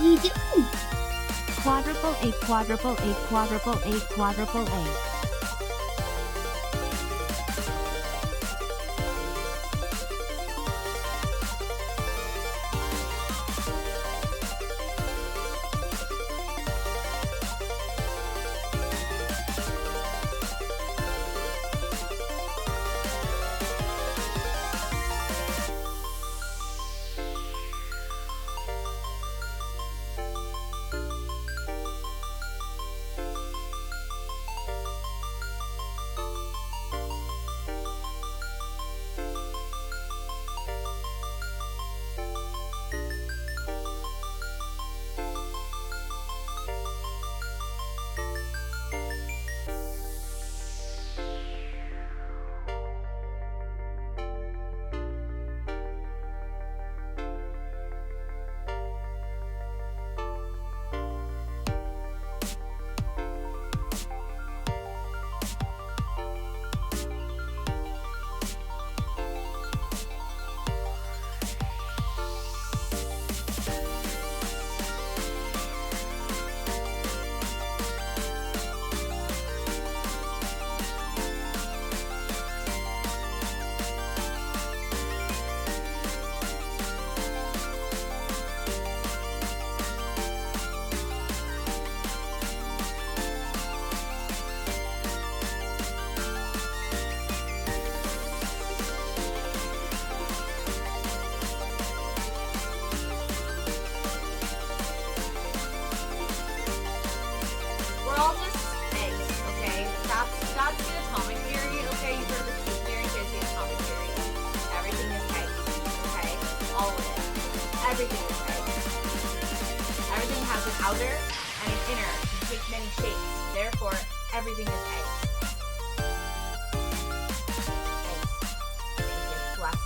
you doing? Quadruple A, quadruple A, quadruple A, quadruple A. We're all just eggs, okay? That's the atomic theory, okay? You've heard the key theory, here's the atomic theory. Everything is eggs, okay? All of it. Everything is eggs. Everything has an outer and an inner. It can take many shapes. Therefore, everything is eggs. Eggs. Thank you. Bless.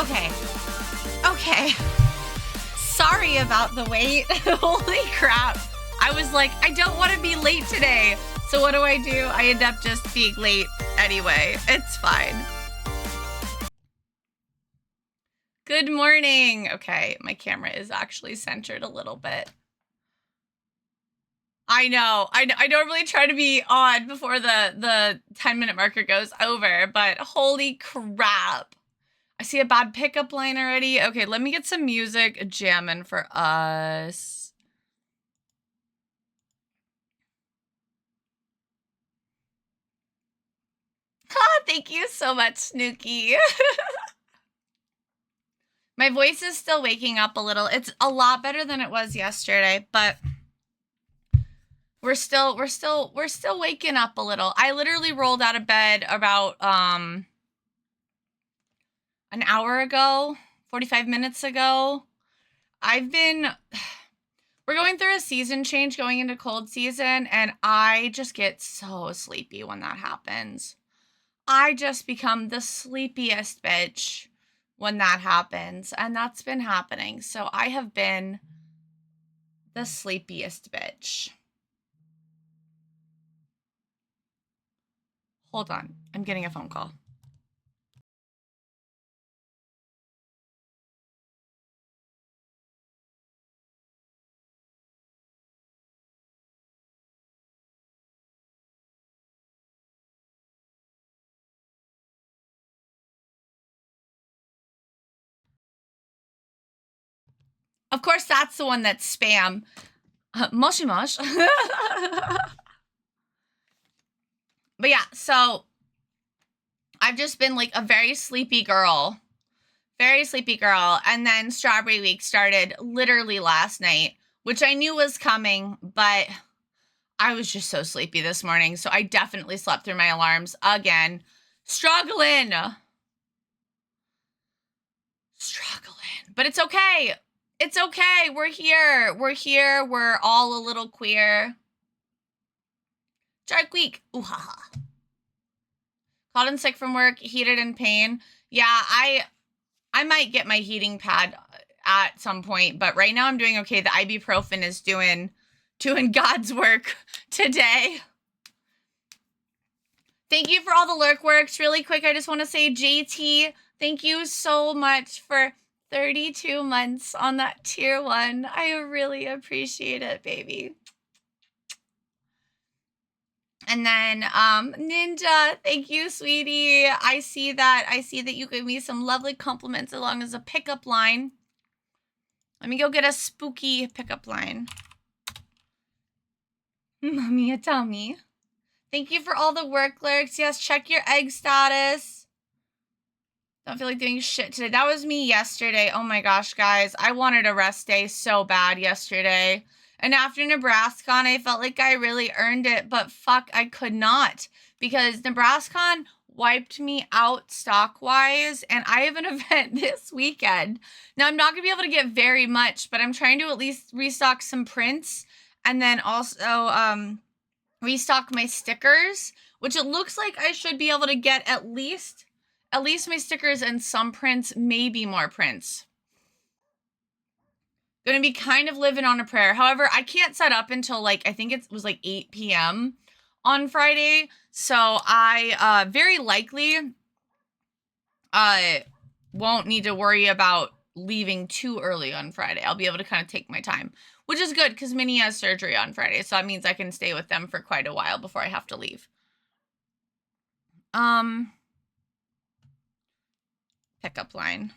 Okay. Okay. Sorry about the wait. Holy crap. I was like, I don't want to be late today. So what do? I end up just being late anyway. It's fine. Good morning. Okay, my camera is actually centered a little bit. I know. I normally try to be on before the 10-minute marker goes over, but holy crap. I see a bad pickup line already. Okay, let me get some music jamming for us. Ah, thank you so much, Snooki. My voice is still waking up a little. It's a lot better than it was yesterday, but we're still waking up a little. I literally rolled out of bed about an hour ago, 45 minutes ago. We're going through a season change going into cold season, and I just get so sleepy when that happens. I just become the sleepiest bitch when that happens, and that's been happening. So I have been the sleepiest bitch. Hold on, I'm getting a phone call. Of course, that's the one that's spam. Moshi mosh. But yeah, so I've just been like a very sleepy girl. Very sleepy girl. And then Strawberry Week started literally last night, which I knew was coming, but I was just so sleepy this morning. So I definitely slept through my alarms again. Struggling. But it's okay. It's okay. We're here. We're here. We're all a little queer. Shark Week. Ooh ha ha. Called in sick from work, heated in pain. Yeah, I might get my heating pad at some point, but right now I'm doing okay. The ibuprofen is doing God's work today. Thank you for all the lurk works. Really quick, I just want to say, JT, thank you so much for 32 months on that tier 1. I really appreciate it, baby. And then Ninja, thank you, sweetie. I see that you gave me some lovely compliments along as a pickup line. Let me go get a spooky pickup line. Mommy, tell me. Thank you for all the work lurks. Yes, check your egg status. Don't feel like doing shit today. That was me yesterday. Oh my gosh, guys. I wanted a rest day so bad yesterday. And after NebraskaCon, I felt like I really earned it, but fuck, I could not. Because NebraskaCon wiped me out stock-wise, and I have an event this weekend. Now, I'm not going to be able to get very much, but I'm trying to at least restock some prints, and then also restock my stickers, which it looks like I should be able to get at least my stickers and some prints, maybe more prints. Gonna be kind of living on a prayer. However, I can't set up until like, I think it was like 8 p.m. on Friday. So I very likely won't need to worry about leaving too early on Friday. I'll be able to kind of take my time, which is good because Minnie has surgery on Friday. So that means I can stay with them for quite a while before I have to leave. Pickup line.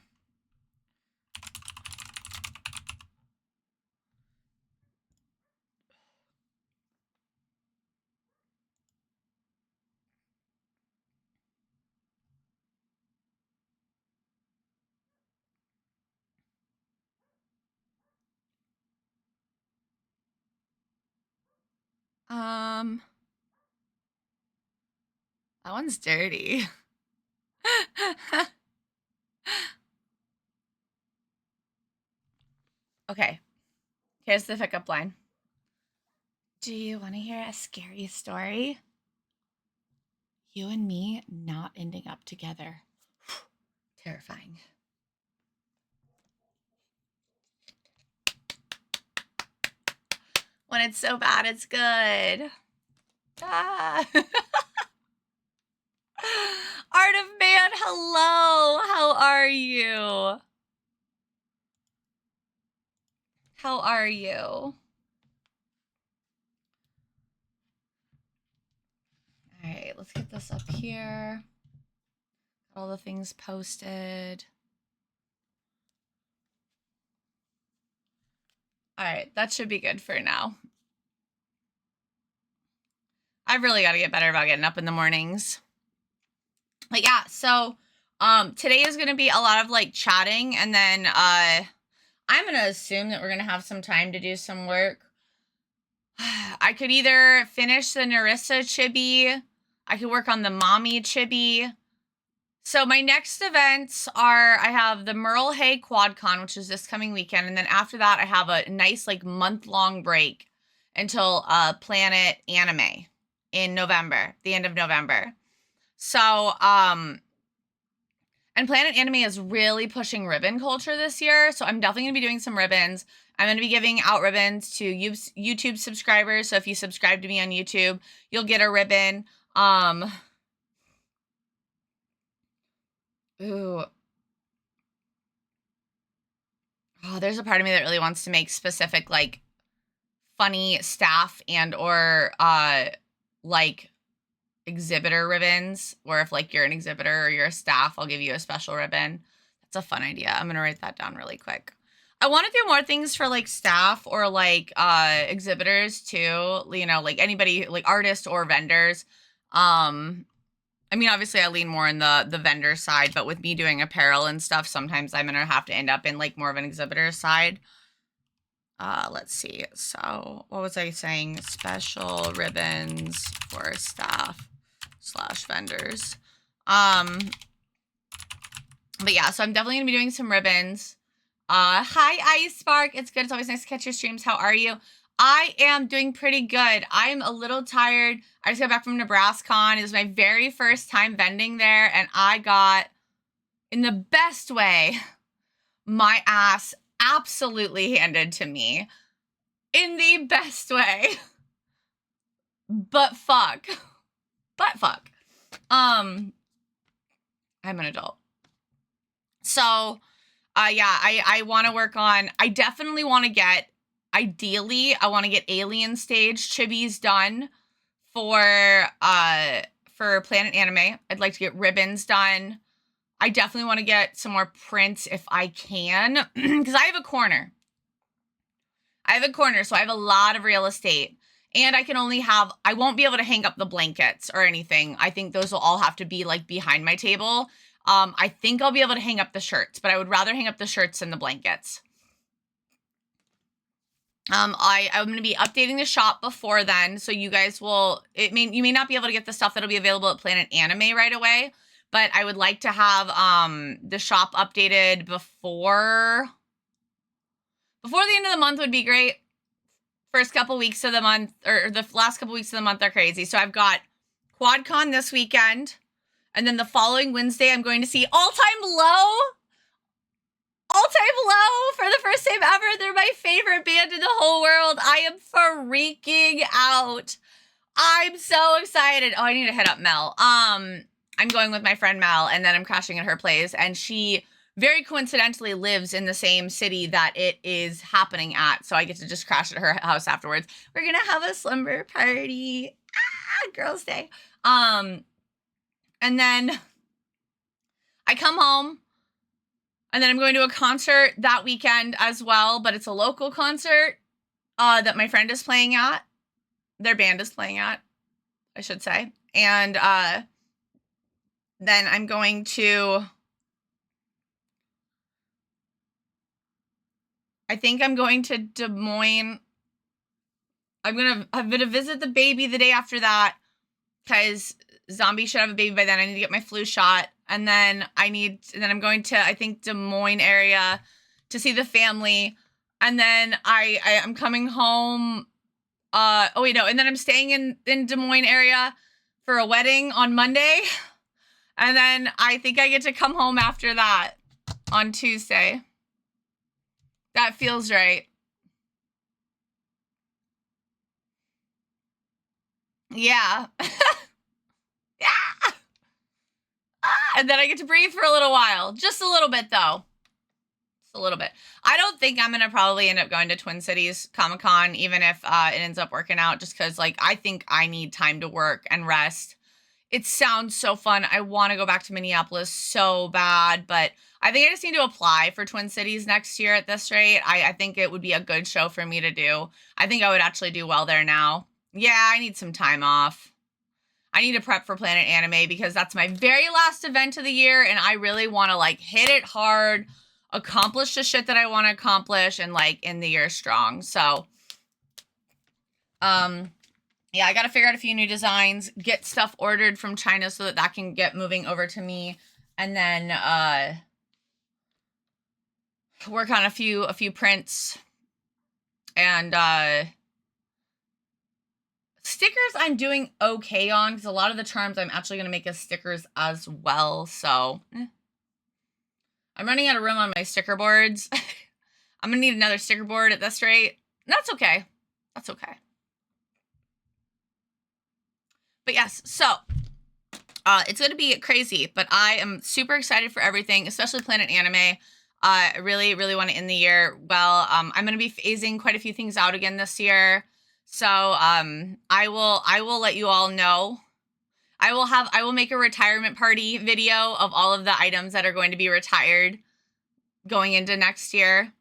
That one's dirty. Okay. Here's the pickup line. Do you want to hear a scary story? You and me not ending up together. Terrifying. When it's so bad, it's good. Ah. Art of Man, hello. How are you? How are you? All right, let's get this up here. All the things posted. All right, that should be good for now. I've really got to get better about getting up in the mornings. But yeah, so today is going to be a lot of like chatting, and then I'm going to assume that we're going to have some time to do some work. I could either finish the Narissa chibi, I could work on the mommy chibi. So my next events are, I have the Merle Hay QuadCon, which is this coming weekend, and then after that I have a nice like month-long break until Planet Anime in November, the end of November. So and Planet Anime is really pushing ribbon culture this year, so I'm definitely going to be doing some ribbons. I'm going to be giving out ribbons to YouTube subscribers, so if you subscribe to me on YouTube, you'll get a ribbon. Ooh. Oh, there's a part of me that really wants to make specific, like, funny staff and or, like, exhibitor ribbons, where if, like, you're an exhibitor or you're a staff, I'll give you a special ribbon. That's a fun idea. I'm going to write that down really quick. I want to do more things for, like, staff or, like, exhibitors, too. You know, like, anybody, like, artists or vendors. I mean, obviously, I lean more in the vendor side, but with me doing apparel and stuff, sometimes I'm going to have to end up in, like, more of an exhibitor side. Let's see. So, what was I saying? Special ribbons for staff / vendors. But yeah, so I'm definitely going to be doing some ribbons. Hi, Ice Spark. It's good. It's always nice to catch your streams. How are you? I am doing pretty good. I'm a little tired. I just got back from NebraskaCon. It was my very first time vending there, and I got, in the best way, my ass absolutely handed to me. In the best way. But fuck. But fuck. I'm an adult. So, yeah, I want to work on, I definitely want to get, ideally, I want to get Alien Stage chibis done for Planet Anime. I'd like to get ribbons done. I definitely want to get some more prints if I can, because I have a corner. So I have a lot of real estate. And I can only have, I won't be able to hang up the blankets or anything. I think those will all have to be, like, behind my table. I think I'll be able to hang up the shirts, but I would rather hang up the shirts than the blankets. I'm going to be updating the shop before then, so you guys will, you may not be able to get the stuff that'll be available at Planet Anime right away, but I would like to have the shop updated before the end of the month would be great. First couple weeks of the month, or the last couple weeks of the month are crazy. So I've got QuadCon this weekend, and then the following Wednesday I'm going to see All Time Low. For the first time ever. They're my favorite band in the whole world. I am freaking out. I'm so excited. Oh, I need to hit up Mel. I'm going with my friend Mel, and then I'm crashing at her place, and she very coincidentally lives in the same city that it is happening at, so I get to just crash at her house afterwards. We're gonna have a slumber party. Girls' day. And then I come home, and then I'm going to a concert that weekend as well, but it's a local concert that my friend is playing at. Their band is playing at, I should say. And then I'm going to, I think I'm going to Des Moines. I'm gonna visit the baby the day after that, because Zombie should have a baby by then. I need to get my flu shot. And then I'm going to, I think, Des Moines area to see the family. And then I'm coming home. And then I'm staying in Des Moines area for a wedding on Monday. And then I think I get to come home after that on Tuesday. That feels right. Yeah. Yeah. And then I get to breathe for a little while. Just a little bit, though. Just a little bit. I don't think I'm going to probably end up going to Twin Cities Comic-Con, even if it ends up working out, just because, like, I think I need time to work and rest. It sounds so fun. I want to go back to Minneapolis so bad, but I think I just need to apply for Twin Cities next year at this rate. I think it would be a good show for me to do. I think I would actually do well there now. Yeah, I need some time off. I need to prep for Planet Anime because that's my very last event of the year, and I really want to, like, hit it hard, accomplish the shit that I want to accomplish, and, like, end the year strong. So, yeah, I got to figure out a few new designs, get stuff ordered from China so that that can get moving over to me, and then work on a few prints, and stickers I'm doing okay on, because a lot of the charms I'm actually going to make as stickers as well, so I'm running out of room on my sticker boards. I'm going to need another sticker board at this rate. That's okay. That's okay. But yes, so it's going to be crazy, but I am super excited for everything, especially Planet Anime. I really, really want to end the year well. I'm going to be phasing quite a few things out again this year. So I will let you all know. I will make a retirement party video of all of the items that are going to be retired going into next year.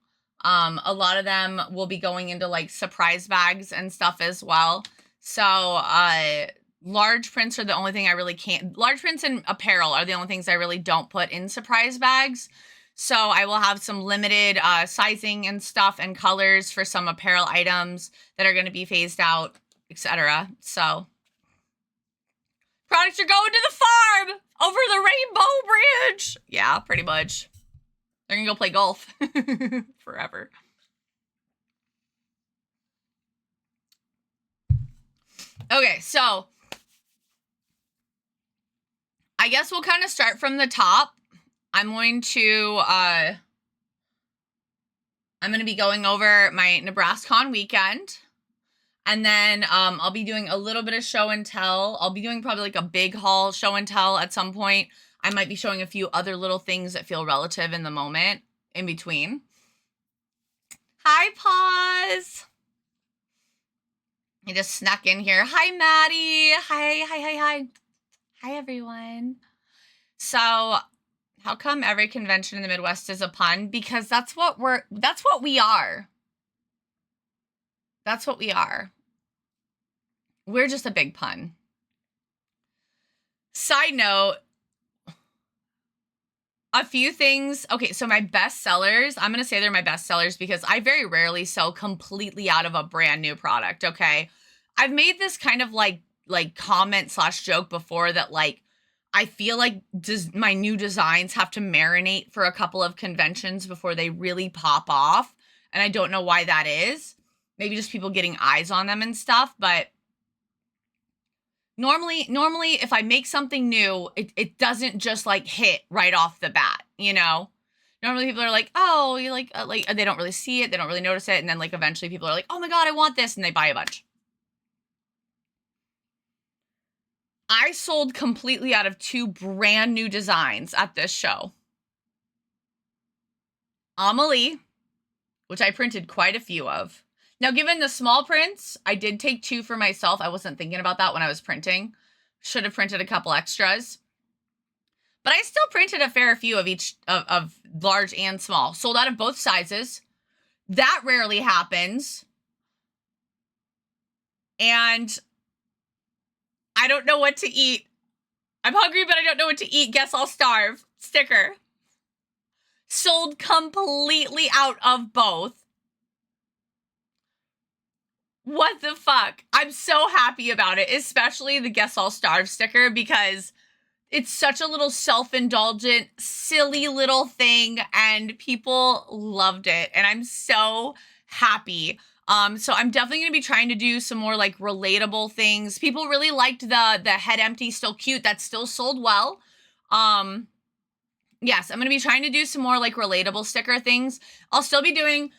A lot of them will be going into, like, surprise bags and stuff as well. So large prints are the only thing I really can't. Large prints and apparel are the only things I really don't put in surprise bags. So I will have some limited sizing and stuff and colors for some apparel items that are going to be phased out, etc. So products are going to the farm over the Rainbow Bridge. Yeah, pretty much. They're going to go play golf forever. Okay, so I guess we'll kind of start from the top. I'm going to be going over my NebraskaCon weekend. And then I'll be doing a little bit of show and tell. I'll be doing probably like a big haul show and tell at some point. I might be showing a few other little things that feel relative in the moment in between. Hi, Pause. I just snuck in here. Hi, Maddie. Hi. Hi, everyone. So, how come every convention in the Midwest is a pun? Because that's what we are. That's what we are. We're just a big pun. Side note, a few things. Okay, so my best sellers, I'm going to say they're my best sellers because I very rarely sell completely out of a brand new product, okay? I've made this kind of like comment / joke before that, like, I feel like my new designs have to marinate for a couple of conventions before they really pop off. And I don't know why that is. Maybe just people getting eyes on them and stuff. But normally if I make something new, it doesn't just like hit right off the bat, you know? Normally people are like, oh, you like they don't really see it. They don't really notice it. And then like eventually people are like, oh my God, I want this. And they buy a bunch. I sold completely out of 2 brand new designs at this show. Amelie, which I printed quite a few of. Now, given the small prints, I did take 2 for myself. I wasn't thinking about that when I was printing. Should have printed a couple extras. But I still printed a fair few of each, of large and small. Sold out of both sizes. That rarely happens. And I don't know what to eat. I'm hungry, but I don't know what to eat. Guess I'll starve. Sticker. Sold completely out of both. What the fuck? I'm so happy about it, especially the Guess I'll Starve sticker, because it's such a little self-indulgent, silly little thing, and people loved it, and I'm so happy. So I'm definitely going to be trying to do some more like relatable things. People really liked the head empty, still cute. That still sold well. Yes, I'm going to be trying to do some more like relatable sticker things. I'll still be doing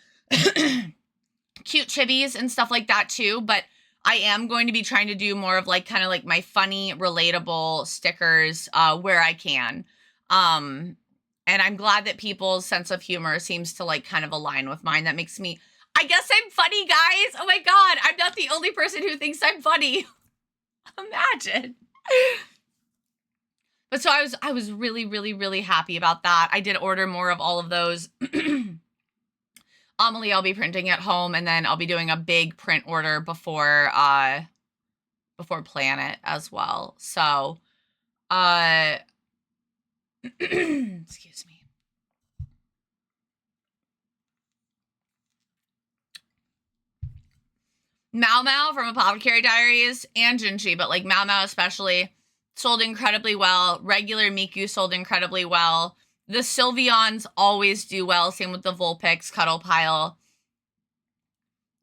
cute chibis and stuff like that too. But I am going to be trying to do more of like kind of like my funny, relatable stickers where I can. And I'm glad that people's sense of humor seems to like kind of align with mine. That makes me, I guess I'm funny, guys. Oh my God, I'm not the only person who thinks I'm funny. Imagine. But so I was really, really, really happy about that. I did order more of all of those. Amelie, I'll be printing at home, and then I'll be doing a big print order before Planet as well. So, excuse me. Mau Mau from Apothecary Diaries and Jinchi, but like Mau Mau especially, sold incredibly well. Regular Miku sold incredibly well. The Sylveons always do well. Same with the Vulpix, Cuddle Pile.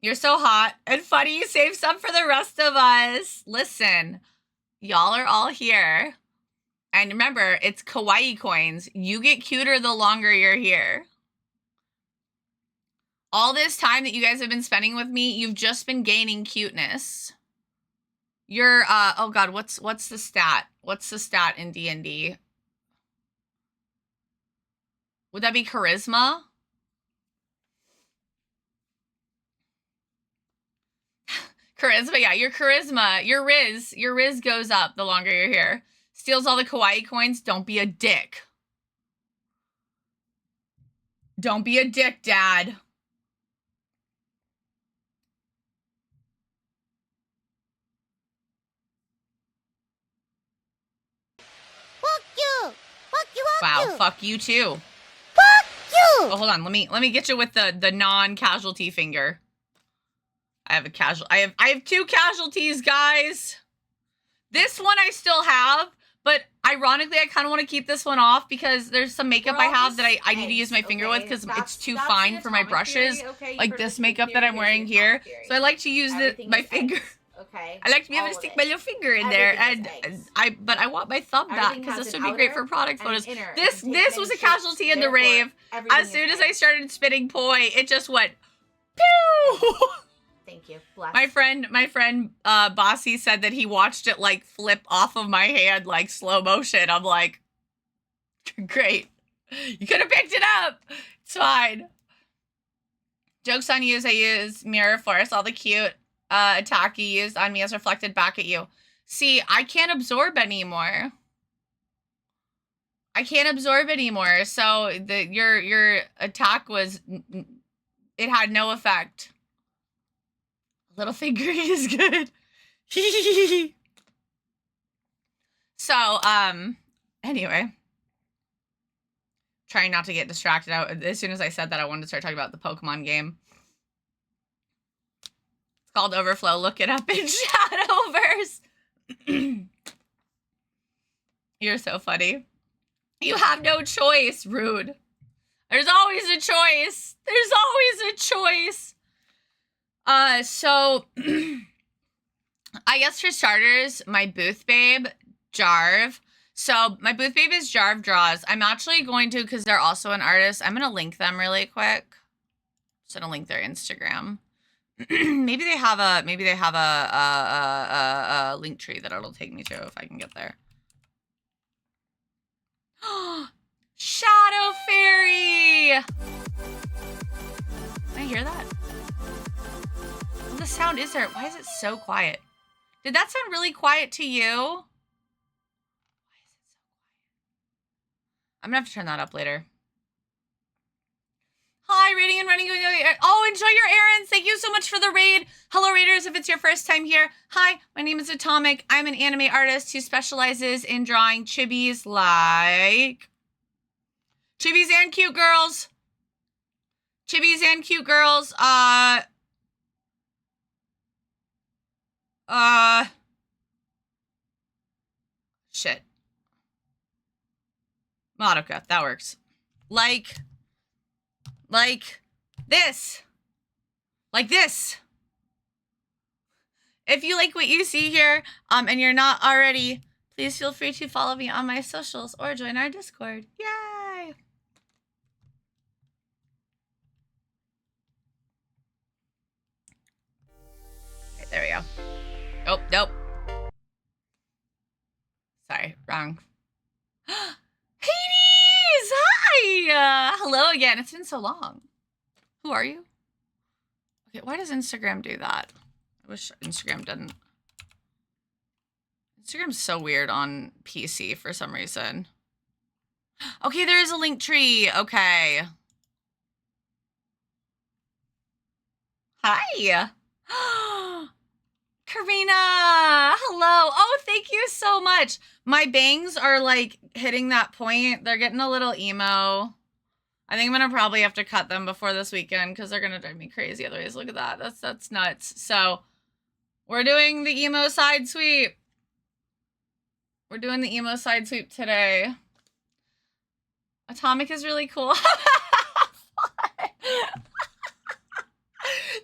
You're so hot and funny. You saved some for the rest of us. Listen, y'all are all here. And remember, it's kawaii coins. You get cuter the longer you're here. All this time that you guys have been spending with me, you've just been gaining cuteness. You're, oh God, what's the stat? What's the stat in D&D? Would that be charisma? Charisma, yeah, your charisma, your Riz goes up the longer you're here. Steals all the kawaii coins. Don't be a dick. Don't be a dick, Dad. Fuck you! Fuck you! Wow, fuck you too. Fuck you! Oh, hold on. Let me get you with the non-casualty finger. I have I have 2 casualties, guys. This one I still have, but ironically I kind of want to keep this one off because there's some makeup I have that I need to use my finger with because it's too fine for my brushes. Like this makeup that I'm wearing here. So I like to use my finger. Okay. I like to be able to stick my little finger in there, and but I want my thumb back because this would be great for product photos. This was a casualty in the rave. As soon as I started spitting poi, it just went pew. Thank you. Bless. My friend Bossy said that he watched it like flip off of my hand like slow motion. I'm like, great. You could have picked it up. It's fine. Joke's on you as I use Mirror Force. All the cute attack you used on me is reflected back at you. See, I can't absorb anymore. I can't absorb anymore. So your attack was, it had no effect. Little finger is good. So, anyway. Trying not to get distracted out. As soon as I said that, I wanted to start talking about the Pokemon game. It's called Overflow. Look it up in Shadowverse. You're so funny. You have no choice, Rude. There's always a choice. There's always a choice. So, I guess for starters, my booth babe, Jarv. So, my booth babe is Jarv Draws. I'm actually going to, because they're also an artist, I'm going to link them really quick. Just going to link their Instagram. maybe they have a link tree that it'll take me to if I can get there. Shadow Fairy! Can I hear that? What the sound is there? Why is it so quiet? Did that sound really quiet to you? Why is it so quiet? I'm gonna have to turn that up later. Hi, raiding and running. Oh, enjoy your errands. Thank you so much for the raid. Hello, raiders. If it's your first time here, hi, my name is Atomic. I'm an anime artist who specializes in drawing chibis like... Chibis and cute girls. Chibis and cute girls. Shit. Madoka, that works. Like this. Like this. If you like what you see here, and you're not already, please feel free to follow me on my socials or join our Discord. Yay! Okay, there we go. Oh, nope. Sorry, wrong. Hades! Hi! Hello again. It's been so long. Who are you? Okay, why does Instagram do that? I wish Instagram didn't. Instagram's so weird on PC for some reason. Okay, there is a link tree. Okay. Hi. Karina, hello. Oh, thank you so much. My bangs are like hitting that point. They're getting a little emo. I think I'm gonna probably have to cut them before this weekend because they're gonna drive me crazy otherwise. Look at that. That's nuts. So we're doing the emo side sweep. We're doing the emo side sweep today. Atomic is really cool.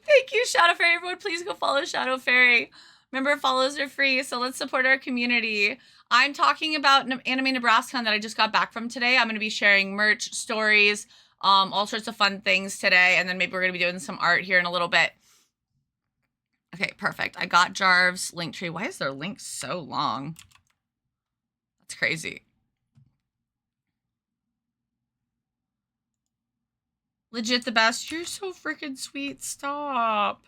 Thank you, Shadow Fairy. Everyone, please go follow Shadow Fairy. Remember, follows are free, so let's support our community. I'm talking about Anime Nebraska that I just got back from today. I'm going to be sharing merch, stories, all sorts of fun things today, and then maybe we're going to be doing some art here in a little bit. Okay, perfect. I got Jarv's link tree. Why is their link so long? That's crazy. Legit the best. You're so freaking sweet. Stop.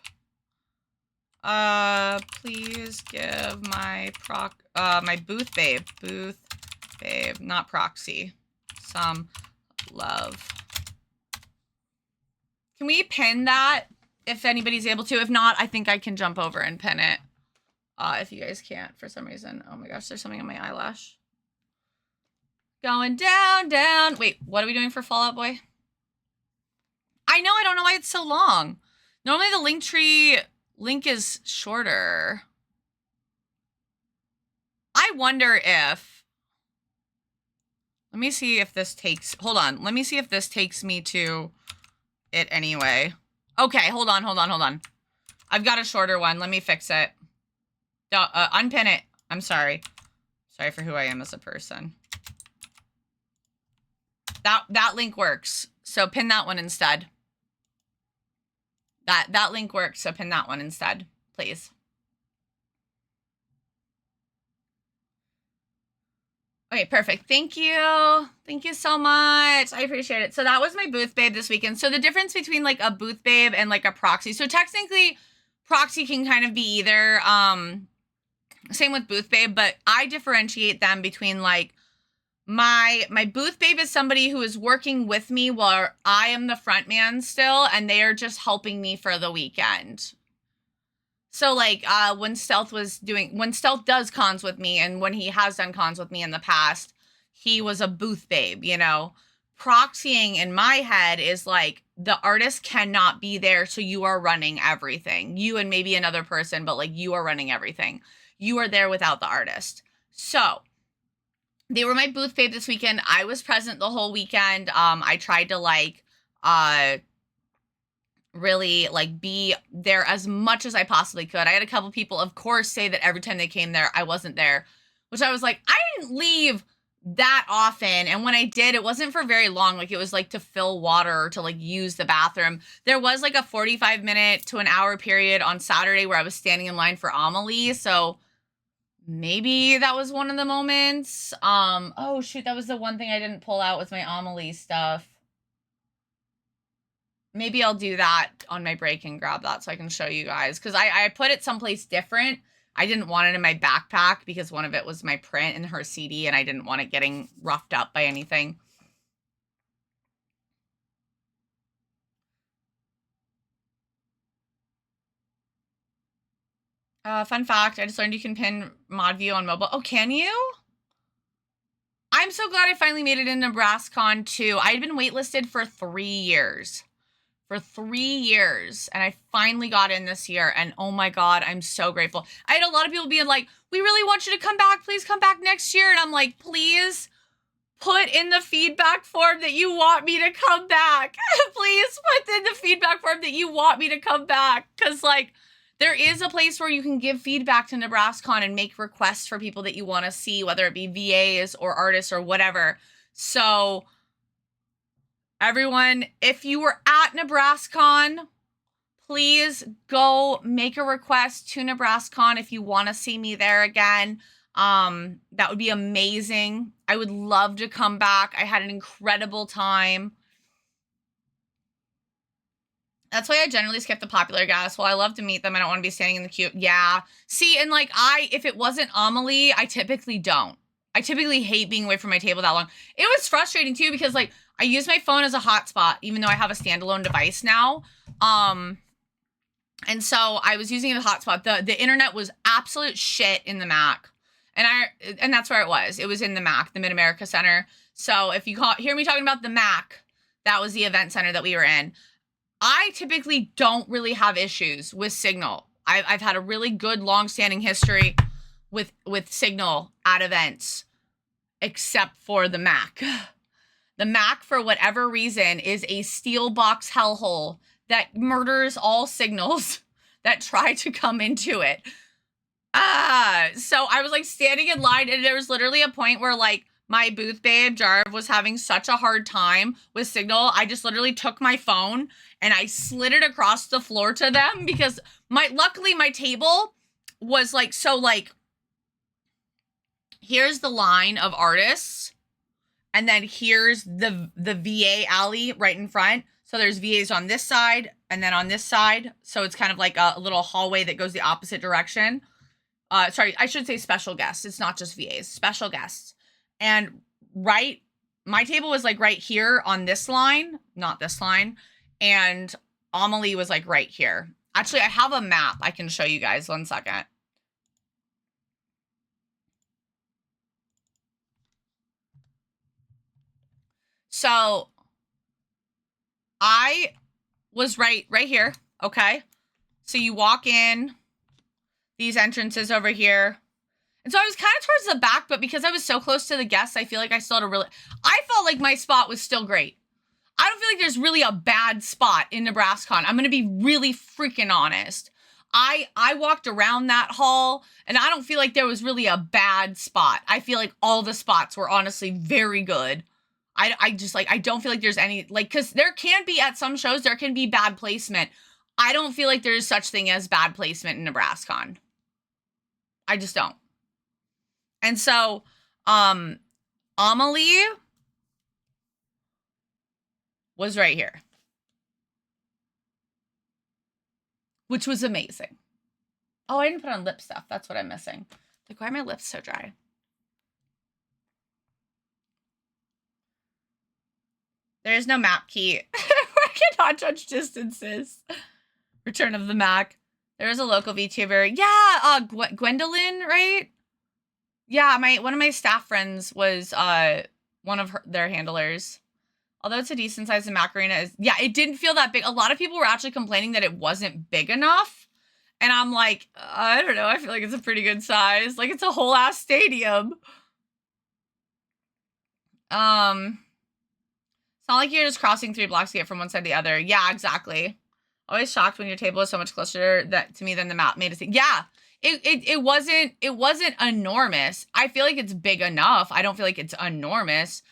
Please give my my booth babe, not proxy, some love. Can we pin that if anybody's able to? If not, I think I can jump over and pin it. If you guys can't for some reason. Oh my gosh, there's something on my eyelash. Going down, down. Wait, what are we doing for Fall Out Boy? I know, I don't know why it's so long. Normally the link tree link is shorter. I wonder if, let me see if this takes, hold on. Let me see if this takes me to it anyway. Okay, hold on. I've got a shorter one. Let me fix it. Unpin it. I'm sorry. Sorry for who I am as a person. That link works. So pin that one instead. That link works, so pin that one instead, please. Okay, perfect. Thank you. Thank you so much. I appreciate it. So that was my booth babe this weekend. So the difference between like a booth babe and like a proxy. So technically, proxy can kind of be either. Same with booth babe, but I differentiate them between like my booth babe is somebody who is working with me while I am the front man still, and they are just helping me for the weekend. So like when Stealth does cons with me, and when he has done cons with me in the past, he was a booth babe, you know. Proxying in my head is like the artist cannot be there, so you are running everything. You and maybe another person, but like you are running everything. You are there without the artist. So they were my booth babe this weekend. I was present the whole weekend. I tried to like really like be there as much as I possibly could. I had a couple people, of course, say that every time they came there, I wasn't there, which I was like, I didn't leave that often. And when I did, it wasn't for very long. Like it was like to fill water or to like use the bathroom. There was like a 45-minute to an hour period on Saturday where I was standing in line for Amelie. So maybe that was one of the moments. Oh shoot, that was the one thing I didn't pull out was my Amelie stuff. Maybe I'll do that on my break and grab that so I can show you guys. Because I put it someplace different. I didn't want it in my backpack because one of it was my print and her CD, and I didn't want it getting roughed up by anything. Fun fact, I just learned you can pin mod view on mobile. Oh, can you? I'm so glad I finally made it in NebraskaCon too. I had been waitlisted for 3 years. For 3 years, and I finally got in this year, and oh my god, I'm so grateful. I had a lot of people being like, we really want you to come back, please come back next year, and I'm like, please put in the feedback form that you want me to come back. Please put in the feedback form that you want me to come back, because like, there is a place where you can give feedback to NebraskaCon and make requests for people that you want to see, whether it be VAs or artists or whatever. So everyone, if you were at NebraskaCon, please go make a request to NebraskaCon if you want to see me there again. That would be amazing. I would love to come back. I had an incredible time. That's why I generally skip the popular guests. Well, I love to meet them. I don't want to be standing in the queue. Yeah. See, and like if it wasn't Amelie, I typically don't. I typically hate being away from my table that long. It was frustrating too because like I use my phone as a hotspot, even though I have a standalone device now. And so I was using it as a hotspot. The internet was absolute shit in the Mac. And that's where it was. It was in the Mac, the Mid-America Center. So if you hear me talking about the Mac, that was the event center that we were in. I typically don't really have issues with Signal. I've had a really good long-standing history with Signal at events, except for the Mac. The Mac, for whatever reason, is a steel box hellhole that murders all signals that try to come into it. So I was like standing in line, and there was literally a point where like my booth babe, Jarv, was having such a hard time with Signal. I just literally took my phone and I slid it across the floor to them because luckily my table was like, so like, here's the line of artists and then here's the VA alley right in front. So there's VAs on this side and then on this side. So it's kind of like a little hallway that goes the opposite direction. Sorry, I should say special guests. It's not just VAs, special guests. And my table was like right here on this line, not this line. And Amelie was like right here. Actually, I have a map I can show you guys. 1 second. So I was right here. Okay. So you walk in these entrances over here. And so I was kind of towards the back, but because I was so close to the guests, I feel like I still had I felt like my spot was still great. I don't feel like there's really a bad spot in NebraskaCon. I'm going to be really freaking honest. I walked around that hall and I don't feel like there was really a bad spot. I feel like all the spots were honestly very good. I just like, I don't feel like there's any, like, cause there can be at some shows, there can be bad placement. I don't feel like there's such thing as bad placement in NebraskaCon. I just don't. And so, Amelie was right here, which was amazing. Oh, I didn't put on lip stuff. That's what I'm missing. Like, why are my lips so dry? There is no map key. I cannot judge distances. Return of the Mac. There is a local VTuber. Yeah, Gwendolyn, right? Yeah, one of my staff friends was one of their handlers. Although it's a decent size, the Mac Arena yeah, it didn't feel that big. A lot of people were actually complaining that it wasn't big enough. And I'm like, I don't know. I feel like it's a pretty good size. Like, it's a whole ass stadium. It's not like you're just crossing 3 blocks to get from one side to the other. Yeah, exactly. Always shocked when your table is so much closer to me than the map made it seem. Yeah, it wasn't enormous. I feel like it's big enough. I don't feel like it's enormous.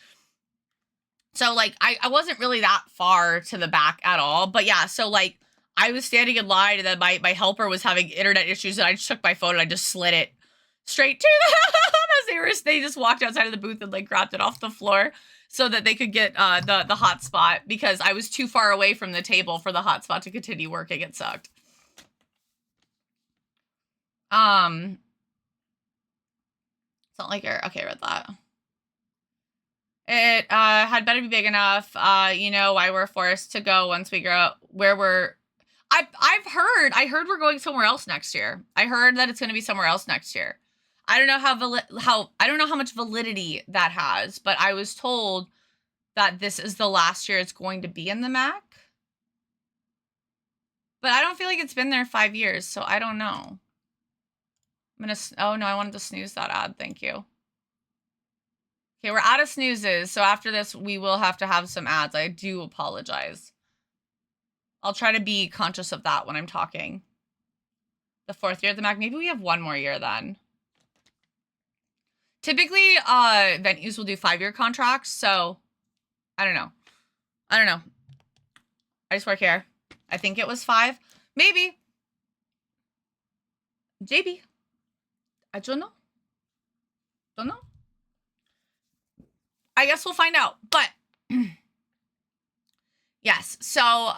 So like I wasn't really that far to the back at all. But yeah, so like I was standing in line and then my helper was having internet issues and I just took my phone and I just slid it straight to them as they just walked outside of the booth and like grabbed it off the floor so that they could get the hotspot because I was too far away from the table for the hotspot to continue working. It sucked. It's not like you're okay with that. It had better be big enough. You know why we're forced to go once we grow up. I heard we're going somewhere else next year. I heard that it's going to be somewhere else next year. I don't know I don't know how much validity that has, but I was told that this is the last year it's going to be in the Mac. But I don't feel like it's been there 5 years, so I don't know. Oh no, I wanted to snooze that ad. Thank you. Okay, we're out of snoozes, so after this, we will have to have some ads. I do apologize. I'll try to be conscious of that when I'm talking. The 4th year of the Mac. Maybe we have 1 more year then. Typically, venues will do 5-year contracts, so I don't know. I just work here. I think it was 5. Maybe. JB. I don't know. Don't know. I guess we'll find out. But yes, so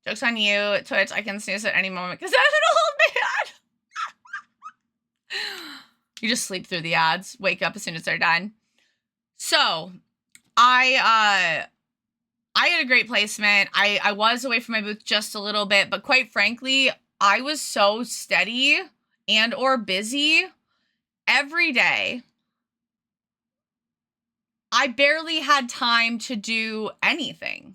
joke's on you, Twitch. I can snooze at any moment because that's an old man. You just sleep through the ads, wake up as soon as they're done. So I had a great placement. I was away from my booth just a little bit, but quite frankly, I was so steady and or busy every day. I barely had time to do anything,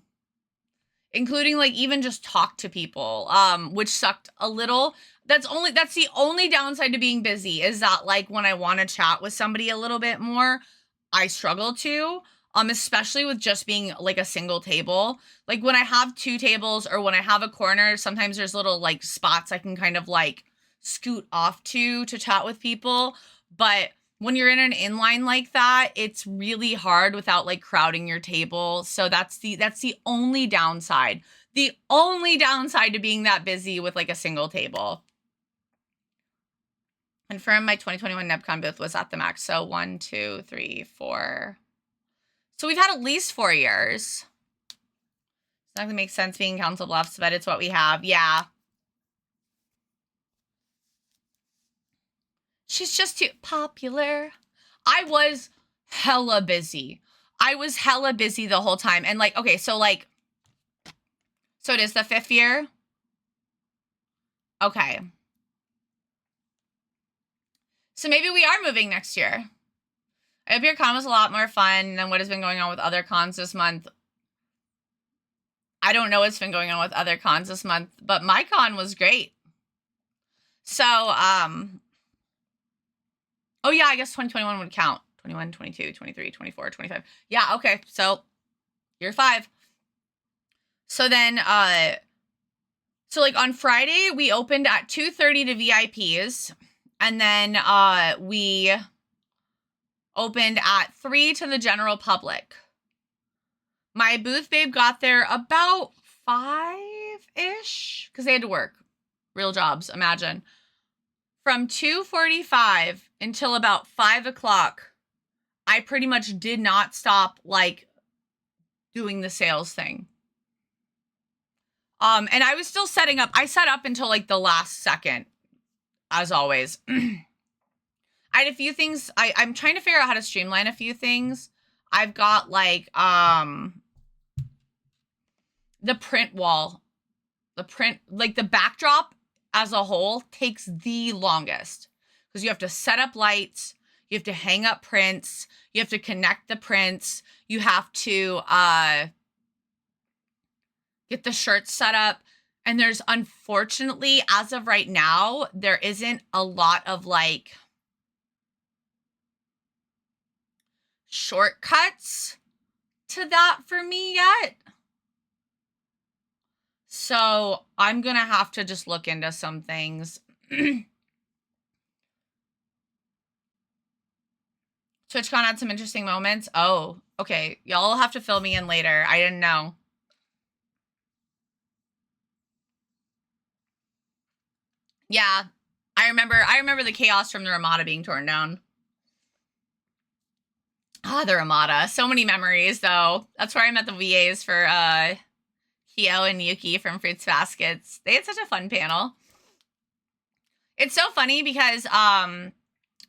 including like even just talk to people, which sucked a little. That's the only downside to being busy is that like when I want to chat with somebody a little bit more, I struggle to, especially with just being like a single table. Like when I have two tables or when I have a corner, sometimes there's little like spots I can kind of like scoot off to chat with people. But when you're in an inline like that, it's really hard without like crowding your table. So that's the only downside. The only downside to being that busy with like a single table. Confirm my 2021 NebCon booth was at the max. So 1, 2, 3, 4. So we've had at least 4 years. It's not gonna make sense being Council Bluffs, but it's what we have. Yeah. She's just too popular. I was hella busy. I was hella busy the whole time. And like, okay, so like, so it is the 5th year? Okay. So maybe we are moving next year. I hope your con was a lot more fun than what has been going on with other cons this month. I don't know what's been going on with other cons this month, but my con was great. So, oh yeah, I guess 2021 would count. 21, 22, 23, 24, 25. Yeah, okay. So year 5. So then, so like on Friday, we opened at 2:30 to VIPs. And then we opened at 3 to the general public. My booth babe got there about 5-ish because they had to work. Real jobs, imagine. From 2:45 until about 5 o'clock, I pretty much did not stop like doing the sales thing. And I was still setting up. I set up until like the last second, as always. I had a few things. I'm trying to figure out how to streamline a few things. I've got like the print wall. The print, like the backdrop as a whole takes the longest because you have to set up lights, you have to hang up prints, you have to connect the prints, you have to get the shirts set up. And there's, unfortunately, as of right now, there isn't a lot of like shortcuts to that for me yet. So I'm gonna have to just look into some things. TwitchCon had some interesting moments. Oh, okay. Y'all will have to fill me in later. I didn't know. Yeah, I remember the chaos from the Ramada being torn down. Ah, the Ramada. So many memories, though. That's where I met the VAs for Hio and Yuki from Fruits Baskets. They had such a fun panel. It's so funny because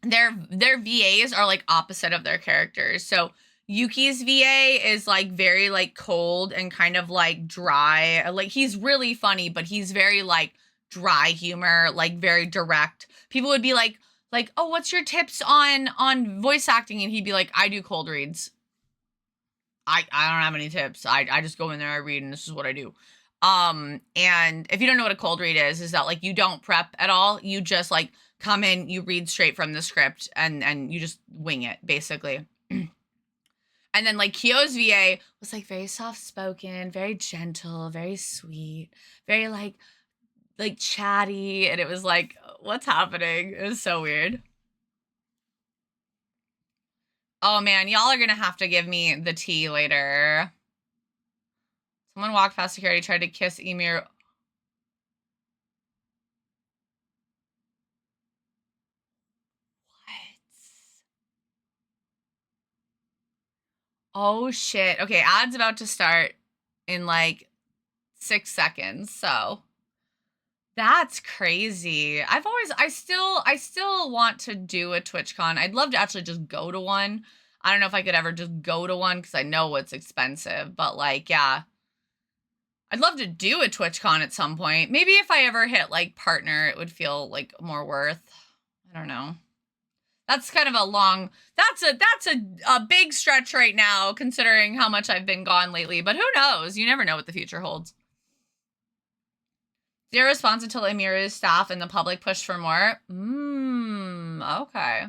their VAs are like opposite of their characters. So Yuki's VA is like very like cold and kind of like dry. Like he's really funny, but he's very like dry humor, like very direct. People would be like, oh, what's your tips on voice acting? And he'd be like, I do cold reads. I don't have any tips. I just go in there, I read, and this is what I do. And if you don't know what a cold read is that like you don't prep at all. You just like come in, you read straight from the script, and you just wing it, basically. And then like Kyo's VA was like very soft spoken, very gentle, very sweet, very like chatty, and it was like, what's happening? It was so weird. Oh man, y'all are gonna have to give me the tea later. Someone walked past security, tried to kiss Emir. Oh shit. Okay, ad's about to start in like 6 seconds. So that's crazy. I still want to do a TwitchCon. I'd love to actually just go to one. I don't know if I could ever just go to one because I know it's expensive, but like, yeah. I'd love to do a TwitchCon at some point. Maybe if I ever hit like partner, it would feel like more worth. I don't know. That's kind of a long, that's a big stretch right now, considering how much I've been gone lately, but who knows? You never know what the future holds. Zero response until Emiru's staff and the public pushed for more. Okay.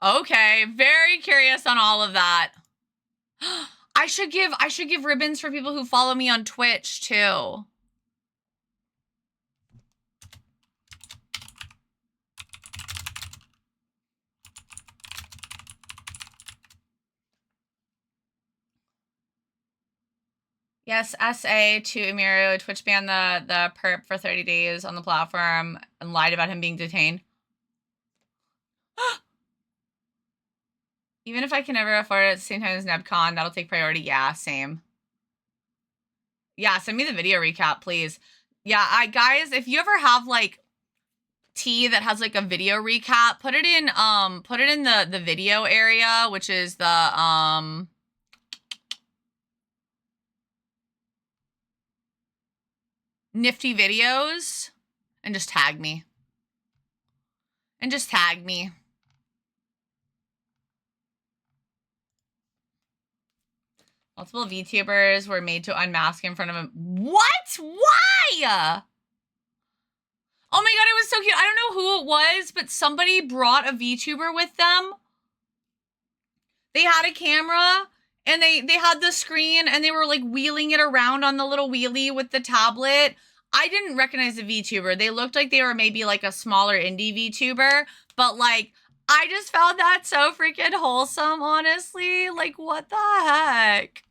Okay, very curious on all of that. I should give ribbons for people who follow me on Twitch too. Yes, SA to Emiru. Twitch banned the perp for 30 days on the platform and lied about him being detained. Even if I can never afford it at the same time as NebCon, that'll take priority. Yeah, same. Yeah, send me the video recap, please. Yeah, guys, if you ever have like tea that has like a video recap, put it in the video area, which is the Nifty videos, and just tag me. Multiple VTubers were made to unmask in front of him. What? Why? Oh my god, it was so cute. I don't know who it was, but somebody brought a VTuber with them. They had a camera, and they had the screen, and they were like wheeling it around on the little wheelie with the tablet. I didn't recognize the VTuber. They looked like they were maybe like a smaller indie VTuber, but like, I just found that so freaking wholesome, honestly. Like, what the heck?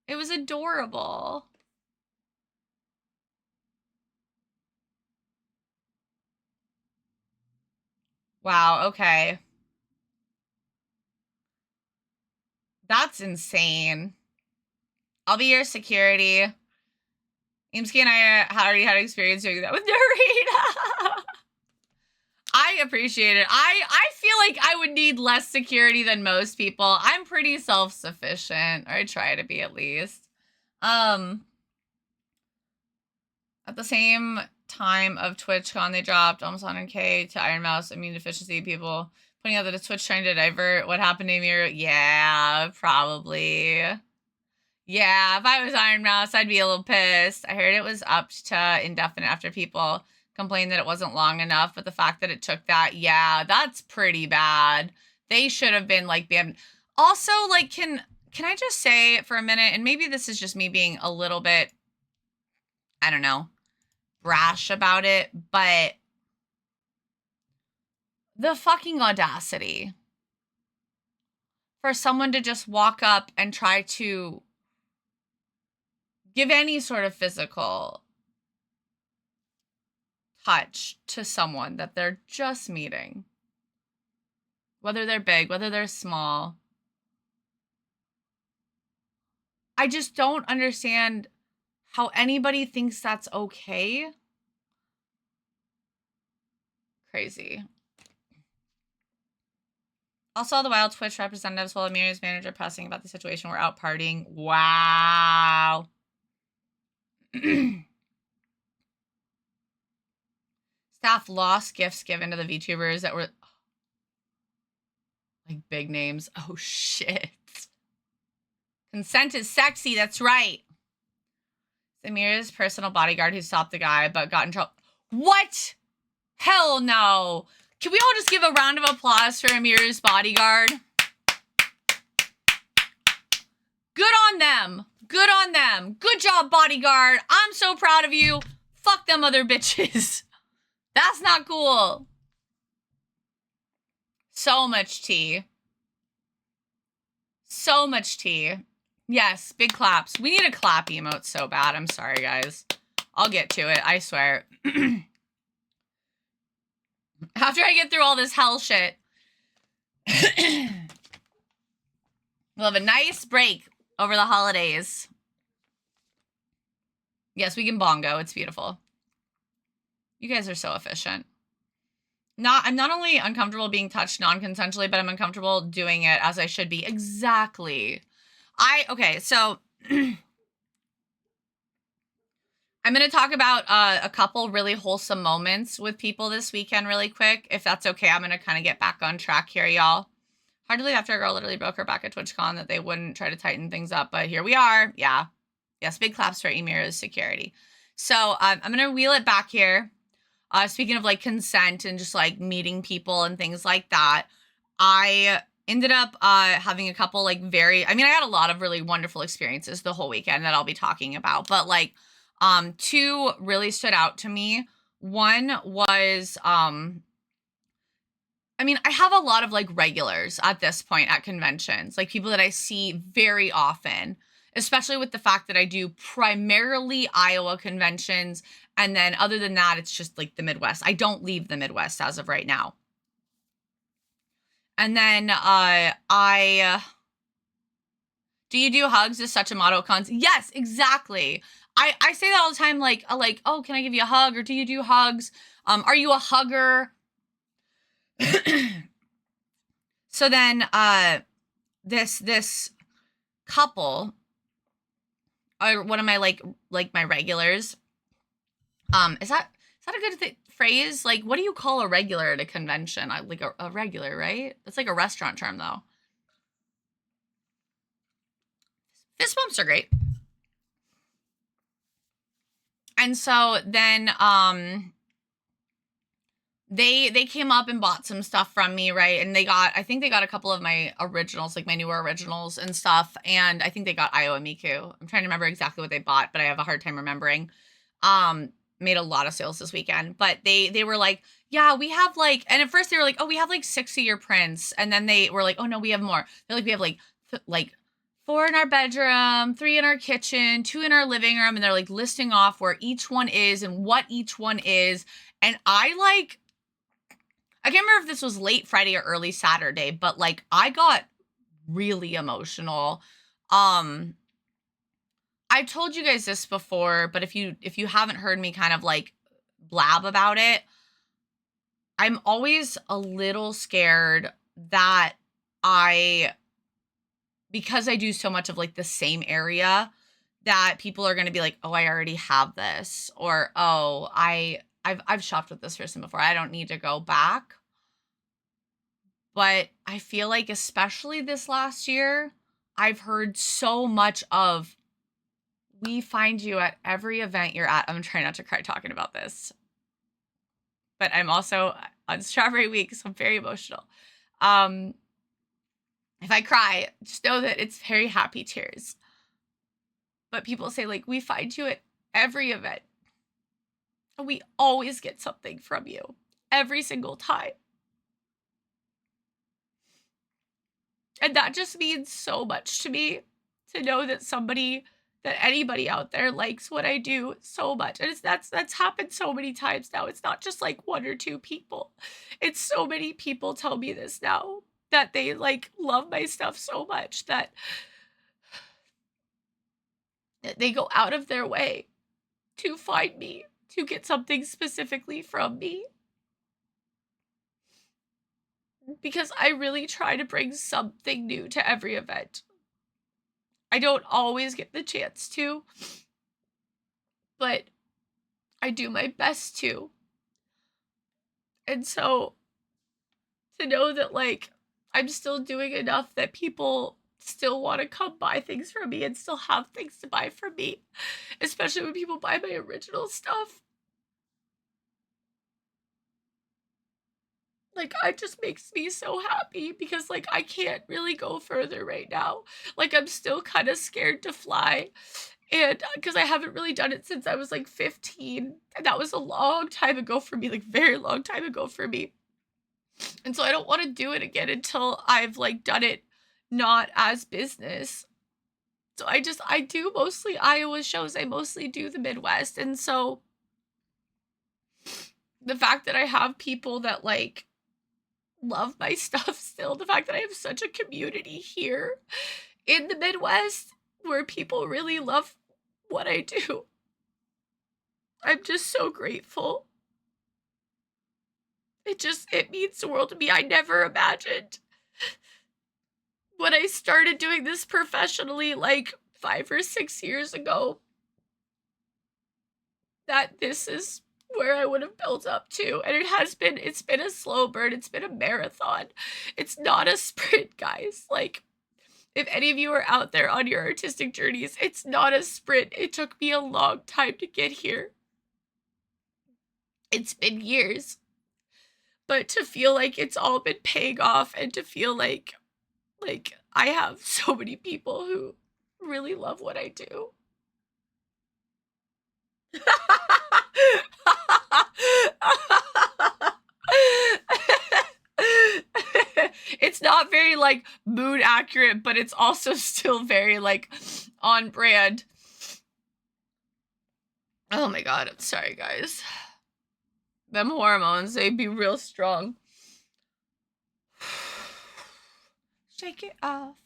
It was adorable. Wow, okay. That's insane. I'll be your security. Imsky and I already had experience doing that with Narita. I appreciate it. I feel like I would need less security than most people. I'm pretty self-sufficient, or I try to be at least. At the same time of TwitchCon, they dropped almost 100K to Iron Mouse immune deficiency people, pointing out that it's Twitch trying to divert what happened to me. Yeah, probably. Yeah, if I was Iron Mouse, I'd be a little pissed. I heard it was up to indefinite after people complained that it wasn't long enough, but the fact that it took that, yeah, that's pretty bad. They should have been like banned. Also, like, can I just say for a minute, and maybe this is just me being a little bit, I don't know, brash about it, but the fucking audacity for someone to just walk up and try to give any sort of physical touch to someone that they're just meeting. Whether they're big, whether they're small. I just don't understand how anybody thinks that's okay. Crazy. Also, the Wild Twitch representatives, while Amiri's manager pressing about the situation, were out partying. Wow. Staff lost gifts given to the VTubers that were like big names. Oh shit. Consent is sexy, that's right. Amira's personal bodyguard who stopped the guy but got in trouble. What? Hell no. Can we all just give a round of applause for Amira's bodyguard? Good on them. Good on them. Good job, bodyguard. I'm so proud of you. Fuck them other bitches. That's not cool. So much tea. So much tea. Yes, big claps. We need a clap emote so bad. I'm sorry, guys. I'll get to it, I swear. After I get through all this hell shit, we'll have a nice break over the holidays. Yes, we can bongo. It's beautiful. You guys are so efficient. I'm not only uncomfortable being touched non-consensually, but I'm uncomfortable doing it as I should be. Exactly. Okay, so I'm going to talk about a couple really wholesome moments with people this weekend really quick. If that's okay, I'm going to kind of get back on track here, y'all. Hard to believe after a girl literally broke her back at TwitchCon that they wouldn't try to tighten things up, but here we are. Yeah. Yes, big claps for Emira's security. So I'm going to wheel it back here. Speaking of like consent and just like meeting people and things like that, I ended up having a couple like I had a lot of really wonderful experiences the whole weekend that I'll be talking about, but like two really stood out to me. One was I have a lot of like regulars at this point at conventions, like people that I see very often, especially with the fact that I do primarily Iowa conventions. And then other than that, it's just like the Midwest. I don't leave the Midwest as of right now. And then do you do hugs is such a motto at cons. Yes, exactly. I say that all the time, like, oh, can I give you a hug? Or do you do hugs? Are you a hugger? So then this couple are one of my like my regulars. Is that a good phrase? Like, what do you call a regular at a convention? Like a regular, right? That's like a restaurant term though. Fist bumps are great. And so then they came up and bought some stuff from me, right? And I think they got a couple of my originals, like my newer originals and stuff. And I think they got Io and Miku. I'm trying to remember exactly what they bought, but I have a hard time remembering. Made a lot of sales this weekend, but they were like, yeah, we have like, and at first they were like, oh, we have like 6 of your prints. And then they were like, oh no, we have more. They're like, we have like 4 in our bedroom, 3 in our kitchen, 2 in our living room. And they're like listing off where each one is and what each one is. And I can't remember if this was late Friday or early Saturday, but like I got really emotional. I've told you guys this before, but if you haven't heard me kind of like blab about it, I'm always a little scared that because I do so much of like the same area, that people are going to be like, oh, I already have this, or, oh, I've shopped with this person before, I don't need to go back. But I feel like, especially this last year, I've heard so much of, we find you at every event you're at. I'm trying not to cry talking about this, but I'm also on Strawberry Week, so I'm very emotional. If I cry, just know that it's very happy tears. But people say, like, we find you at every event, and we always get something from you every single time. And that just means so much to me, to know that anybody out there likes what I do so much. And that's happened so many times now. It's not just like 1 or 2 people. It's so many people tell me this now, that they like love my stuff so much that they go out of their way to find me, to get something specifically from me. Because I really try to bring something new to every event. I don't always get the chance to, but I do my best to. And so to know that like I'm still doing enough that people still want to come buy things from me and still have things to buy from me, especially when people buy my original stuff. Like, it just makes me so happy, because like I can't really go further right now. Like, I'm still kind of scared to fly, and because I haven't really done it since I was like 15, and that was a long time ago for me, like very long time ago for me. And so I don't want to do it again until I've like done it not as business. So I do mostly Iowa shows. I mostly do the Midwest. And so the fact that I have people that like love my stuff still, the fact that I have such a community here in the Midwest where people really love what I do. I'm just so grateful. It means the world to me. I never imagined when I started doing this professionally like 5 or 6 years ago that this is where I would have built up to. And it's been a slow burn. It's been a marathon. It's not a sprint, guys. Like, if any of you are out there on your artistic journeys, it's not a sprint. It took me a long time to get here. It's been years. But to feel like it's all been paying off and to feel like I have so many people who really love what I do. It's not very like mood accurate, but it's also still very like on brand. Oh my god, I'm sorry guys. Them hormones, they'd be real strong. Shake it off.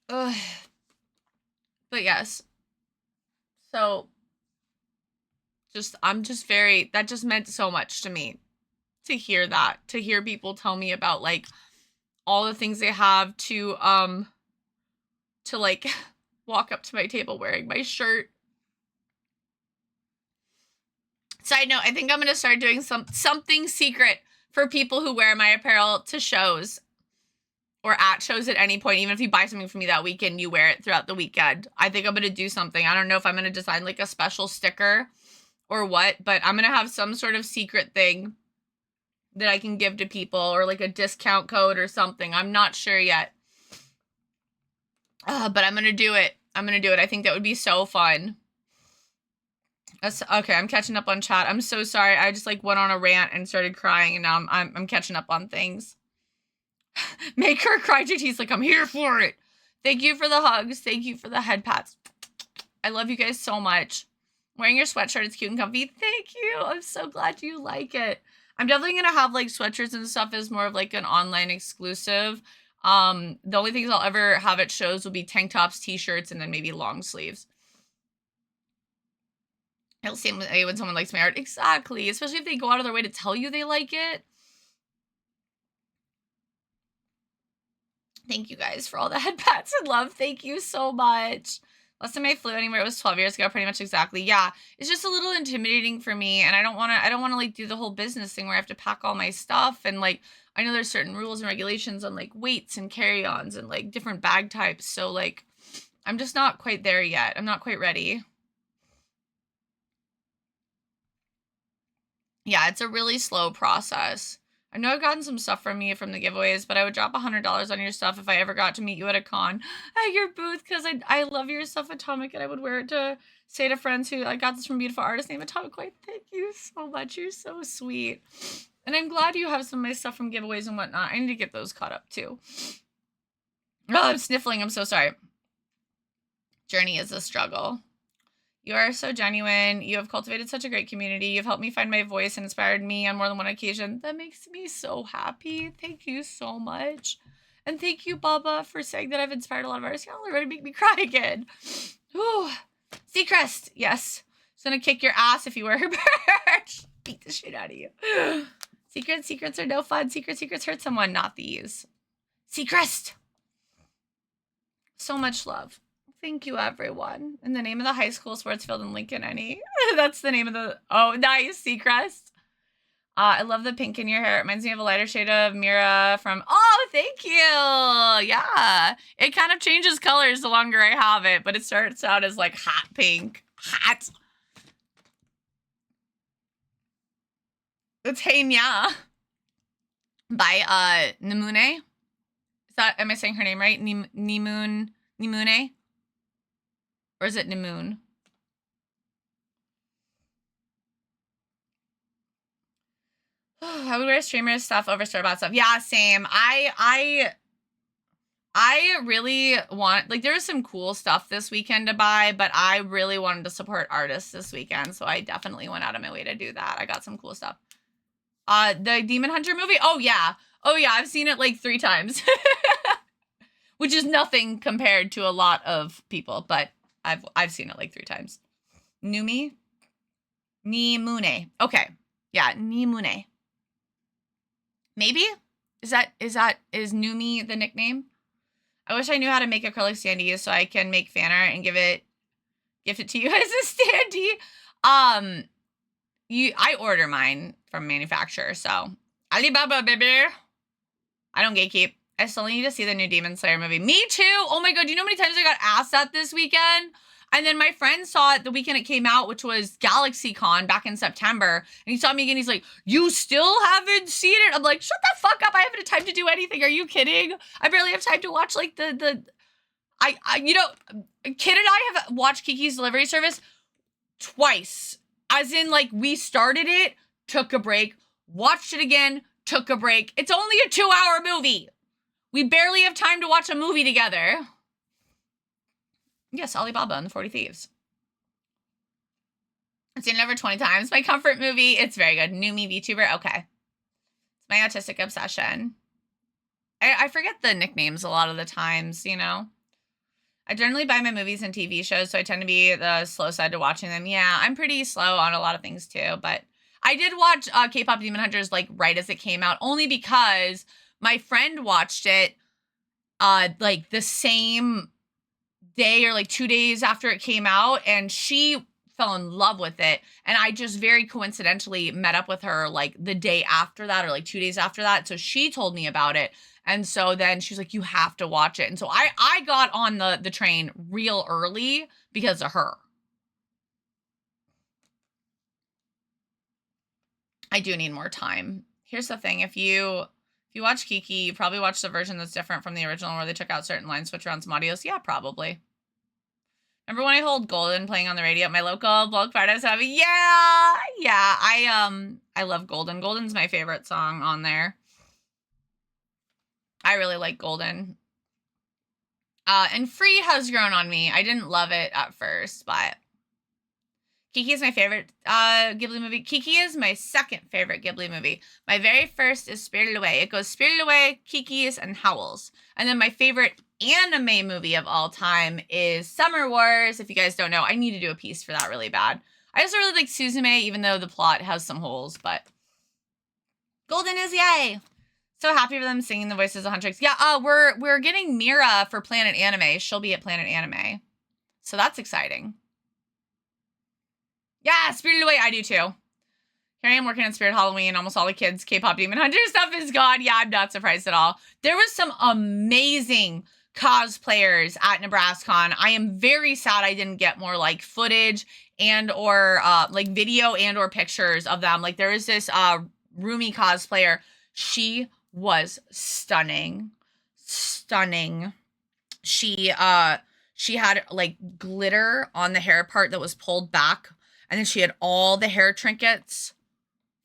But yes. So that just meant so much to me to hear that, to hear people tell me about like all the things they have to like walk up to my table wearing my shirt. Side note, I think I'm going to start doing something secret for people who wear my apparel to shows or at shows at any point. Even if you buy something from me that weekend, you wear it throughout the weekend. I think I'm going to do something. I don't know if I'm going to design like a special sticker or what, but I'm going to have some sort of secret thing that I can give to people or like a discount code or something. I'm not sure yet. But I'm going to do it. I think that would be so fun. Okay, I'm catching up on chat. I'm so sorry. I just like went on a rant and started crying, and now I'm catching up on things. Make her cry, JT's like, I'm here for it. Thank you for the hugs. Thank you for the head pats. I love you guys so much. Wearing your sweatshirt, it's cute and comfy. Thank you. I'm so glad you like it. I'm definitely gonna have like sweatshirts and stuff as more of like an online exclusive. The only things I'll ever have at shows will be tank tops, t-shirts, and then maybe long sleeves. It'll seem when someone likes my art. Exactly. Especially if they go out of their way to tell you they like it. Thank you guys for all the head pats and love. Thank you so much. Last time I flew anywhere, it was 12 years ago, pretty much exactly. Yeah, it's just a little intimidating for me, and I don't want to like do the whole business thing where I have to pack all my stuff, and like I know there's certain rules and regulations on like weights and carry-ons and like different bag types. So like I'm just not quite there yet. I'm not quite ready. Yeah, it's a really slow process. I know I've gotten some stuff from you from the giveaways, but I would drop $100 on your stuff if I ever got to meet you at a con at your booth, because I love your stuff, Atomic, and I would wear it to say to friends who I got this from a beautiful artist named AtomicKawaii. Thank you so much. You're so sweet. And I'm glad you have some of my stuff from giveaways and whatnot. I need to get those caught up too. Oh, I'm sniffling. I'm so sorry. Journey is a struggle. You are so genuine. You have cultivated such a great community. You've helped me find my voice and inspired me on more than one occasion. That makes me so happy. Thank you so much. And thank you, Baba, for saying that I've inspired a lot of artists. Y'all are ready to make me cry again. Ooh. Seacrest. Yes. She's gonna kick your ass if you wear her merch. Beat the shit out of you. Secrets are no fun. Secrets hurt someone. Not these. Seacrest. So much love. Thank you, everyone. And the name of the high school sports field in Lincoln, any? That's the name of the... Oh, nice, Seacrest. I love the pink in your hair. It reminds me of a lighter shade of Mira from... Oh, thank you. Yeah. It kind of changes colors the longer I have it, but it starts out as like hot pink. Hot. It's Heinya by Nimune. Is that... Am I saying her name right? Nimune? Or is it Nimoon? I would wear streamer stuff over store-bought stuff. Yeah, same. I really want, like, there was some cool stuff this weekend to buy, but I really wanted to support artists this weekend, so I definitely went out of my way to do that. I got some cool stuff. The Demon Hunter movie? Oh, yeah. Oh, yeah, I've seen it, like, 3 times. Which is nothing compared to a lot of people, but I've seen it, like, 3 times. Numi? Nimune. Okay. Yeah, Nimune. Maybe? Is Numi the nickname? I wish I knew how to make acrylic standees so I can make fan art and gift it to you as a standee. I order mine from manufacturer, so Alibaba, baby. I don't gatekeep. I still need to see the new Demon Slayer movie. Me too. Oh my god, do you know how many times I got asked that this weekend? And then my friend saw it the weekend it came out, which was GalaxyCon back in September. And he saw me again. He's like, you still haven't seen it? I'm like, shut the fuck up. I haven't had time to do anything. Are you kidding? I barely have time to watch, like, you know, Kid and I have watched Kiki's Delivery Service twice. As in, like, we started it, took a break, watched it again, took a break. It's only a 2-hour movie. We barely have time to watch a movie together. Yes, Alibaba and the 40 Thieves. I've seen it over 20 times. My comfort movie. It's very good. Numi VTuber. Okay. It's my autistic obsession. I forget the nicknames a lot of the times, you know. I generally buy my movies and TV shows, so I tend to be the slow side to watching them. Yeah, I'm pretty slow on a lot of things too, but I did watch K-Pop Demon Hunters, like, right as it came out, only because my friend watched it like the same day or like 2 days after it came out, and she fell in love with it, and I just very coincidentally met up with her like the day after that or like 2 days after that, so she told me about it, and so then she was like, you have to watch it. And so I got on the train real early because of her. I do need more time. Here's the thing, if you watch Kiki, you probably watch the version that's different from the original where they took out certain lines, switch around some audios. Yeah, probably. Remember when I hold Golden playing on the radio at my local bulk Fridays? Yeah, I love Golden. Golden's my favorite song on there. I really like Golden. And Free has grown on me. I didn't love it at first, but Kiki is my favorite Ghibli movie. Kiki is my second favorite Ghibli movie. My very first is Spirited Away. It goes Spirited Away, Kiki's, and Howl's. And then my favorite anime movie of all time is Summer Wars. If you guys don't know, I need to do a piece for that really bad. I also really like Suzume, even though the plot has some holes, but Golden is yay. So happy for them singing the voices of Huntrix. Yeah, we're getting Mira for Planet Anime. She'll be at Planet Anime. So that's exciting. Yeah, Spirited Away, I do too. Here I am working on Spirit Halloween. Almost all the kids' K-pop Demon Hunter stuff is gone. Yeah, I'm not surprised at all. There was some amazing cosplayers at NebraskaCon. I am very sad I didn't get more like footage and or like video and or pictures of them. Like there is this Rumi cosplayer. She was stunning. Stunning. She had like glitter on the hair part that was pulled back, and then she had all the hair trinkets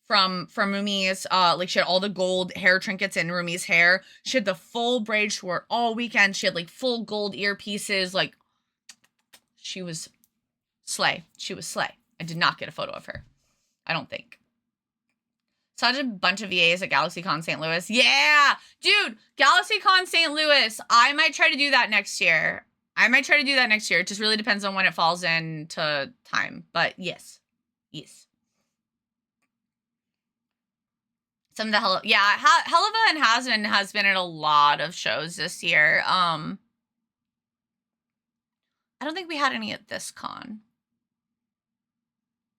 from Rumi's, like she had all the gold hair trinkets in Rumi's hair. She had the full braid she wore all weekend. She had like full gold earpieces. Like she was slay. She was slay. I did not get a photo of her. I don't think. Such a bunch of VAs at GalaxyCon St. Louis. Yeah, dude, GalaxyCon St. Louis. I might try to do that next year. It just really depends on when it falls into time. But yes. Yes. Some of the Helva and Hasman has been at a lot of shows this year. I don't think we had any at this con.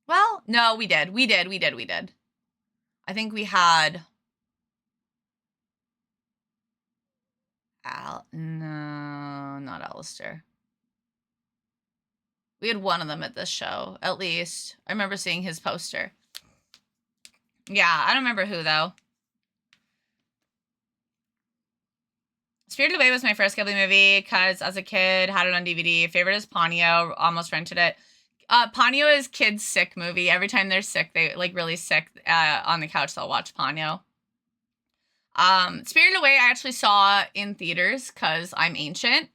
Well, no, we did. I think we had no, not Alistair. We had one of them at this show, at least. I remember seeing his poster. Yeah, I don't remember who, though. Spirited Away was my first Ghibli movie, because as a kid, had it on DVD. Favorite is Ponyo, almost rented it. Ponyo is kids' sick movie. Every time they're sick, they like really sick on the couch, they'll watch Ponyo. Spirited Away I actually saw in theaters because I'm ancient.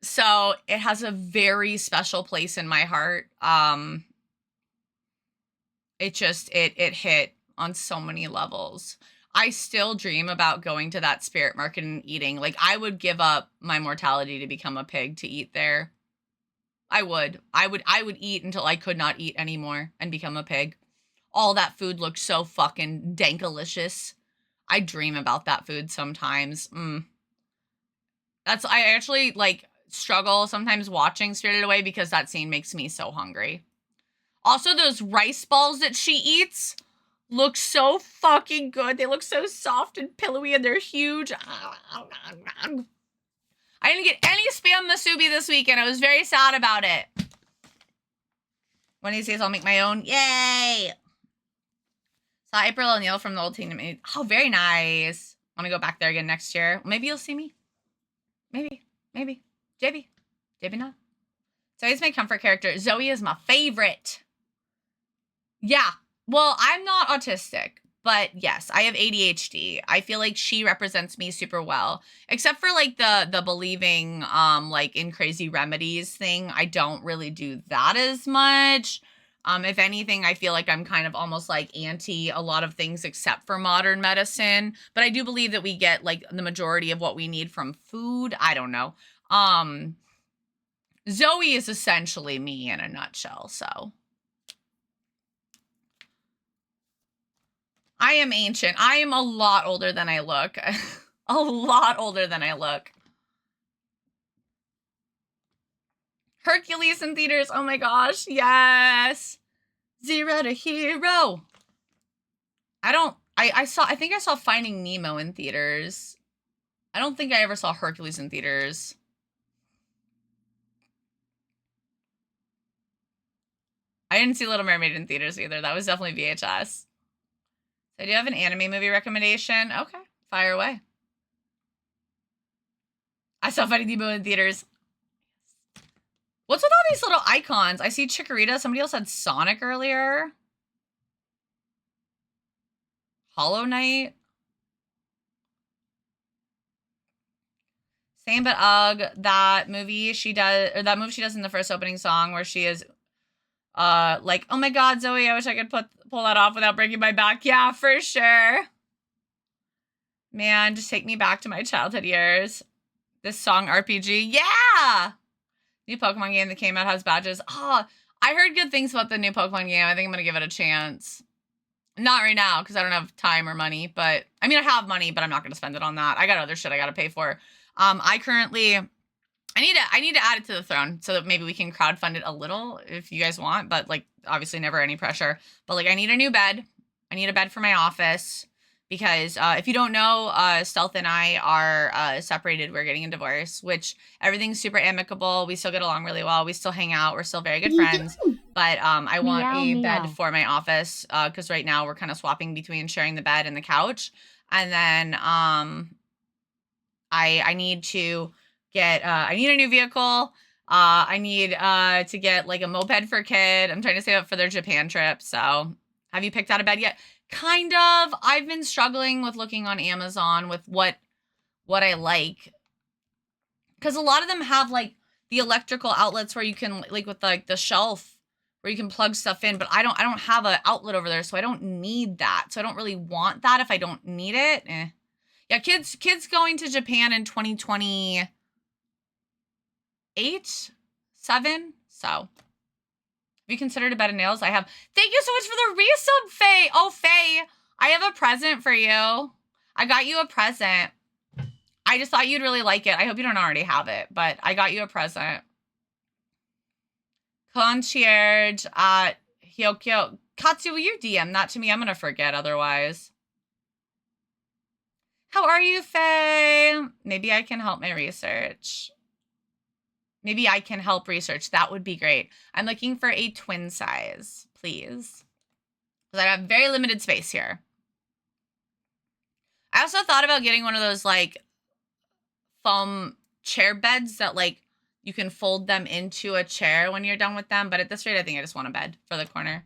So it has a very special place in my heart. It hit on so many levels. I still dream about going to that spirit market and eating. Like, I would give up my mortality to become a pig to eat there. I would eat until I could not eat anymore and become a pig. All that food looked so fucking dankalicious. I dream about that food sometimes. I actually, like, struggle sometimes watching Spirited Away because that scene makes me so hungry. Also, those rice balls that she eats look so fucking good. They look so soft and pillowy and they're huge. I didn't get any Spam Musubi this weekend. I was very sad about it. One of these days I'll make my own. Yay! Saw April O'Neil from the old team. Oh, very nice. Want to go back there again next year. Maybe you'll see me. Maybe. JB not. Zoe's my comfort character. Zoe is my favorite. Yeah. Well, I'm not autistic, but yes, I have ADHD. I feel like she represents me super well, except for like the believing, like in crazy remedies thing. I don't really do that as much. If anything, I feel like I'm kind of almost like anti a lot of things except for modern medicine, but I do believe that we get like the majority of what we need from food. I don't know. Zoe is essentially me in a nutshell, so. I am ancient. I am a lot older than I look. A lot older than I look. Hercules in theaters. Oh my gosh. Yes. Zero to Hero. I think I saw Finding Nemo in theaters. I don't think I ever saw Hercules in theaters. I didn't see Little Mermaid in theaters either. That was definitely VHS. So do you have an anime movie recommendation? Okay, fire away. I saw Finding Nemo in theaters. What's with all these little icons? I see Chikorita. Somebody else had Sonic earlier. Hollow Knight. Same but ugh. That movie she does in the first opening song where she is like, oh my god, Zoe, I wish I could pull that off without breaking my back. Yeah, for sure. Man, just take me back to my childhood years. This song RPG. Yeah! New Pokemon game that came out has badges. Oh, I heard good things about the new Pokemon game. I think I'm going to give it a chance. Not right now, because I don't have time or money, but... I mean, I have money, but I'm not going to spend it on that. I got other shit I got to pay for. I need to add it to the throne so that maybe we can crowdfund it a little if you guys want, but, like, obviously never any pressure. But, like, I need a new bed. I need a bed for my office. Because if you don't know, Stealth and I are separated. We're getting a divorce, which everything's super amicable. We still get along really well. We still hang out. We're still very good friends. But I want a bed for my office because right now we're kind of swapping between sharing the bed and the couch. And then I need to get, I need a new vehicle. I need to get like a moped for a kid. I'm trying to save up for their Japan trip. So have you picked out a bed yet? Kind of. I've been struggling with looking on Amazon with what I like. Because a lot of them have, like, the electrical outlets where you can, like, with, like, the shelf where you can plug stuff in. But I don't have an outlet over there, so I don't need that. So I don't really want that if I don't need it. Yeah, kids going to Japan in 2028? 7? So... Have you considered a bed of nails? I have. Thank you so much for the resub, Faye. Oh, Faye, I have a present for you. I got you a present. I just thought you'd really like it. I hope you don't already have it, but I got you a present. Concierge at Hyokyo. Katsu, will you DM that to me? I'm going to forget otherwise. How are you, Faye? Maybe I can help my research. Maybe I can help research. That would be great. I'm looking for a twin size, please. Because I have very limited space here. I also thought about getting one of those, like, foam chair beds that, like, you can fold them into a chair when you're done with them. But at this rate, I think I just want a bed for the corner.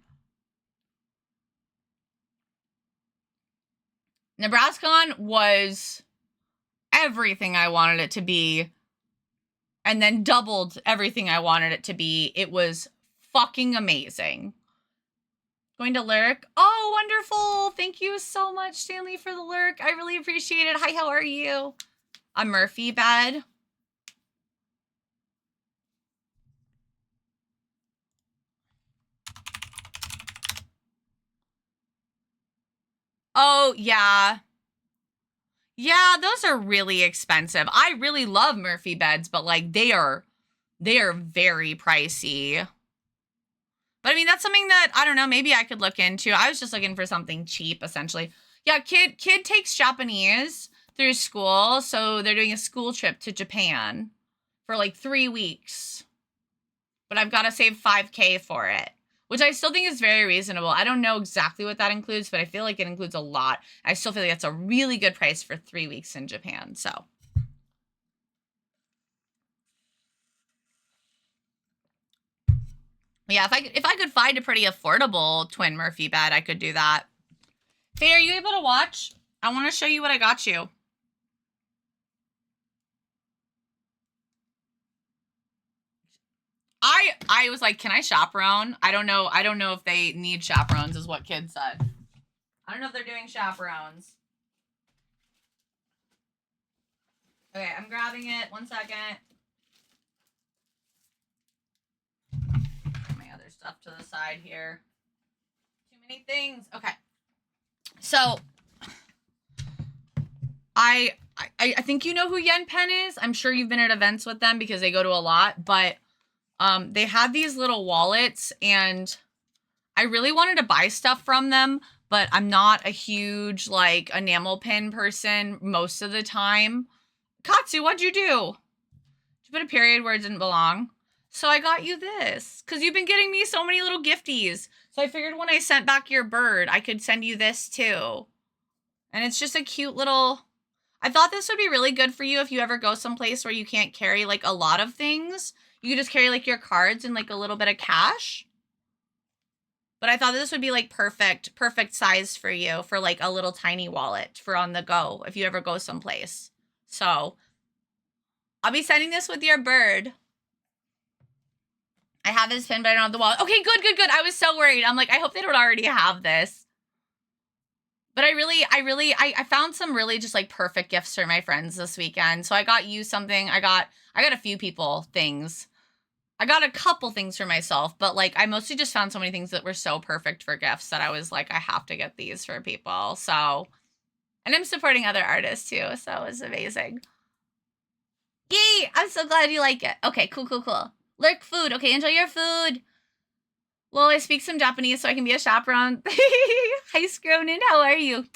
Nebraskan was everything I wanted it to be, and then doubled everything I wanted it to be. It was fucking amazing. Going to lurk. Oh, wonderful. Thank you so much, Stanley, for the lurk. I really appreciate it. Hi, how are you? A Murphy bed. Oh, yeah. Yeah, those are really expensive. I really love Murphy beds, but like they are very pricey. But I mean, that's something that, I don't know, maybe I could look into. I was just looking for something cheap, essentially. Yeah, kid takes Japanese through school, so they're doing a school trip to Japan for like 3 weeks. But I've got to save $5K for it, which I still think is very reasonable. I don't know exactly what that includes, but I feel like it includes a lot. I still feel like that's a really good price for 3 weeks in Japan, so. Yeah, if I could find a pretty affordable twin Murphy bed, I could do that. Faye, are you able to watch? I want to show you what I got you. I was like, can I chaperone? I don't know if they need chaperones, is what kids said. I don't know if they're doing chaperones. Okay, I'm grabbing it. 1 second. My other stuff to the side here. Too many things. Okay. So I think you know who Yen Pen is. I'm sure you've been at events with them because they go to a lot, but they had these little wallets and I really wanted to buy stuff from them, but I'm not a huge like enamel pin person most of the time. Katsu, what'd you do? Did you put a period where it didn't belong? So I got you this because you've been getting me so many little gifties. So I figured when I sent back your bird, I could send you this too. And it's just a cute little, I thought this would be really good for you if you ever go someplace where you can't carry like a lot of things. You could just carry like your cards and like a little bit of cash. But I thought this would be like perfect size for you for like a little tiny wallet for on the go if you ever go someplace. So I'll be sending this with your bird. I have this pin, but I don't have the wallet. Okay, good. I was so worried. I'm like, I hope they don't already have this. But I found some really just like perfect gifts for my friends this weekend. So I got you something. I got a few people things. I got a couple things for myself, but like I mostly just found so many things that were so perfect for gifts that I was like, I have to get these for people. So, and I'm supporting other artists too. So it was amazing. Yay! I'm so glad you like it. Okay, cool. Lurk food. Okay, enjoy your food. Well, I speak some Japanese so I can be a chaperone. Hi, Scronin. How are you?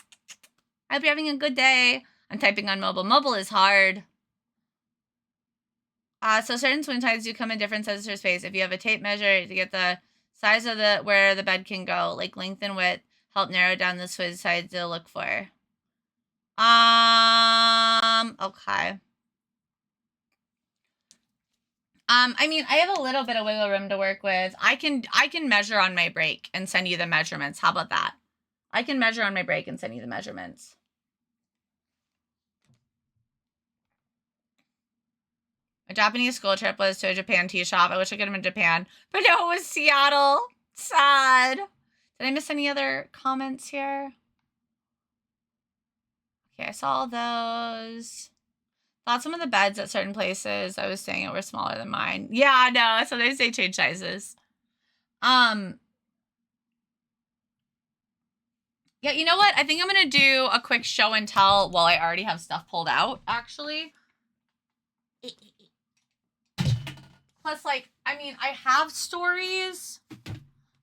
I hope you're having a good day. I'm typing on mobile. Mobile is hard. So certain twin tides do come in different sizes for space. If you have a tape measure to get the size of where the bed can go, like length and width, help narrow down the twin sides to look for. Okay. I mean, I have a little bit of wiggle room to work with. I can measure on my break and send you the measurements. How about that? I can measure on my break and send you the measurements. A Japanese school trip was to a Japan tea shop. I wish I could have been in Japan, but no, it was Seattle. Sad. Did I miss any other comments here? Okay, I saw those. Thought some of the beds at certain places I was staying at were smaller than mine. Yeah, no, sometimes they change sizes. Yeah, you know what? I think I'm going to do a quick show and tell while I already have stuff pulled out, actually. Plus, like, I mean, I have stories.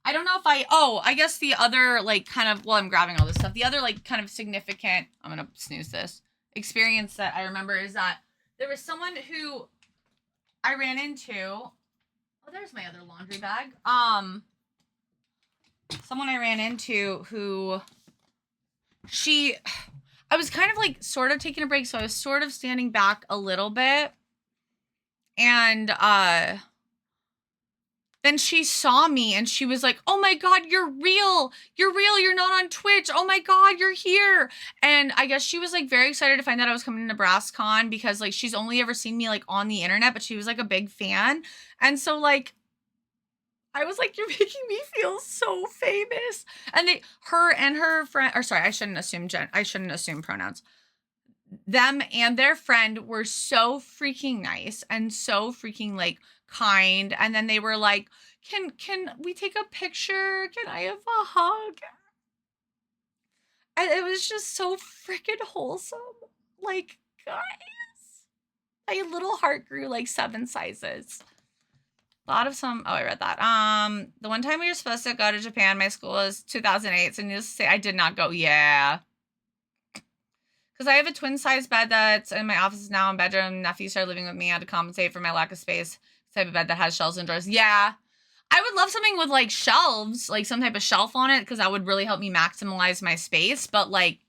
I don't know if I guess the other, like, kind of, well, I'm grabbing all this stuff. The other, like, kind of significant, I'm going to snooze this, experience that I remember is that there was someone who I ran into. Oh, there's my other laundry bag. Someone I ran into who I was kind of like sort of taking a break. So I was sort of standing back a little bit. And then she saw me and she was like, oh my God, you're real. You're real. You're not on Twitch. Oh my God, you're here. And I guess she was like very excited to find out I was coming to NebraskaCon because like she's only ever seen me like on the internet, but she was like a big fan. And so like, I was like, you're making me feel so famous. And her and her friend, or sorry, I shouldn't assume pronouns. Them and their friend were so freaking nice and so freaking like kind. And then they were like, can we take a picture? Can I have a hug? And it was just so freaking wholesome. Like, guys, my little heart grew like 7 sizes. A lot of some, oh, I read that. The one time we were supposed to go to Japan, my school was 2008. So needless to say, I did not go. Yeah. Because I have a twin size bed that's in my office now in bedroom. Nephew started living with me. I had to compensate for my lack of space. Type of bed that has shelves and drawers. Yeah. I would love something with like shelves, like some type of shelf on it, because that would really help me maximize my space. But like,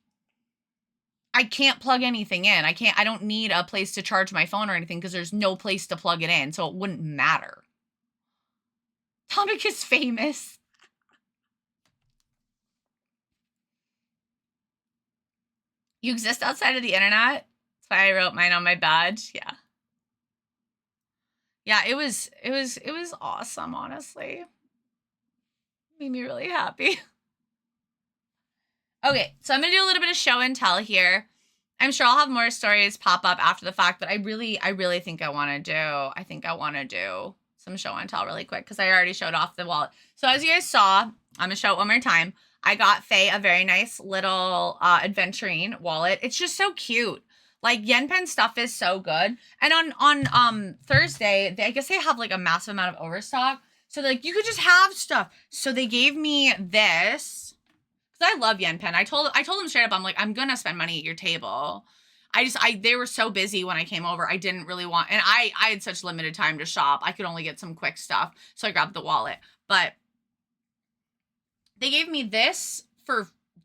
I can't plug anything in. I don't need a place to charge my phone or anything because there's no place to plug it in. So it wouldn't matter. Atomic is famous. You exist outside of the internet? That's why I wrote mine on my badge. Yeah. Yeah, it was awesome, honestly. Made me really happy. Okay, so I'm gonna do a little bit of show and tell here. I'm sure I'll have more stories pop up after the fact, but I really think I want to do some show and tell really quick because I already showed off the wallet. So as you guys saw, I'm gonna show it one more time. I got Faye a very nice little adventuring wallet. It's just so cute. Like Yen Pen stuff is so good. And on Thursday, I guess they have like a massive amount of overstock. So like you could just have stuff. So they gave me this. Because I love Yen Pen. I told them straight up, I'm like, I'm gonna spend money at your table. They were so busy when I came over. I didn't really want, and I had such limited time to shop. I could only get some quick stuff. So I grabbed the wallet. But they gave me this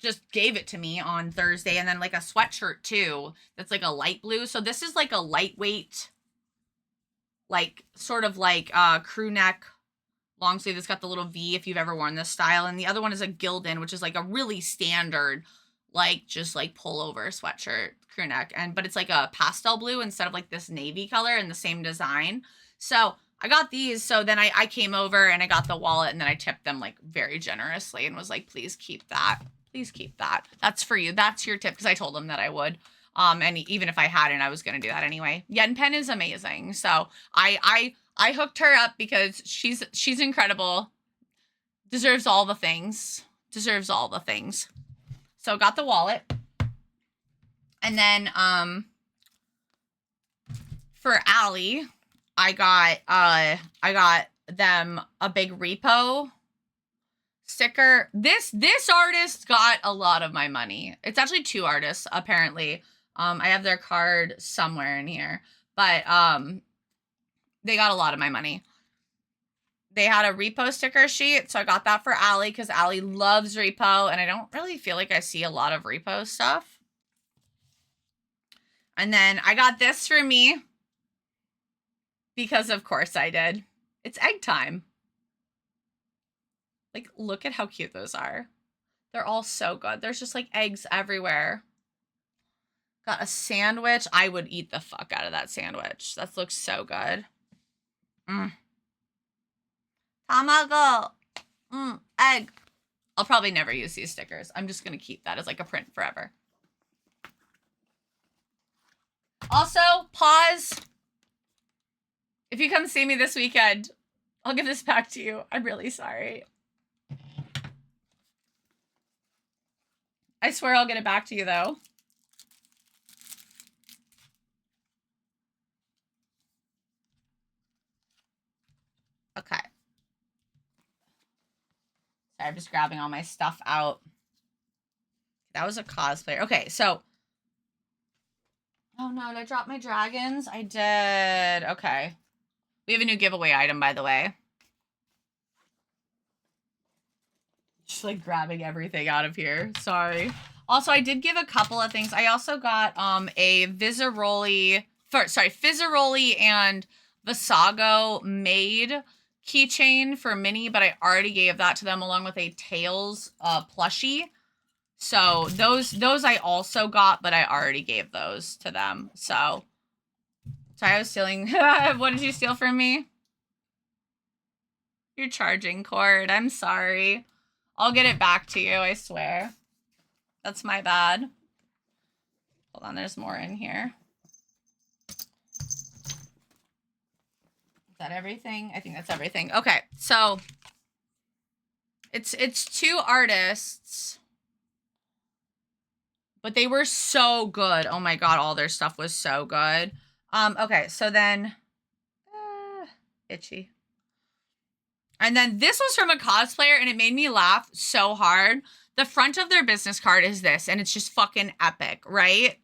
just gave it to me on Thursday, and then like a sweatshirt too that's like a light blue. So this is like a lightweight, like sort of like crew neck long sleeve that's got the little V if you've ever worn this style. And the other one is a Gildan, which is like a really standard like just like pullover sweatshirt crew neck, but it's like a pastel blue instead of like this navy color and the same design. So I got these. So then I came over and I got the wallet, and then I tipped them like very generously and was like, please keep that. Please keep that. That's for you. That's your tip. Because I told them that I would. And even if I hadn't, I was going to do that anyway. Yen Pen is amazing. So I hooked her up because she's incredible. Deserves all the things. Deserves all the things. So got the wallet. And then for Allie, I got them a big repo sticker. This artist got a lot of my money. It's actually 2 artists, apparently. I have their card somewhere in here, but they got a lot of my money. They had a repo sticker sheet, so I got that for Allie because Allie loves repo, and I don't really feel like I see a lot of repo stuff. And then I got this for me because of course I did. It's egg time. Like, look at how cute those are. They're all so good. There's just like eggs everywhere. Got a sandwich. I would eat the fuck out of that sandwich. That looks so good. Tamago. Egg. I'll probably never use these stickers. I'm just going to keep that as like a print forever. Also, pause. If you come see me this weekend, I'll give this back to you. I'm really sorry. I swear I'll get it back to you, though. Okay. Sorry, I'm just grabbing all my stuff out. That was a cosplayer. Okay, so. Oh, no, did I drop my dragons? I did. Okay. We have a new giveaway item, by the way. Just like grabbing everything out of here. Sorry. Also, I did give a couple of things. I also got a Fizzaroli and Visago made keychain for Minnie, but I already gave that to them along with a Tails plushie. So those I also got, but I already gave those to them. So sorry, I was stealing. What did you steal from me? Your charging cord. I'm sorry. I'll get it back to you, I swear. That's my bad. Hold on, there's more in here. Is that everything? I think that's everything. Okay, so it's 2 artists, but they were so good. Oh my god, all their stuff was so good. Okay, so then itchy. And then this was from a cosplayer, and it made me laugh so hard. The front of their business card is this, and it's just fucking epic, right?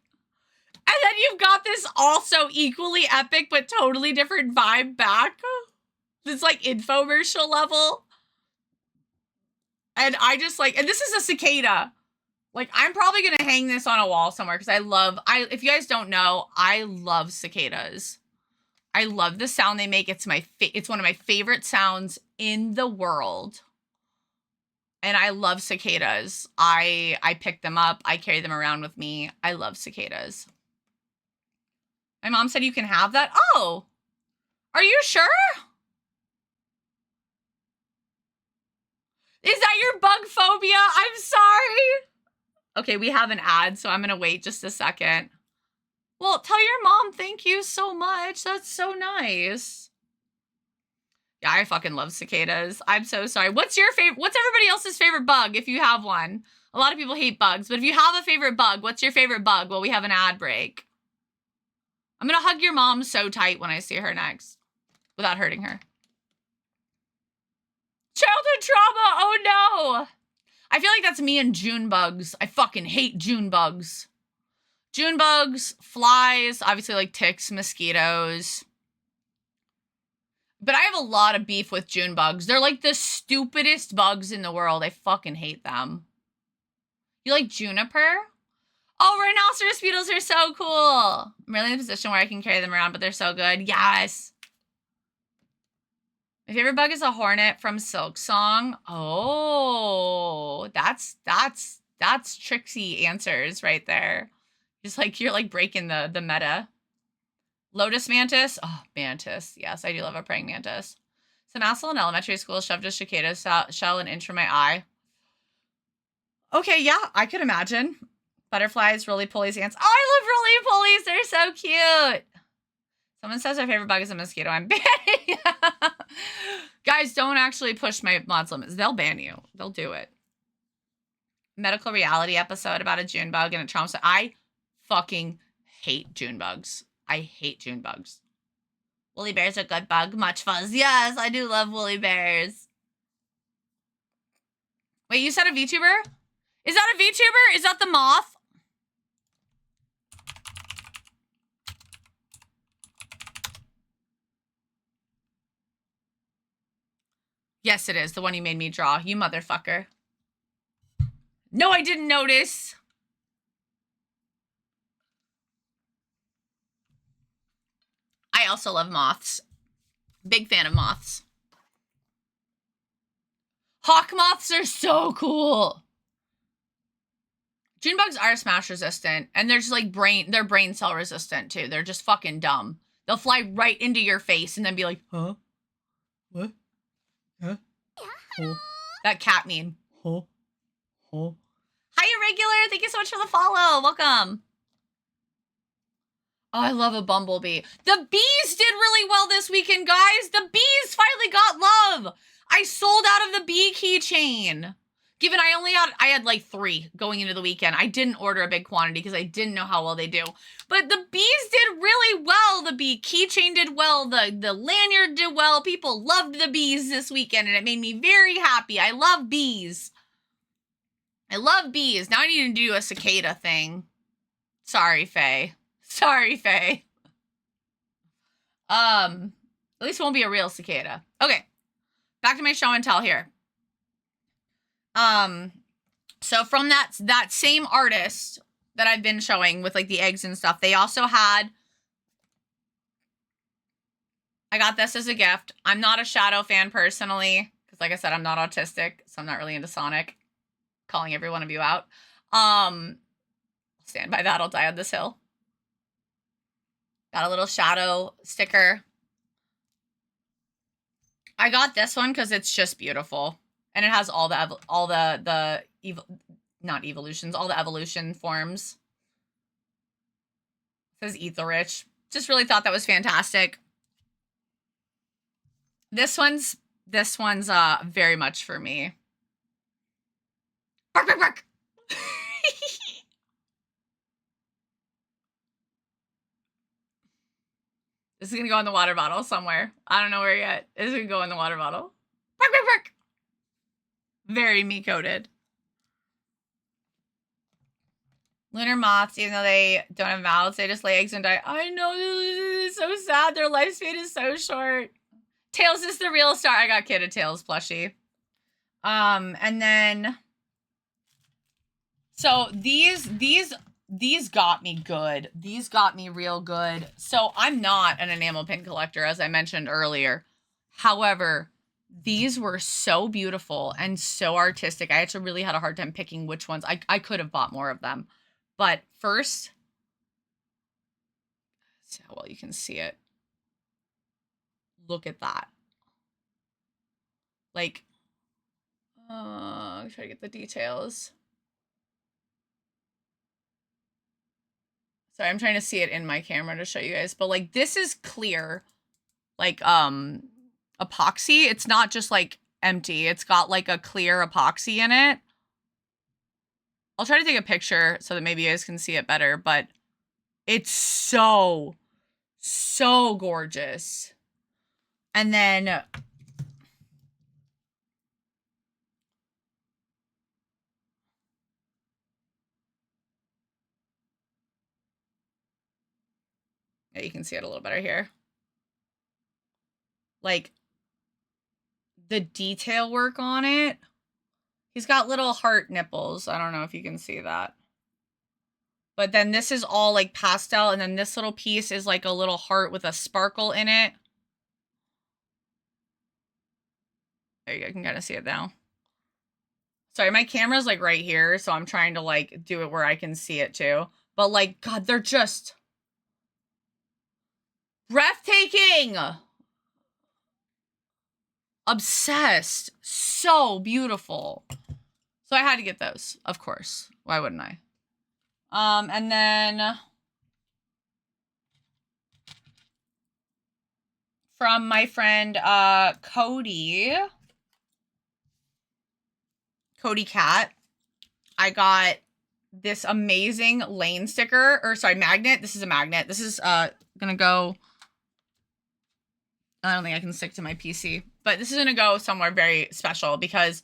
And then you've got this also equally epic, but totally different vibe back. This like infomercial level. And I just like, and this is a cicada. Like, I'm probably going to hang this on a wall somewhere because if you guys don't know, I love cicadas. I love the sound they make. It's one of my favorite sounds in the world. And I love cicadas. I pick them up. I carry them around with me. I love cicadas. My mom said you can have that. Oh, are you sure? Is that your bug phobia? I'm sorry. Okay, we have an ad, so I'm going to wait just a second. Well, tell your mom thank you so much. That's so nice. Yeah, I fucking love cicadas. I'm so sorry. What's your favorite? What's everybody else's favorite bug if you have one? A lot of people hate bugs, but if you have a favorite bug, what's your favorite bug? Well, we have an ad break. I'm going to hug your mom so tight when I see her next without hurting her. Childhood trauma. Oh, no. I feel like that's me and June bugs. I fucking hate June bugs. June bugs, flies, obviously like ticks, mosquitoes. But I have a lot of beef with June bugs. They're like the stupidest bugs in the world. I fucking hate them. You like juniper? Oh, rhinoceros beetles are so cool. I'm really in a position where I can carry them around, but they're so good. Yes. My favorite bug is a hornet from Silk Song. Oh, that's tricksy answers right there. Just like you're like breaking the meta. Lotus mantis. Oh, mantis. Yes, I do love a praying mantis. Some asshole in elementary school shoved a cicada shell an inch from my eye. Okay, yeah, I could imagine. Butterflies, roly-polies, ants. Oh, I love roly-polies. They're so cute. Someone says my favorite bug is a mosquito. I'm banning. Guys, don't actually push my mods limits. They'll ban you. They'll do it. Medical reality episode about a June bug and a trauma. I fucking hate June bugs. I hate June bugs. Woolly bears are good bug. Much fuzz. Yes, I do love woolly bears. Wait, you said a VTuber? Is that a VTuber? Is that the moth? Yes, it is. The one you made me draw. You motherfucker. No, I didn't notice. I also love moths. Big fan of moths. Hawk moths are so cool. June bugs are smash resistant, and they're just like they're brain cell resistant too. They're just fucking dumb. They'll fly right into your face and then be like, huh? What? Huh? Oh. That cat meme. Oh. Oh. Hi, Irregular. Thank you so much for the follow. Welcome. Oh, I love a bumblebee. The bees did really well this weekend, guys. The bees finally got love. I sold out of the bee keychain. Given I had like 3 going into the weekend. I didn't order a big quantity because I didn't know how well they do. But the bees did really well. The bee keychain did well. The lanyard did well. People loved the bees this weekend, and it made me very happy. I love bees. I love bees. Now I need to do a cicada thing. Sorry, Faye. Sorry, Faye. At least it won't be a real cicada. Okay. Back to my show and tell here. So from that same artist that I've been showing with like the eggs and stuff, they also had I got this as a gift. I'm not a Shadow fan personally, because like I said, I'm not autistic, so I'm not really into Sonic. Calling every one of you out. Stand by that, I'll die on this hill. Got a little Shadow sticker. I got this one because it's just beautiful. And it has all the evolution forms. It says Eat the Rich. Just really thought that was fantastic. This one's very much for me. Bark, bark, bark. This is gonna go in the water bottle somewhere. I don't know where yet. It's gonna go in the water bottle. Bark, bark, bark. Very me-coded. Lunar moths, even though they don't have mouths, they just lay eggs and die. I know, this is so sad. Their lifespan is so short. Tails is the real star. I got Kid a Tails plushie. And then, so these got me good. These got me real good. So I'm not an enamel pin collector, as I mentioned earlier. However, these were so beautiful and so artistic. I actually really had a hard time picking which ones. I could have bought more of them. But first, see how well you can see it. Look at that. Like, try to get the details. Sorry, I'm trying to see it in my camera to show you guys. But like, this is clear, like, epoxy. It's not just like empty. It's got like a clear epoxy in it. I'll try to take a picture so that maybe you guys can see it better, but it's so gorgeous. And then yeah, you can see it a little better here. Like, the detail work on it. He's got little heart nipples. I don't know if you can see that. But then this is all like pastel, and then this little piece is like a little heart with a sparkle in it. There you go, you can kind of see it now. Sorry, my camera's like right here, so I'm trying to like do it where I can see it too. But like, God, they're just breathtaking. Obsessed. So beautiful. So I had to get those, of course. Why wouldn't I? And then from my friend Cody Cat, I got this amazing Lane sticker, or sorry, magnet. This is a magnet. This is gonna go, I don't think I can stick to my PC, but this is gonna go somewhere very special because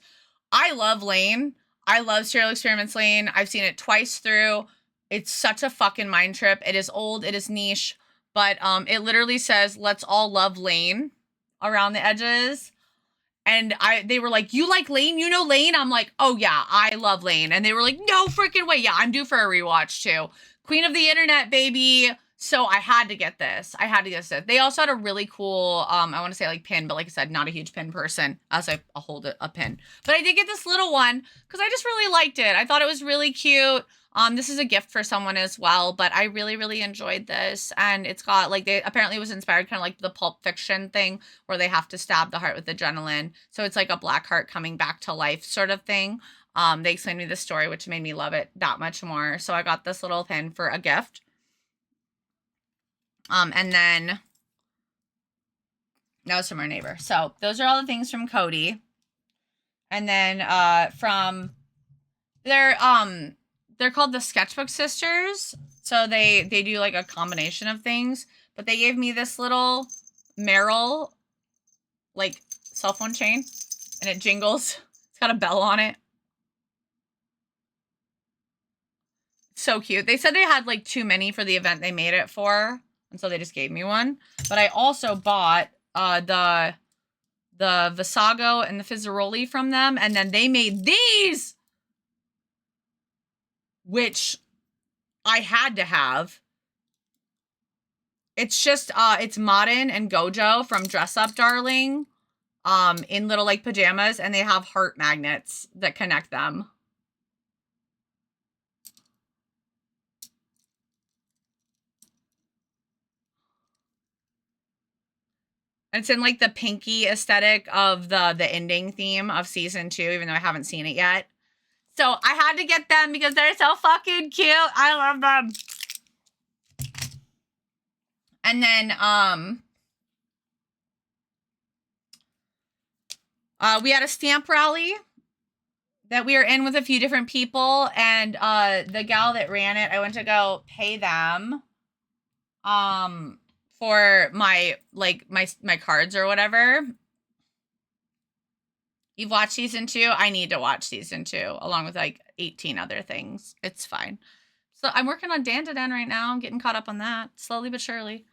I love Lane. I love Serial Experiments Lane. I've seen it twice through. It's such a fucking mind trip. It is old, it is niche, but it literally says, "Let's all love Lane" around the edges. And they were like, "You like Lane? You know Lane?" I'm like, "Oh yeah, I love Lane." And they were like, "No freaking way. Yeah, I'm due for a rewatch too. Queen of the Internet, baby." So I had to get this. I had to get this. They also had a really cool, I want to say like pin, but like I said, not a huge pin person as I hold a pin. But I did get this little one because I just really liked it. I thought it was really cute. This is a gift for someone as well, but I really, really enjoyed this. And it's got like, they apparently was inspired kind of like the Pulp Fiction thing where they have to stab the heart with adrenaline. So it's like a black heart coming back to life sort of thing. They explained me the story, which made me love it that much more. So I got this little pin for a gift. And then that was from our neighbor. So those are all the things from Cody. And then from they're called the Sketchbook Sisters. So they do like a combination of things, but they gave me this little Meryl like cell phone chain, and it jingles. It's got a bell on it. So cute. They said they had like too many for the event they made it for, and so they just gave me one. But I also bought the Visago and the Fizzaroli from them, and then they made these, which I had to have. It's just, it's Modern and Gojo from Dress Up Darling, in little, like, pajamas, and they have heart magnets that connect them. It's in, like, the pinky aesthetic of the ending theme of season 2, even though I haven't seen it yet. So I had to get them because they're so fucking cute. I love them. And then, we had a stamp rally that we were in with a few different people, and the gal that ran it, I went to go pay them for my cards or whatever. You've watched season 2? I need to watch season 2 along with like 18 other things. It's fine. So I'm working on Dandadan right now. I'm getting caught up on that slowly but surely.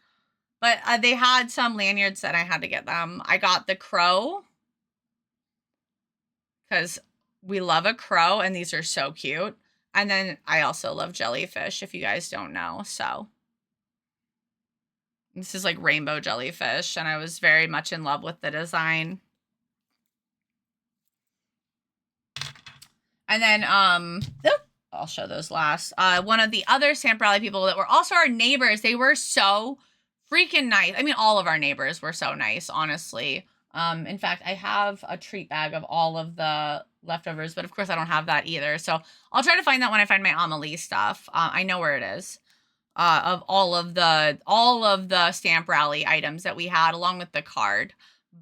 But they had some lanyards that I had to get them. I got the crow because we love a crow, and these are so cute. And then I also love jellyfish, if you guys don't know. So this is like rainbow jellyfish, and I was very much in love with the design. And then, I'll show those last. One of the other Stamp Rally people that were also our neighbors, they were so freaking nice. I mean, all of our neighbors were so nice, honestly. In fact, I have a treat bag of all of the leftovers, but of course I don't have that either. So I'll try to find that when I find my Amelie stuff. I know where it is. Of all of the Stamp Rally items that we had, along with the card.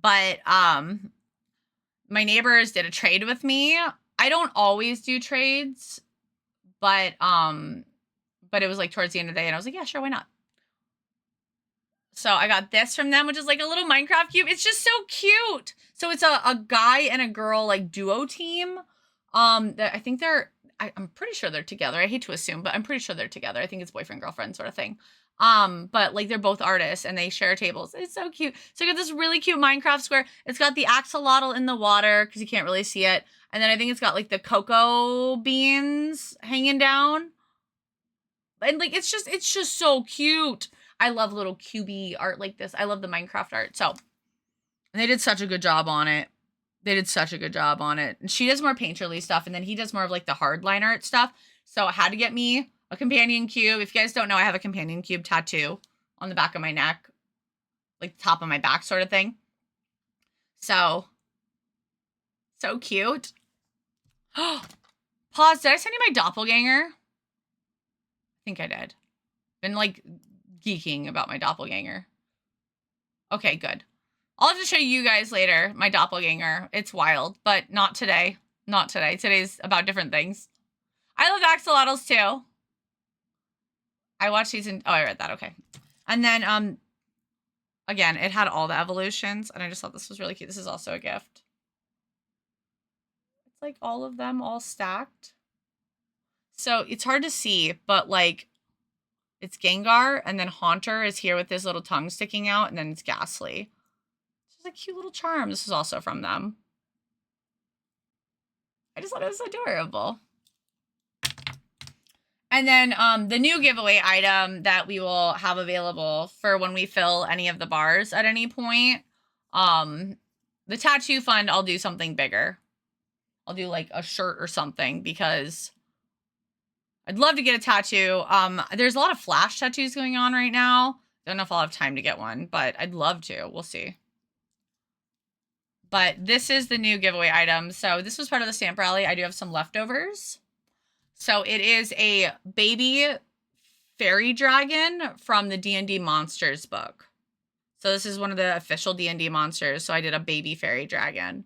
But my neighbors did a trade with me. I don't always do trades, but it was like towards the end of the day, and I was like, yeah, sure, why not? So I got this from them, which is like a little Minecraft cube. It's just so cute. So it's a guy and a girl like duo team. That I think I'm pretty sure they're together. I hate to assume, but I'm pretty sure they're together. I think it's boyfriend, girlfriend sort of thing. But like they're both artists and they share tables. It's so cute. So I got this really cute Minecraft square. It's got the axolotl in the water because you can't really see it. And then I think it's got like the cocoa beans hanging down. And like, it's just so cute. I love little cubey art like this. I love the Minecraft art. So, and they did such a good job on it. And she does more painterly stuff, and then he does more of like the hardline art stuff. So I had to get me a companion cube. If you guys don't know, I have a companion cube tattoo on the back of my neck, like the top of my back sort of thing. So cute. Pause. Did I send you my doppelganger? I think I did. Been like geeking about my doppelganger. Okay, good. I'll have to show you guys later my doppelganger. It's wild, but not today. Not today. Today's about different things. I love axolotls too. I watched season. Oh, I read that. Okay. And then, again, it had all the evolutions, and I just thought this was really cute. This is also a gift. It's like all of them all stacked. So it's hard to see, but like, it's Gengar, and then Haunter is here with his little tongue sticking out, and then it's Ghastly. It's just a cute little charm. This is also from them. I just thought it was adorable. And then the new giveaway item that we will have available for when we fill any of the bars at any point. The tattoo fund, I'll do something bigger. I'll do like a shirt or something because I'd love to get a tattoo. There's a lot of flash tattoos going on right now. Don't know if I'll have time to get one, but I'd love to. We'll see. But this is the new giveaway item. So this was part of the stamp rally. I do have some leftovers. So it is a baby fairy dragon from the D&D Monsters book. So this is one of the official D&D monsters. So I did a baby fairy dragon.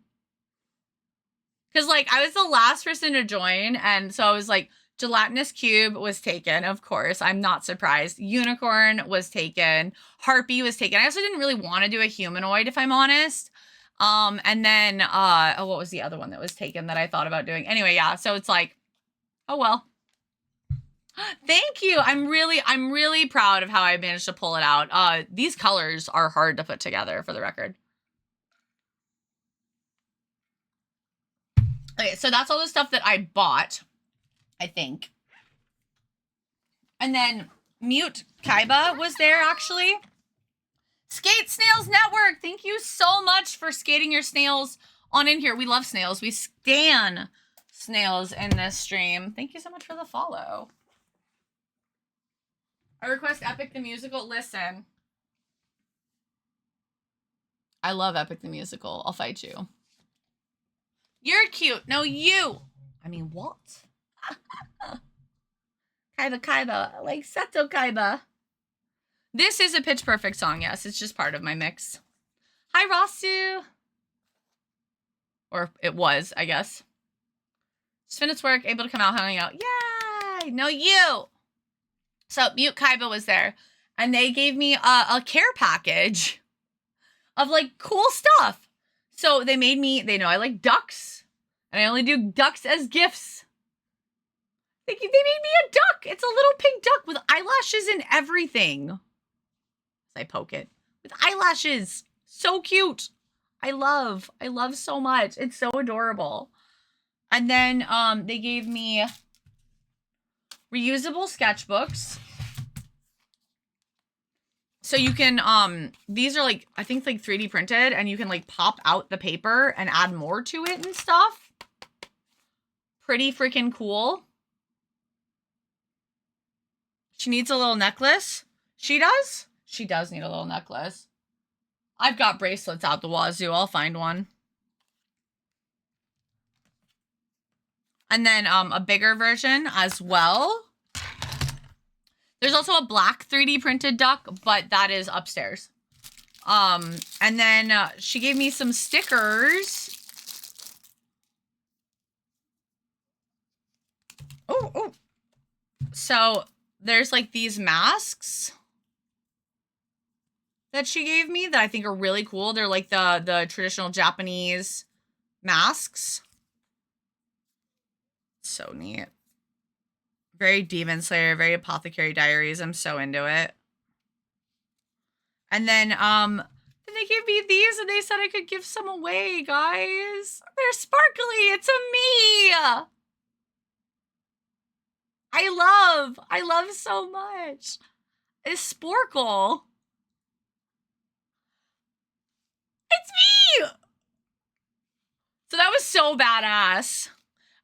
Because like I was the last person to join. And so I was like, Gelatinous Cube was taken, of course. I'm not surprised. Unicorn was taken. Harpy was taken. I also didn't really want to do a humanoid, if I'm honest. And then, what was the other one that was taken that I thought about doing? Anyway, yeah. So it's like, oh, well. Thank you. I'm really proud of how I managed to pull it out. These colors are hard to put together, for the record. Okay, so that's all the stuff that I bought, I think. And then Mute Kaiba was there, actually. Skate Snails Network, thank you so much for skating your snails on in here. We love snails. We stan snails in this stream. Thank you so much for the follow. I request Epic the Musical. Listen. I love Epic the Musical. I'll fight you. You're cute. No, you. I mean, what? Kaiba. Like Seto Kaiba. This is a Pitch Perfect song, yes. It's just part of my mix. Hi, Rasu. Or it was, I guess. Just finished work, able to come out, hanging out. Yay! No, you. So, Mute Kaiba was there. And they gave me a care package of, like, cool stuff. So, they made me, they know I like ducks. And I only do ducks as gifts. They made me a duck. It's a little pink duck with eyelashes and everything. I poke it. With eyelashes. So cute. I love so much. It's so adorable. And then they gave me reusable sketchbooks. So you can, these are like, I think like 3D printed, and you can like pop out the paper and add more to it and stuff. Pretty freaking cool. She needs a little necklace. She does? She does need a little necklace. I've got bracelets out the wazoo. I'll find one. And then a bigger version as well. There's also a black 3D printed duck, but that is upstairs. And then she gave me some stickers. Oh. So there's like these masks that she gave me that I think are really cool. They're like the traditional Japanese masks. So neat. Very Demon Slayer, very Apothecary Diaries. I'm so into it. And then they gave me these and they said I could give some away, guys. They're sparkly. It's a me. I love so much. It's Sporkle. It's me! So that was so badass.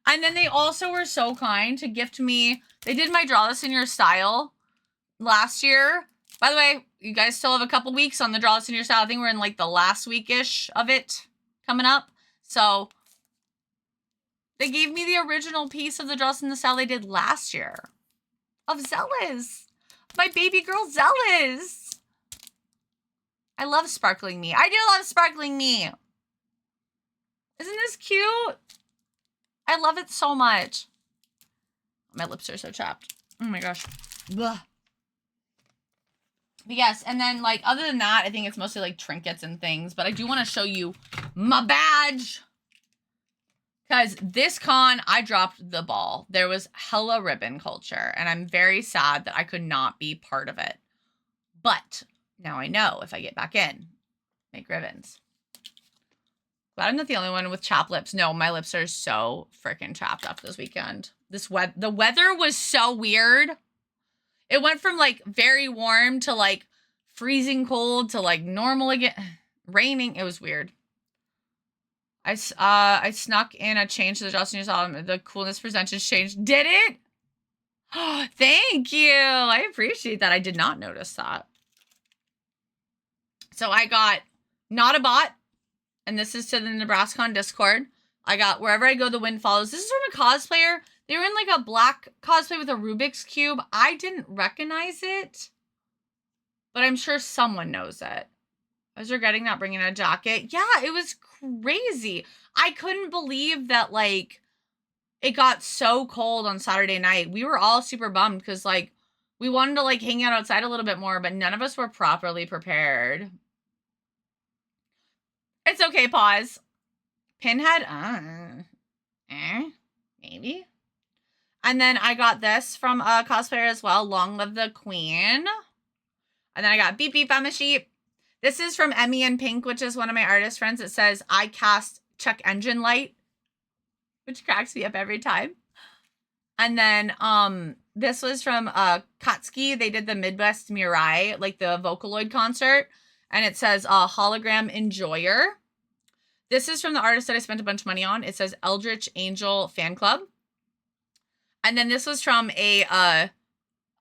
And then they also were so kind to gift me. They did my Draw This in Your Style last year. By the way, you guys still have a couple weeks on the Draw This in Your Style. I think we're in like the last week-ish of it coming up. So they gave me the original piece of the Draw This in the Style they did last year. Of Zealous. My baby girl Zealous. I love Sparkling Me. I do love Sparkling Me. Isn't this cute? I love it so much. My lips are so chapped. Oh my gosh. Ugh. But yes, and then like other than that, I think it's mostly like trinkets and things. But I do want to show you my badge. Because this con, I dropped the ball. There was hella ribbon culture. And I'm very sad that I could not be part of it. But now I know if I get back in, make ribbons. Glad I'm not the only one with chapped lips. No, my lips are so freaking chapped up this weekend. The weather was so weird. It went from like very warm to like freezing cold to like normal again. Raining. It was weird. I snuck in a change to the Justin News. The coolness percentage changed. Did it? Oh, thank you. I appreciate that. I did not notice that. So I got Not a Bot. And this is to the NebraskaCon Discord. I got Wherever I Go, the Wind Follows. This is from a cosplayer. They were in like a black cosplay with a Rubik's Cube. I didn't recognize it. But I'm sure someone knows it. I was regretting not bringing a jacket. Yeah, it was crazy. I couldn't believe that, like, it got so cold on Saturday night. We were all super bummed because, like, we wanted to, like, hang out outside a little bit more, but none of us were properly prepared. It's okay, pause. Pinhead? Maybe. And then I got this from a cosplayer as well. Long Live the Queen. And then I got Beep Beep, I'm a Sheep. This is from Emmy in Pink, which is one of my artist friends. It says, I cast check engine light, which cracks me up every time. And then this was from Katsuki. They did the Midwest Mirai, like the Vocaloid concert. And it says Hologram Enjoyer. This is from the artist that I spent a bunch of money on. It says Eldritch Angel Fan Club. And then this was from a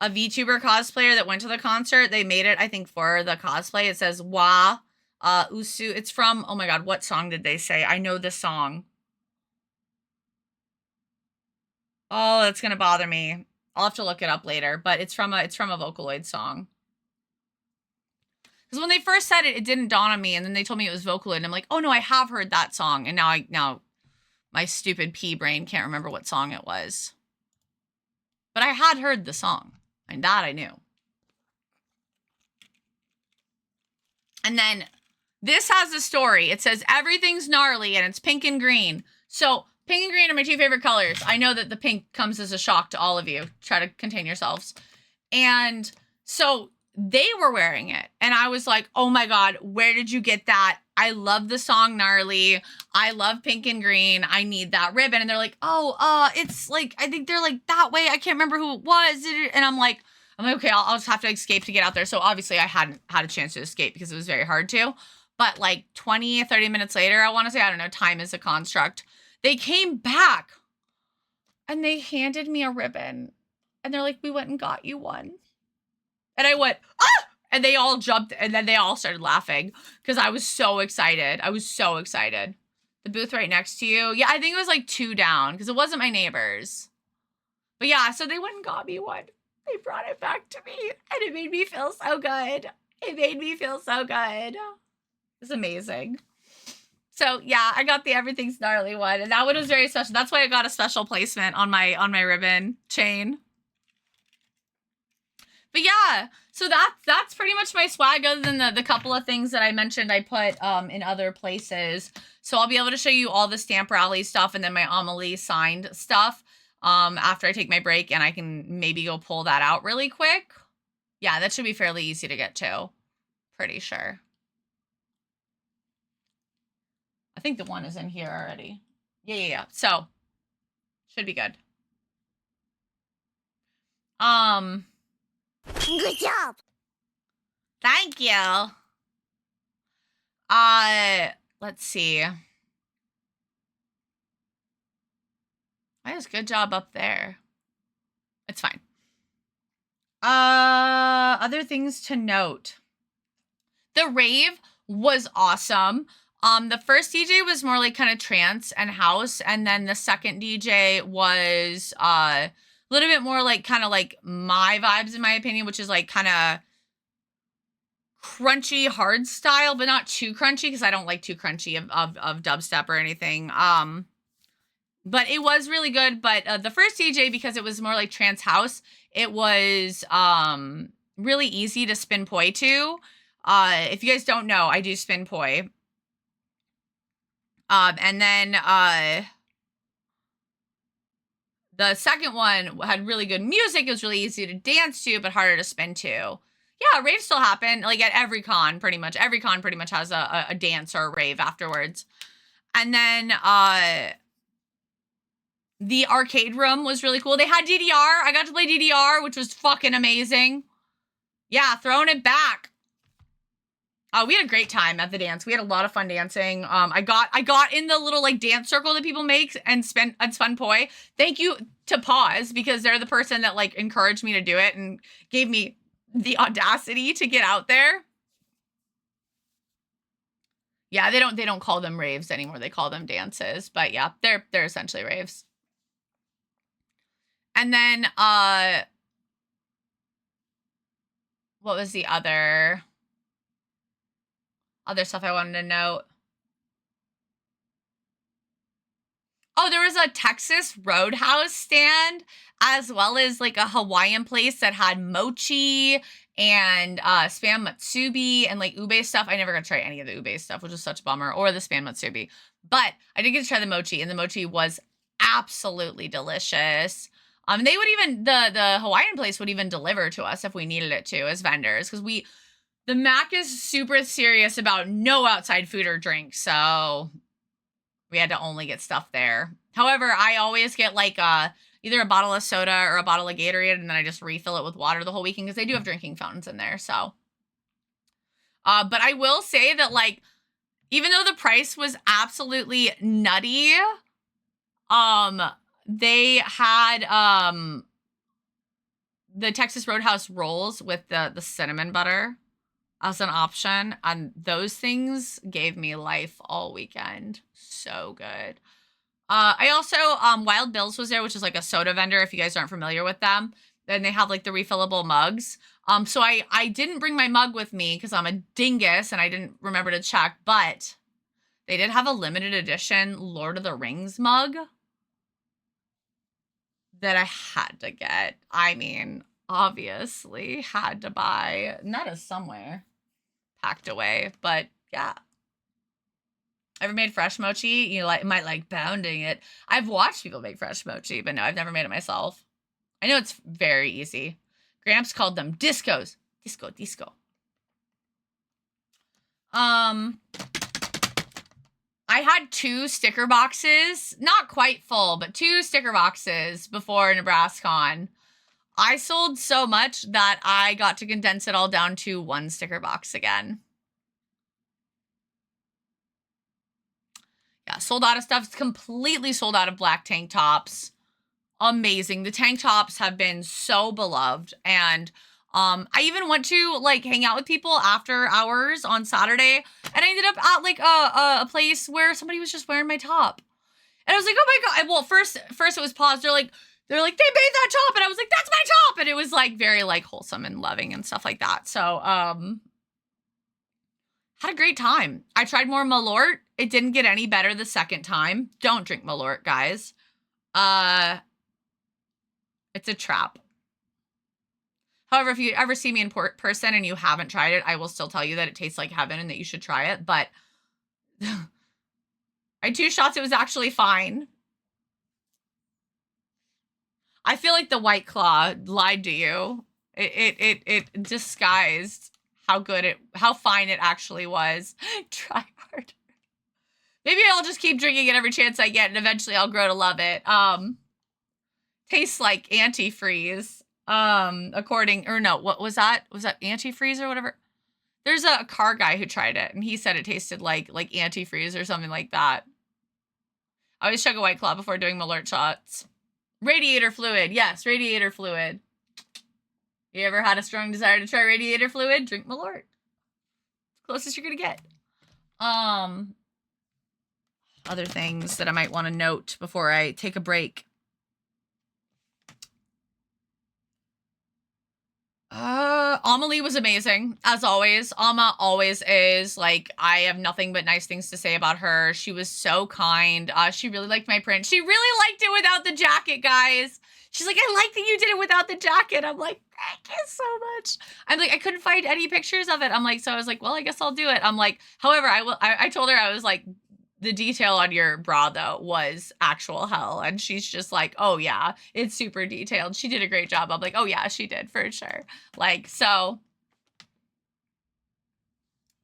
VTuber cosplayer that went to the concert. They made it, I think, for the cosplay. It says Wa Usu. It's from, oh my god, what song did they say? I know this song. Oh, that's gonna bother me. I'll have to look it up later, but it's from a Vocaloid song. Because when they first said it, it didn't dawn on me, and then they told me it was Vocaloid, and I'm like, oh no, I have heard that song, and now my stupid pea brain can't remember what song it was. But I had heard the song, and that I knew. And then this has a story. It says everything's gnarly, and it's pink and green. So pink and green are my two favorite colors. I know that the pink comes as a shock to all of you. Try to contain yourselves. And so they were wearing it. And I was like, oh my god, where did you get that? I love the song Gnarly. I love pink and green. I need that ribbon. And they're like, oh, it's like, I think they're like that way. I can't remember who it was. And I'm like, okay, I'll just have to escape to get out there. So obviously I hadn't had a chance to escape because it was very hard to. But like 20, 30 minutes later, I want to say, I don't know, time is a construct. They came back and they handed me a ribbon. And they're like, we went and got you one. And I went, ah! And they all jumped, and then they all started laughing because I was so excited. I was so excited. The booth right next to you. Yeah, I think it was like 2 down because it wasn't my neighbors. But yeah, so they went and got me one. They brought it back to me, and it made me feel so good. It made me feel so good. It's amazing. So yeah, I got the Everything's Gnarly one, and that one was very special. That's why I got a special placement on my ribbon chain. But yeah, so that's pretty much my swag, other than the couple of things that I mentioned I put in other places. So I'll be able to show you all the Stamp Rally stuff and then my Amelie signed stuff after I take my break, and I can maybe go pull that out really quick. Yeah, that should be fairly easy to get to. Pretty sure. I think the one is in here already. Yeah. So, should be good. Good job. Thank you. Let's see. Why is good job up there? It's fine. Other things to note. The rave was awesome. The first DJ was more like kind of trance and house, and then the second DJ was a little bit more like kind of like my vibes, in my opinion, which is like kind of crunchy hard style, but not too crunchy because I don't like too crunchy of dubstep or anything. But it was really good. But the first DJ, because it was more like trance house, it was really easy to spin poi to. If you guys don't know, I do spin poi. And then the second one had really good music. It was really easy to dance to, but harder to spin to. Yeah, raves still happen. Like at every con, pretty much. Every con pretty much has a dance or a rave afterwards. And then the arcade room was really cool. They had DDR. I got to play DDR, which was fucking amazing. Yeah, throwing it back. We had a great time at the dance. We had a lot of fun dancing. I got in the little like dance circle that people make and spun poi. Thank you to Pause, because they're the person that like encouraged me to do it and gave me the audacity to get out there. Yeah, they don't call them raves anymore. They call them dances. But yeah, they're essentially raves. And then what was the other stuff I wanted to note? Oh, there was a Texas Roadhouse stand, as well as like a Hawaiian place that had mochi and spam matsubi and like ube stuff. I never got to try any of the ube stuff, which is such a bummer, or the spam matsubi. But I did get to try the mochi, and the mochi was absolutely delicious. They would even, the Hawaiian place would even deliver to us if we needed it to as vendors, because the Mac is super serious about no outside food or drink, so we had to only get stuff there. However, I always get like either a bottle of soda or a bottle of Gatorade, and then I just refill it with water the whole weekend because they do have drinking fountains in there. So, but I will say that, like, even though the price was absolutely nutty, they had the Texas Roadhouse rolls with the cinnamon butter as an option, and those things gave me life all weekend. So good. I also, Wild Bill's was there, which is like a soda vendor, if you guys aren't familiar with them. Then they have like the refillable mugs. So I didn't bring my mug with me because I'm a dingus and I didn't remember to check, but they did have a limited edition Lord of the Rings mug that I had to get. I mean, obviously had to buy. And that is somewhere packed away, but yeah. Ever made fresh mochi? You might like pounding it. I've watched people make fresh mochi, but no, I've never made it myself. I know it's very easy. Gramps called them discos. Disco. I had 2 sticker boxes, not quite full, but 2 sticker boxes before NebraskaCon. I sold so much that I got to condense it all down to 1 sticker box again. Yeah, sold out of stuff. It's completely sold out of black tank tops. Amazing. The tank tops have been so beloved. And I even went to like hang out with people after hours on Saturday. And I ended up at like a place where somebody was just wearing my top. And I was like, oh my God. Well, first it was paused. They're like, they made that top. And I was like, that's my top. And it was like very like wholesome and loving and stuff like that. So, had a great time. I tried more Malort. It didn't get any better the second time. Don't drink Malort, guys. It's a trap. However, if you ever see me in person and you haven't tried it, I will still tell you that it tastes like heaven and that you should try it. But I had 2 shots. It was actually fine. I feel like the White Claw lied to you. It disguised how fine it actually was. Try hard. Maybe I'll just keep drinking it every chance I get, and eventually I'll grow to love it. Tastes like antifreeze. What was that? Was that antifreeze or whatever? There's a car guy who tried it, and he said it tasted like antifreeze or something like that. I always chug a White Claw before doing Malort shots. Radiator fluid. Yes, radiator fluid. You ever had a strong desire to try radiator fluid? Drink Malort. Closest you're gonna get. Other things that I might want to note before I take a break. Amelie was amazing, as always. Alma always is. Like, I have nothing but nice things to say about her. She was so kind. She really liked my print. She really liked it without the jacket, guys. She's like, I like that you did it without the jacket. I'm like, thank you so much. I'm like, I couldn't find any pictures of it. I'm like, so I was like, well, I guess I'll do it. I'm like, however, I told her, I was like, the detail on your bra, though, was actual hell. And she's just like, oh, yeah, it's super detailed. She did a great job. I'm like, oh, yeah, she did, for sure. Like, so.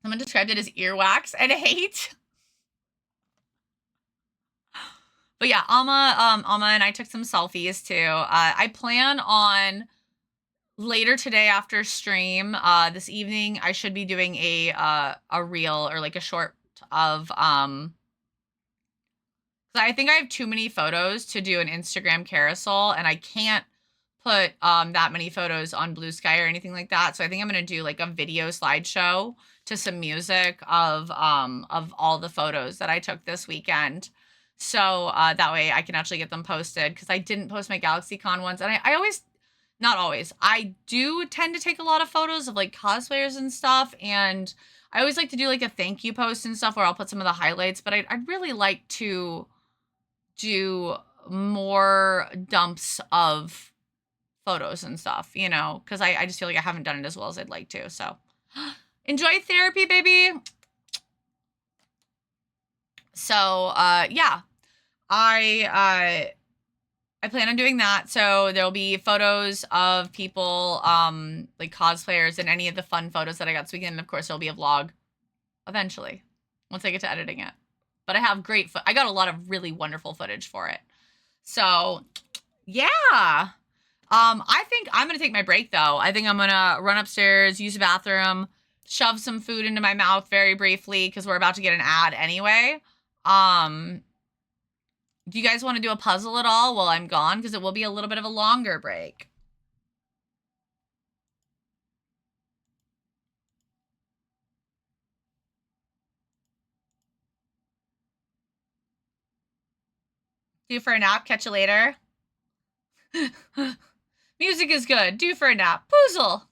Someone described it as earwax and hate. But yeah, Alma and I took some selfies, too. I plan on later today after stream, this evening, I should be doing a reel or like a short of, I think I have too many photos to do an Instagram carousel, and I can't put that many photos on Blue Sky or anything like that. So I think I'm gonna do like a video slideshow to some music of all the photos that I took this weekend. So that way I can actually get them posted, because I didn't post my GalaxyCon ones, and I always, not always, I do tend to take a lot of photos of like cosplayers and stuff, and I always like to do like a thank you post and stuff where I'll put some of the highlights, but I'd really like to do more dumps of photos and stuff, you know, because I just feel like I haven't done it as well as I'd like to. So enjoy therapy, baby. So yeah, I plan on doing that. So there'll be photos of people like cosplayers and any of the fun photos that I got this weekend. And of course, there'll be a vlog eventually once I get to editing it. But I have I got a lot of really wonderful footage for it. So Yeah. I think I'm gonna take my break though. I think I'm gonna run upstairs, use the bathroom, shove some food into my mouth very briefly because we're about to get an ad anyway. Do you guys want to do a puzzle at all while I'm gone? Because it will be a little bit of a longer break. Do for a nap, catch you later. Music is good. Do for a nap. Puzzle.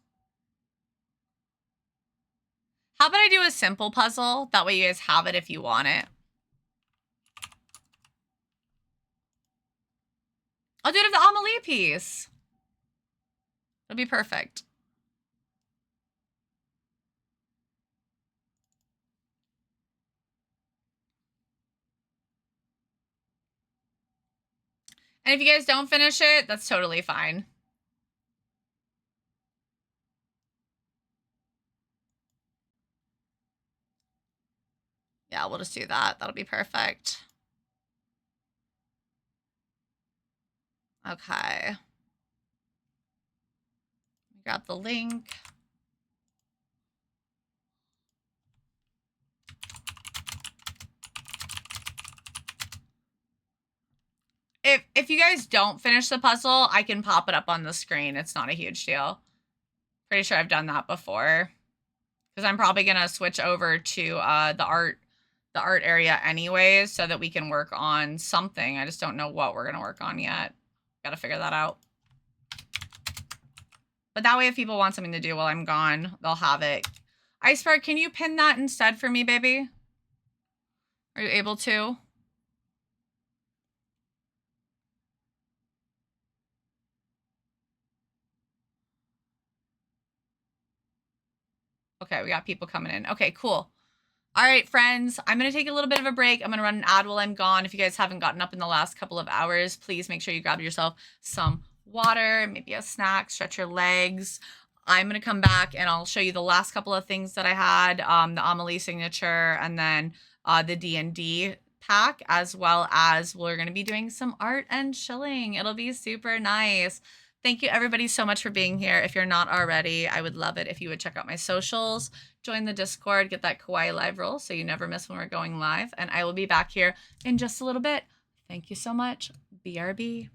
How about I do a simple puzzle? That way you guys have it if you want it. I'll do it of the Amelie piece. It'll be perfect. And if you guys don't finish it, that's totally fine. Yeah, we'll just do that. That'll be perfect. Okay. Grab the link. If you guys don't finish the puzzle, I can pop it up on the screen. It's not a huge deal. Pretty sure I've done that before. Because I'm probably going to switch over to the art area anyways so that we can work on something. I just don't know what we're going to work on yet. Got to figure that out. But that way if people want something to do while I'm gone, they'll have it. Iceberg, can you pin that instead for me, baby? Are you able to? Okay, we got people coming in. Okay, cool. All right, friends, I'm going to take a little bit of a break. I'm going to run an ad while I'm gone. If you guys haven't gotten up in the last couple of hours, please make sure you grab yourself some water, maybe a snack, stretch your legs. I'm going to come back and I'll show you the last couple of things that I had, the Amelie signature and then the D&D pack, as well as we're going to be doing some art and chilling. It'll be super nice. Thank you everybody so much for being here. If you're not already, I would love it if you would check out my socials, join the Discord, get that Kawaii live roll so you never miss when we're going live. And I will be back here in just a little bit. Thank you so much. BRB.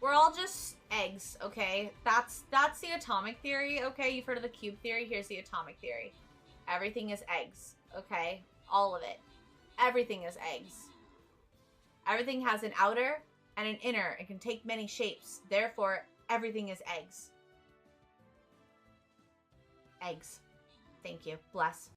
We're all just eggs, okay? That's the atomic theory, okay? You've heard of the cube theory? Here's the atomic theory. Everything is eggs, okay? All of it. Everything is eggs. Everything has an outer and an inner. It can take many shapes. Therefore, everything is eggs. Eggs. Thank you. Bless.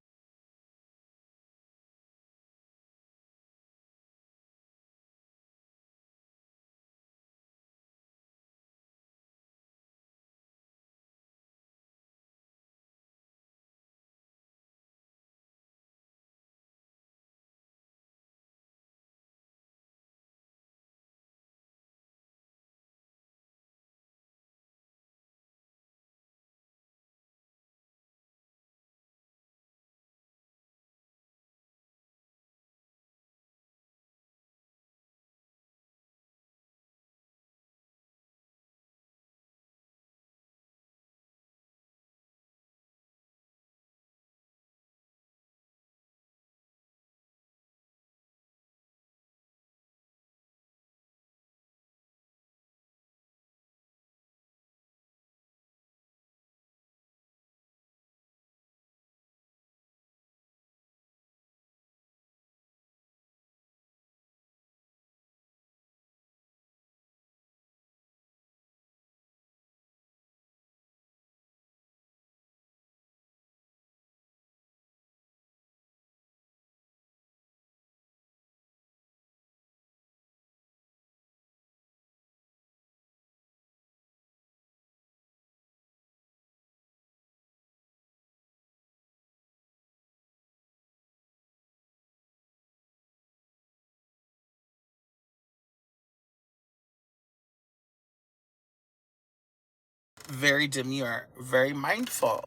Very demure, very mindful.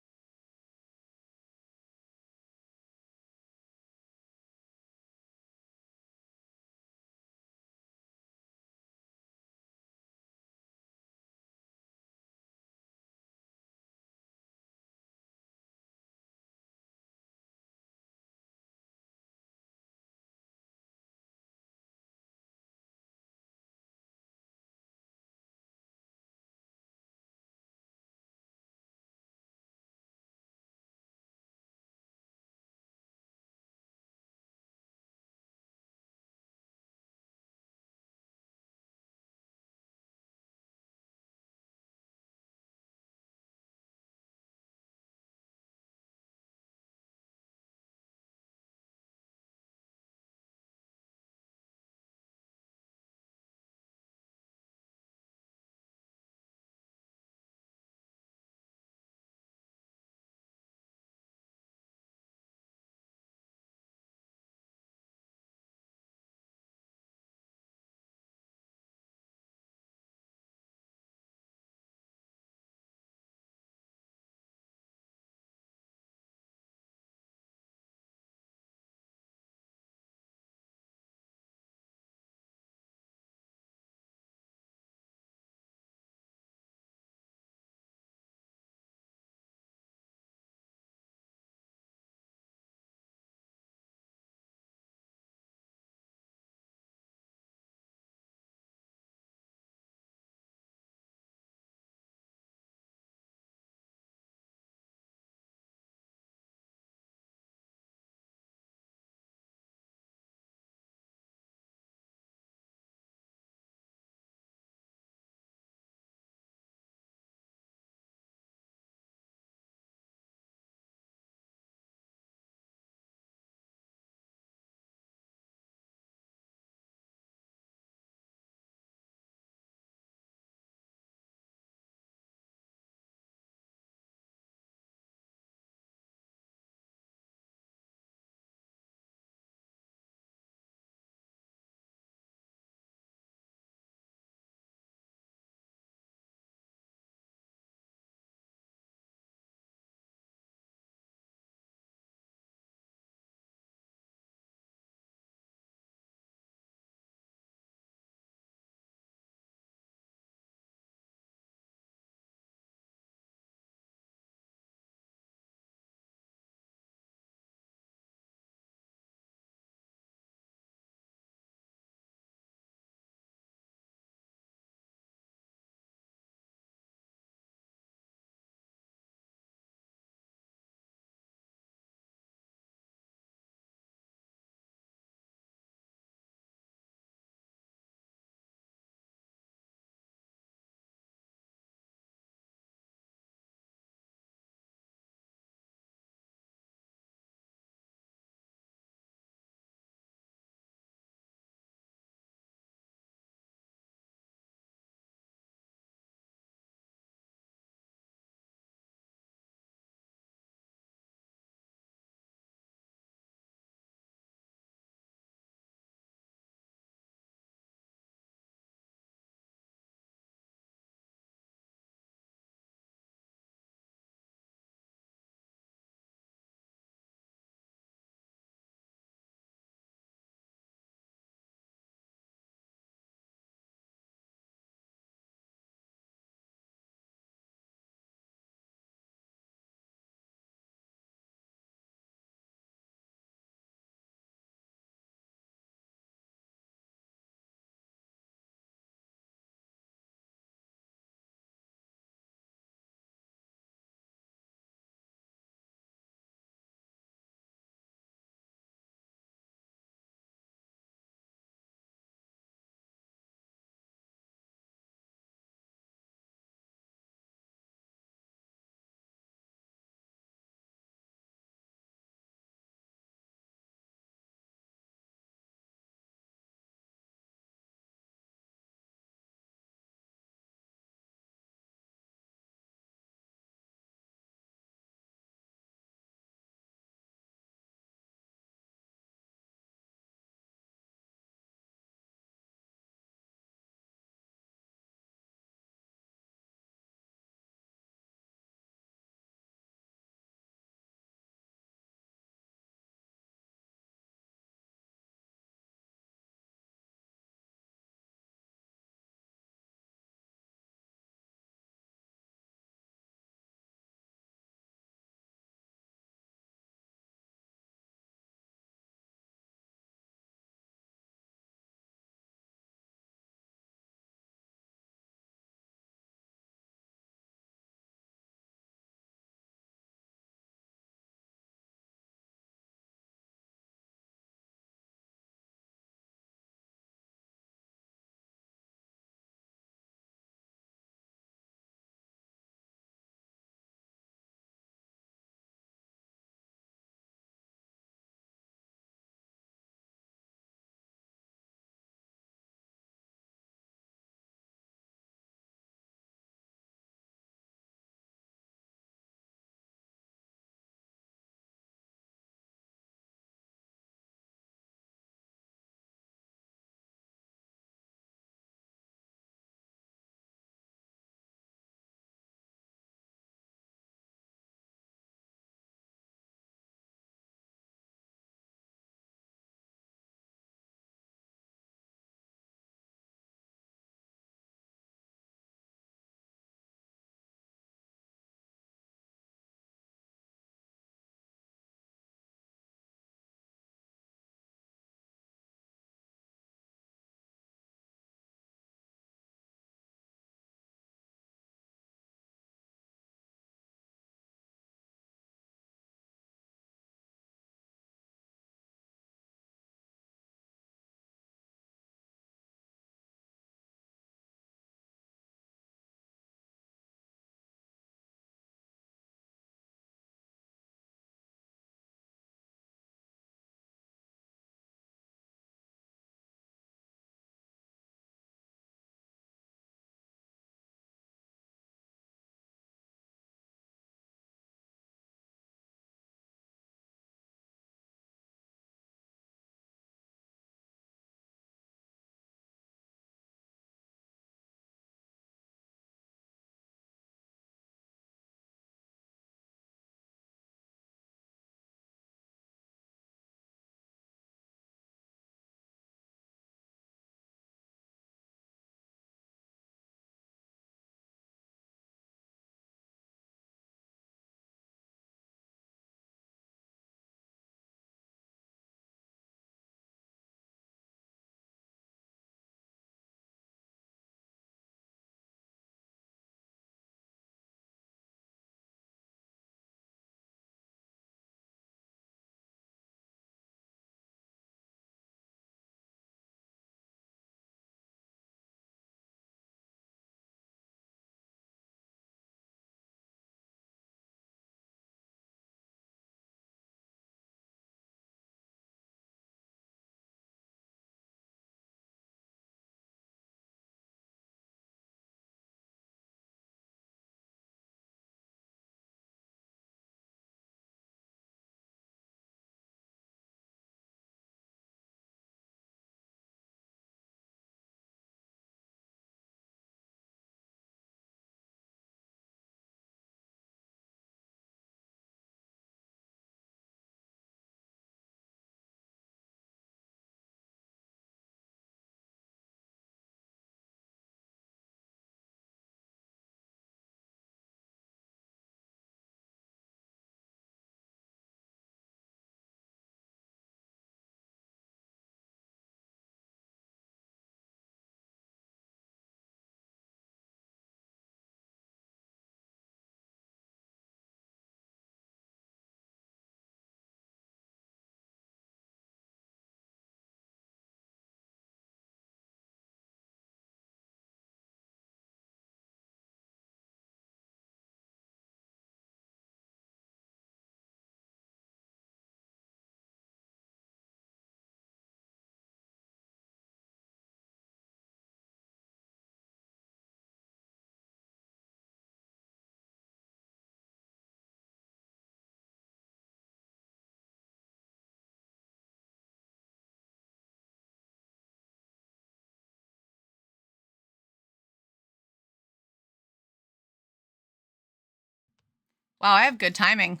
Wow, I have good timing.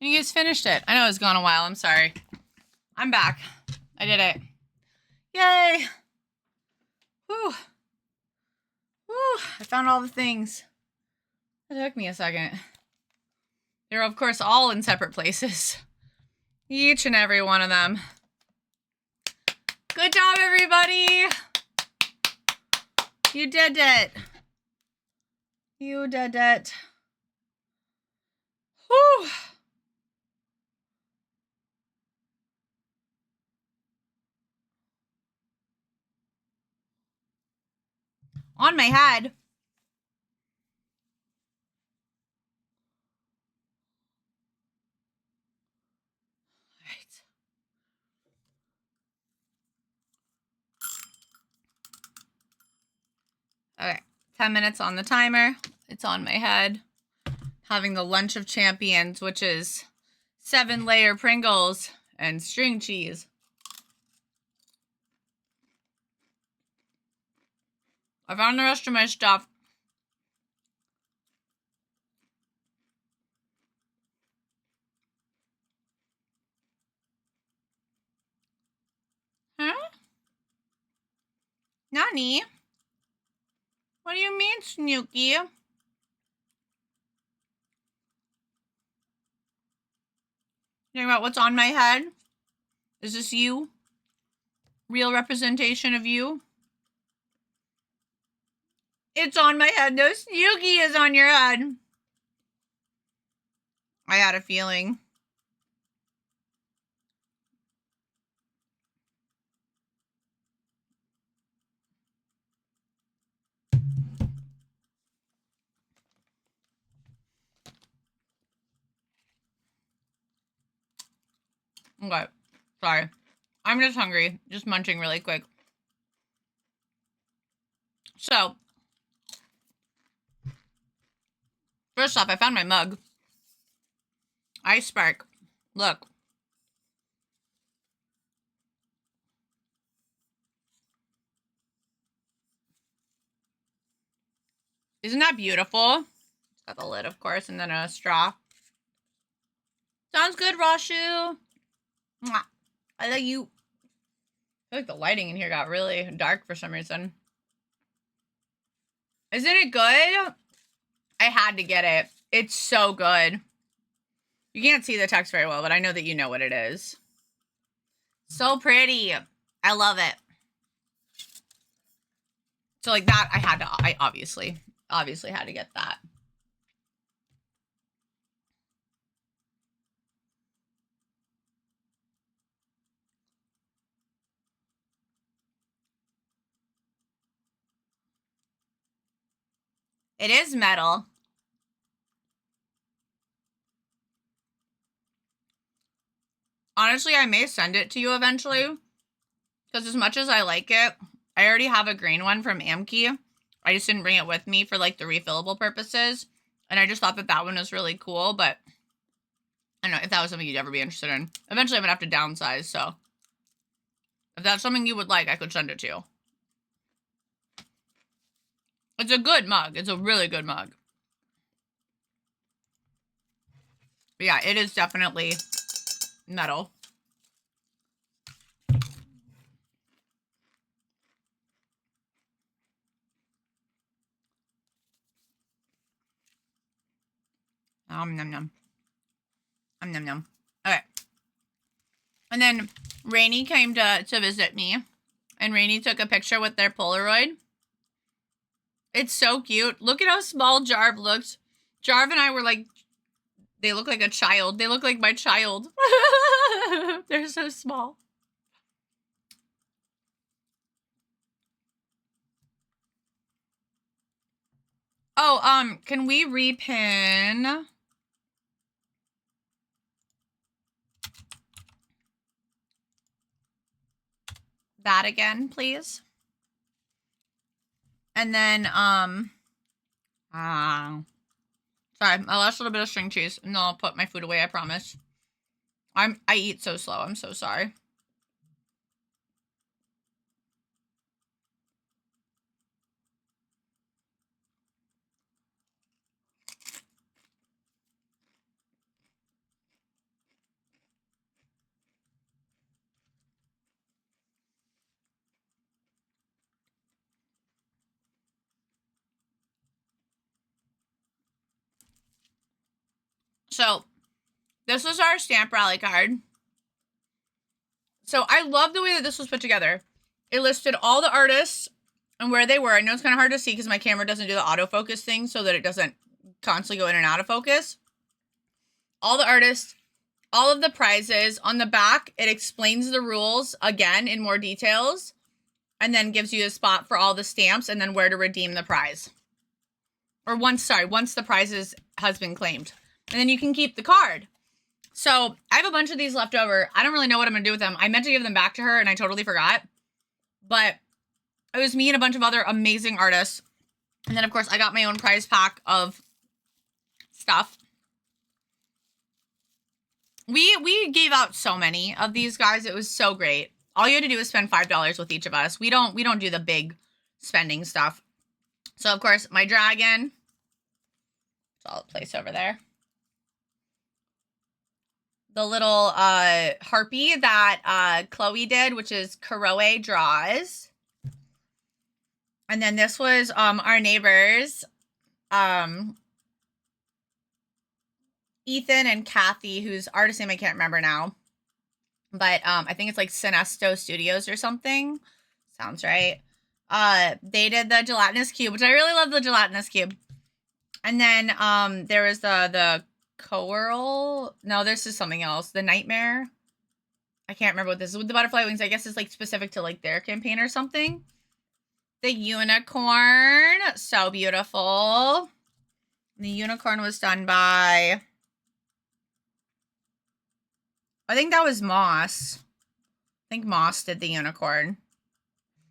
You guys finished it. I know it's gone a while. I'm sorry. I'm back. I did it. Yay. Whew. Whew. I found all the things. It took me a second. They're, of course, all in separate places. Each and every one of them. Good job, everybody. You did it. You did it. Whew. On my head. Okay, 10 minutes on the timer. It's on my head. Having the lunch of champions, which is 7-layer Pringles and string cheese. I found the rest of my stuff. Huh? Nani? What do you mean, Snooky? Talking about what's on my head? Is this you? Real representation of you? It's on my head. No, Snooky is on your head. I had a feeling. Okay, sorry. I'm just hungry. Just munching really quick. So, first off, I found my mug. Ice Spark. Look. Isn't that beautiful? It's got the lid, of course, and then a straw. Sounds good, Rashu. Mwah. I love you. I feel like the lighting in here got really dark for some reason. Isn't it good? I had to get it. It's so good. You can't see the text very well, but I know that you know what it is. So pretty. I love it. So like that, I obviously had to get that. It is metal. Honestly, I may send it to you eventually. Because as much as I like it, I already have a green one from Amki. I just didn't bring it with me for like the refillable purposes. And I just thought that that one was really cool. But I don't know if that was something you'd ever be interested in. Eventually, I'm going to have to downsize. So if that's something you would like, I could send it to you. It's a good mug. It's a really good mug. But yeah, it is definitely metal. Nom nom. Nom nom. Okay. And then Rainy came to visit me. And Rainy took a picture with their Polaroid. It's so cute. Look at how small Jarv looks. Jarv and I were like, they look like a child. They look like my child. They're so small. Oh, can we repin that again, please? And then, sorry, I lost a little bit of string cheese, and then I'll put my food away, I promise. I eat so slow, I'm so sorry. So this was our stamp rally card. So I love the way that this was put together. It listed all the artists and where they were. I know it's kind of hard to see because my camera doesn't do the autofocus thing so that it doesn't constantly go in and out of focus. All the artists, all of the prizes. On the back, it explains the rules again in more details and then gives you a spot for all the stamps and then where to redeem the prize. Or once the prize has been claimed. And then you can keep the card. So I have a bunch of these left over. I don't really know what I'm going to do with them. I meant to give them back to her and I totally forgot. But it was me and a bunch of other amazing artists. And then, of course, I got my own prize pack of stuff. We gave out so many of these, guys. It was so great. All you had to do was spend $5 with each of us. We don't do the big spending stuff. So, of course, my dragon. It's all placed over there. The little harpy that Chloe did, which is Kawaii Draws. And then this was our neighbors, Ethan and Kathy, whose artist name I can't remember now. But I think it's like Sinesto Studios or something. Sounds right. They did the gelatinous cube, which I really love the gelatinous cube. And then there was the coral. No, this is something else. The nightmare. I can't remember what this is. With the butterfly wings, I guess it's like specific to like their campaign or something. The unicorn. So beautiful. The unicorn was done by, I think that was Moss. I think Moss did the unicorn,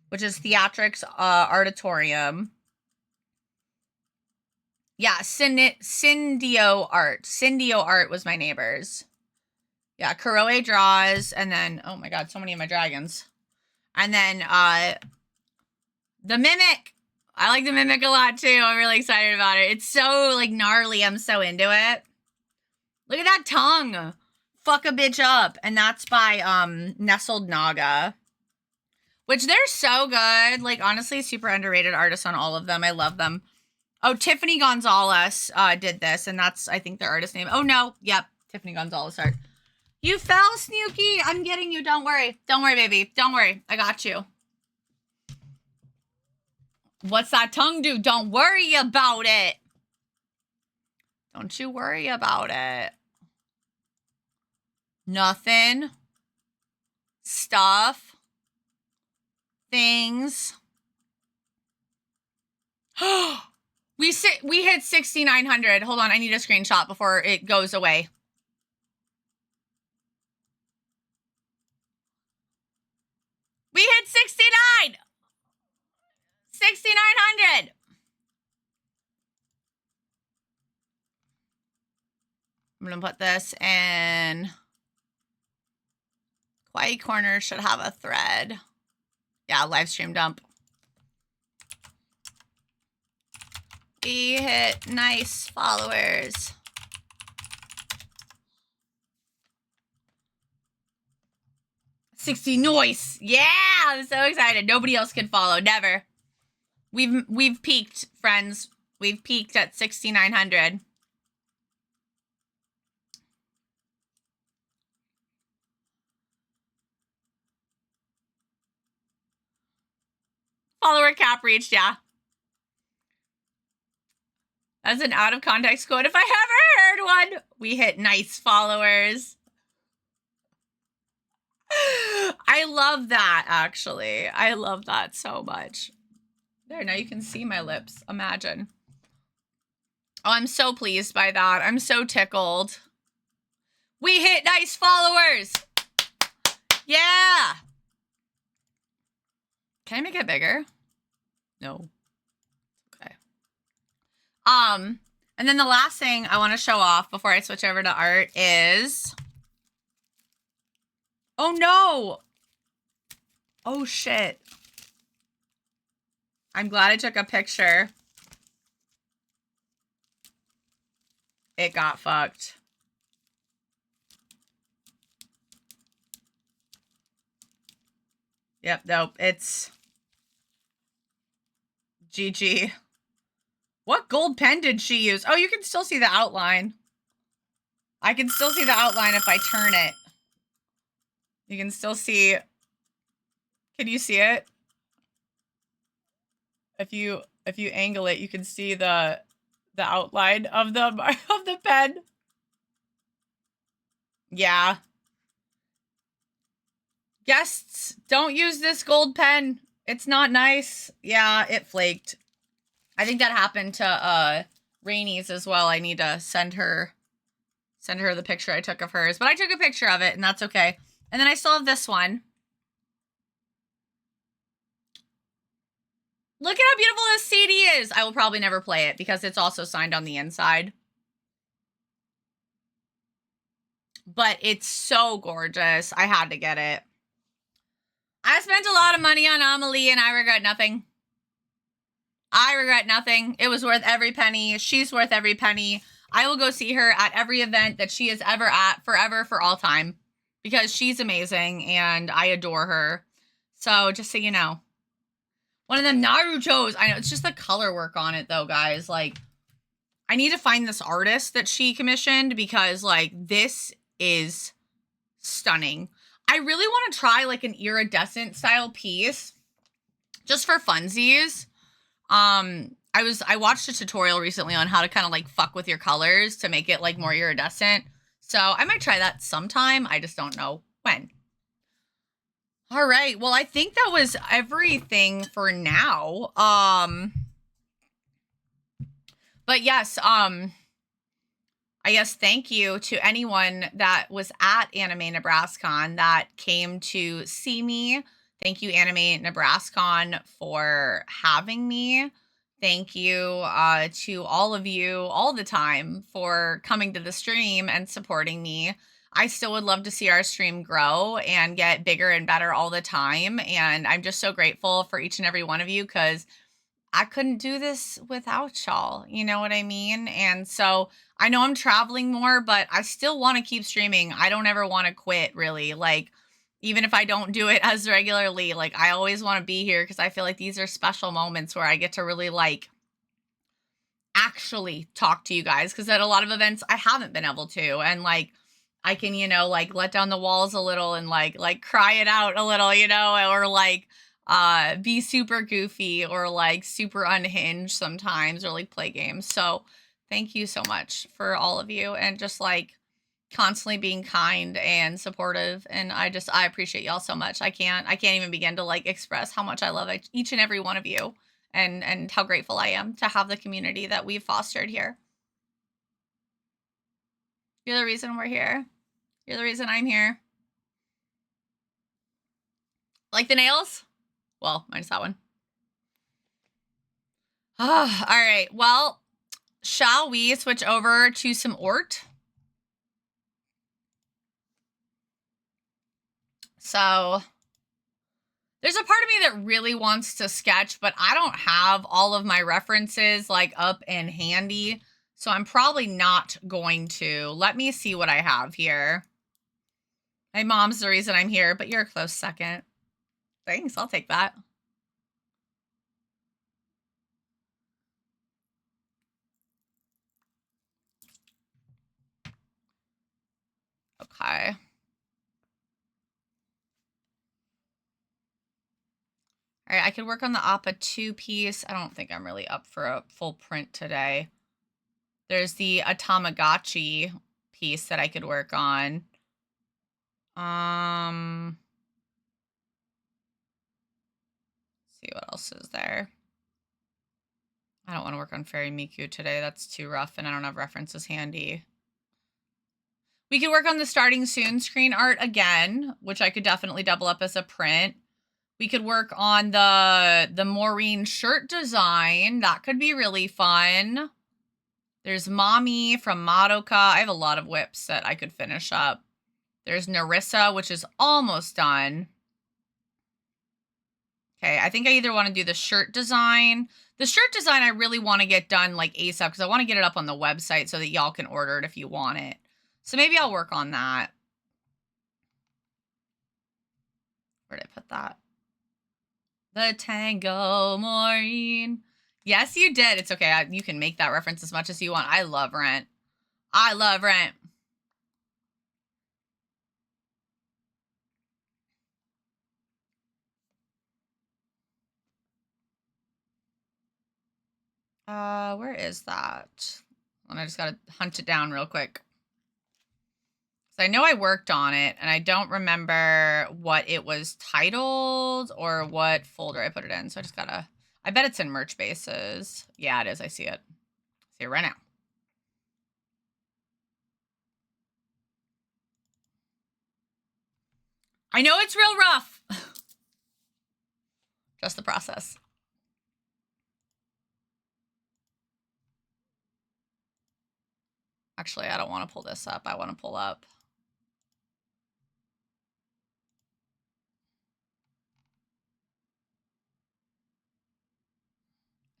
which is Theatrics Artatorium. Yeah, Syndio Art. Syndio Art was my neighbors. Yeah, Kawaii Draws, and then, oh my god, so many of my dragons. And then, the Mimic. I like the Mimic a lot, too. I'm really excited about it. It's so, like, gnarly. I'm so into it. Look at that tongue. Fuck a bitch up. And that's by, Nestled Naga. Which, they're so good. Like, honestly, super underrated artists on all of them. I love them. Oh, Tiffany Gonzalez did this, and that's, I think, their artist name. Oh, no. Yep. Tiffany Gonzalez art. You fell, Snooky. I'm getting you. Don't worry. Don't worry, baby. Don't worry. I got you. What's that tongue do? Don't worry about it. Don't you worry about it. Nothing. Stuff. Things. We hit 6,900. Hold on, I need a screenshot before it goes away. We hit 69! 6,900! I'm gonna put this in. Kawaii Corner should have a thread. Yeah, live stream dump. We hit nice followers. $60 noise. Yeah, I'm so excited. Nobody else can follow. Never. We've peaked, friends. We've peaked at 6,900. Follower cap reached, yeah. That's an out of context quote if I ever heard one. We hit nice followers. I love that, actually. I love that so much. There, now you can see my lips. Imagine. Oh, I'm so pleased by that. I'm so tickled. We hit nice followers. Yeah. Can I make it bigger? No. Okay. And then the last thing I want to show off before I switch over to art is... Oh, no. Oh, shit. I'm glad I took a picture. It got fucked. Yep, nope, it's GG. What gold pen did she use? Oh, you can still see the outline. I can still see the outline if I turn it. You can still see. Can you see it? If you angle it, you can see the outline of the of the pen. Yeah. Guests, don't use this gold pen. It's not nice. Yeah, it flaked. I think that happened to Rainy's as well. I need to send her the picture I took of hers. But I took a picture of it, and that's okay. And then I still have this one. Look at how beautiful this CD is. I will probably never play it because it's also signed on the inside. But it's so gorgeous. I had to get it. I spent a lot of money on Amelie and I regret nothing. I regret nothing. It was worth every penny. She's worth every penny. I will go see her at every event that she is ever at, forever, for all time. Because she's amazing and I adore her. So, just so you know. One of them Naruto's. I know, it's just the color work on it though, guys. Like, I need to find this artist that she commissioned because, like, this is stunning. I really want to try, like, an iridescent style piece. Just for funsies. I watched a tutorial recently on how to kind of, like, fuck with your colors to make it, like, more iridescent. So, I might try that sometime. I just don't know when. All right. Well, I think that was everything for now. But yes, I guess thank you to anyone that was at Anime NebraskaCon that came to see me. Thank you, Anime NebraskaCon, for having me. Thank you to all of you all the time for coming to the stream and supporting me. I still would love to see our stream grow and get bigger and better all the time. And I'm just so grateful for each and every one of you because I couldn't do this without y'all. You know what I mean? And so I know I'm traveling more, but I still want to keep streaming. I don't ever want to quit, really. Like, even if I don't do it as regularly, like, I always want to be here because I feel like these are special moments where I get to really, like, actually talk to you guys. Because at a lot of events, I haven't been able to. And, like, I can, you know, like, let down the walls a little and, like cry it out a little, you know, or, like, be super goofy or, like, super unhinged sometimes, or, like, play games. So thank you so much for all of you and just, like, constantly being kind and supportive. And I appreciate y'all so much. I can't even begin to, like, express how much I love each and every one of you and how grateful I am to have the community that we've fostered here. You're the reason we're here. You're the reason I'm here. Like the nails? Well, minus that one. Oh, all right. Well, shall we switch over to some art? So, there's a part of me that really wants to sketch, but I don't have all of my references, like, up and handy. So I'm probably not going to. Let me see what I have here. My mom's the reason I'm here, but you're a close second. Thanks, I'll take that. Okay. All right, I could work on the Appa 2 piece. I don't think I'm really up for a full print today. There's the AtomicKawaii piece that I could work on. See what else is there. I don't want to work on Fairy Miku today. That's too rough, and I don't have references handy. We could work on the starting soon screen art again, which I could definitely double up as a print. We could work on the Moureen shirt design. That could be really fun. There's Mommy from Madoka. I have a lot of whips that I could finish up. There's Narissa, which is almost done. Okay, I think I either want to do the shirt design. The shirt design I really want to get done, like, ASAP because I want to get it up on the website so that y'all can order it if you want it. So maybe I'll work on that. Where did I put that? The Tango Moureen. Yes, you did. It's okay. You can make that reference as much as you want. I love Rent. I love Rent. Where is that? And I just gotta hunt it down real quick. So I know I worked on it, and I don't remember what it was titled or what folder I put it in. So I just gotta, I bet it's in merch bases. Yeah, it is. I see it. See it right now. I know it's real rough. Just the process. Actually, I don't want to pull this up. I want to pull up.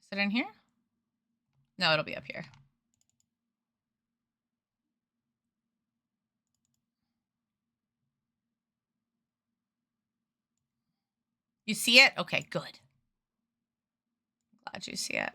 Is it in here? No, it'll be up here. You see it? Okay, good. Glad you see it.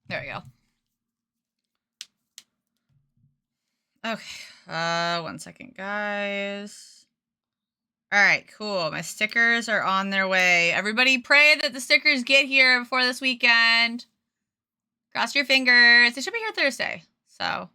There we go. Okay, 1 second, guys. All right, cool. My stickers are on their way. Everybody pray that the stickers get here before this weekend. Cross your fingers. They should be here Thursday, so.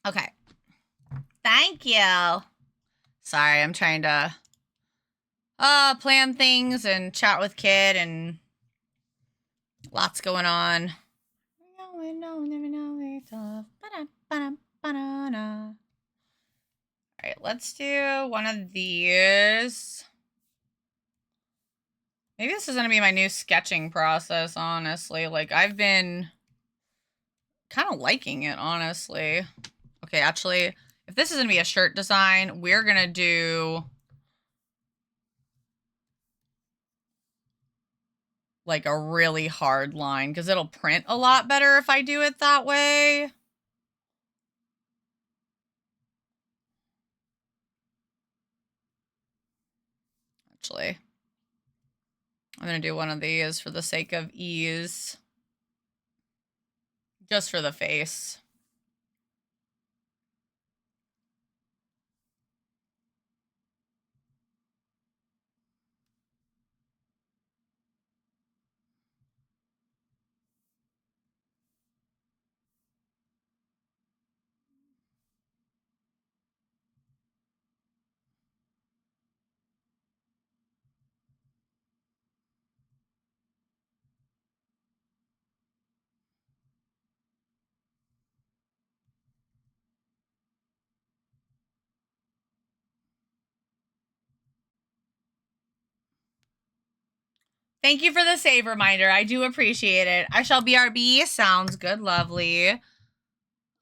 Okay. Thank you. Sorry, I'm trying to plan things and chat with Kid and lots going on. All right, let's do one of these. Maybe this is going to be my new sketching process, honestly. Like, I've been kind of liking it, honestly. Okay, actually, if this is going to be a shirt design, we're going to do like a really hard line because it'll print a lot better if I do it that way. Actually, I'm going to do one of these for the sake of ease. Just for the face. Thank you for the save reminder. I do appreciate it. I shall BRB. Sounds good. Lovely.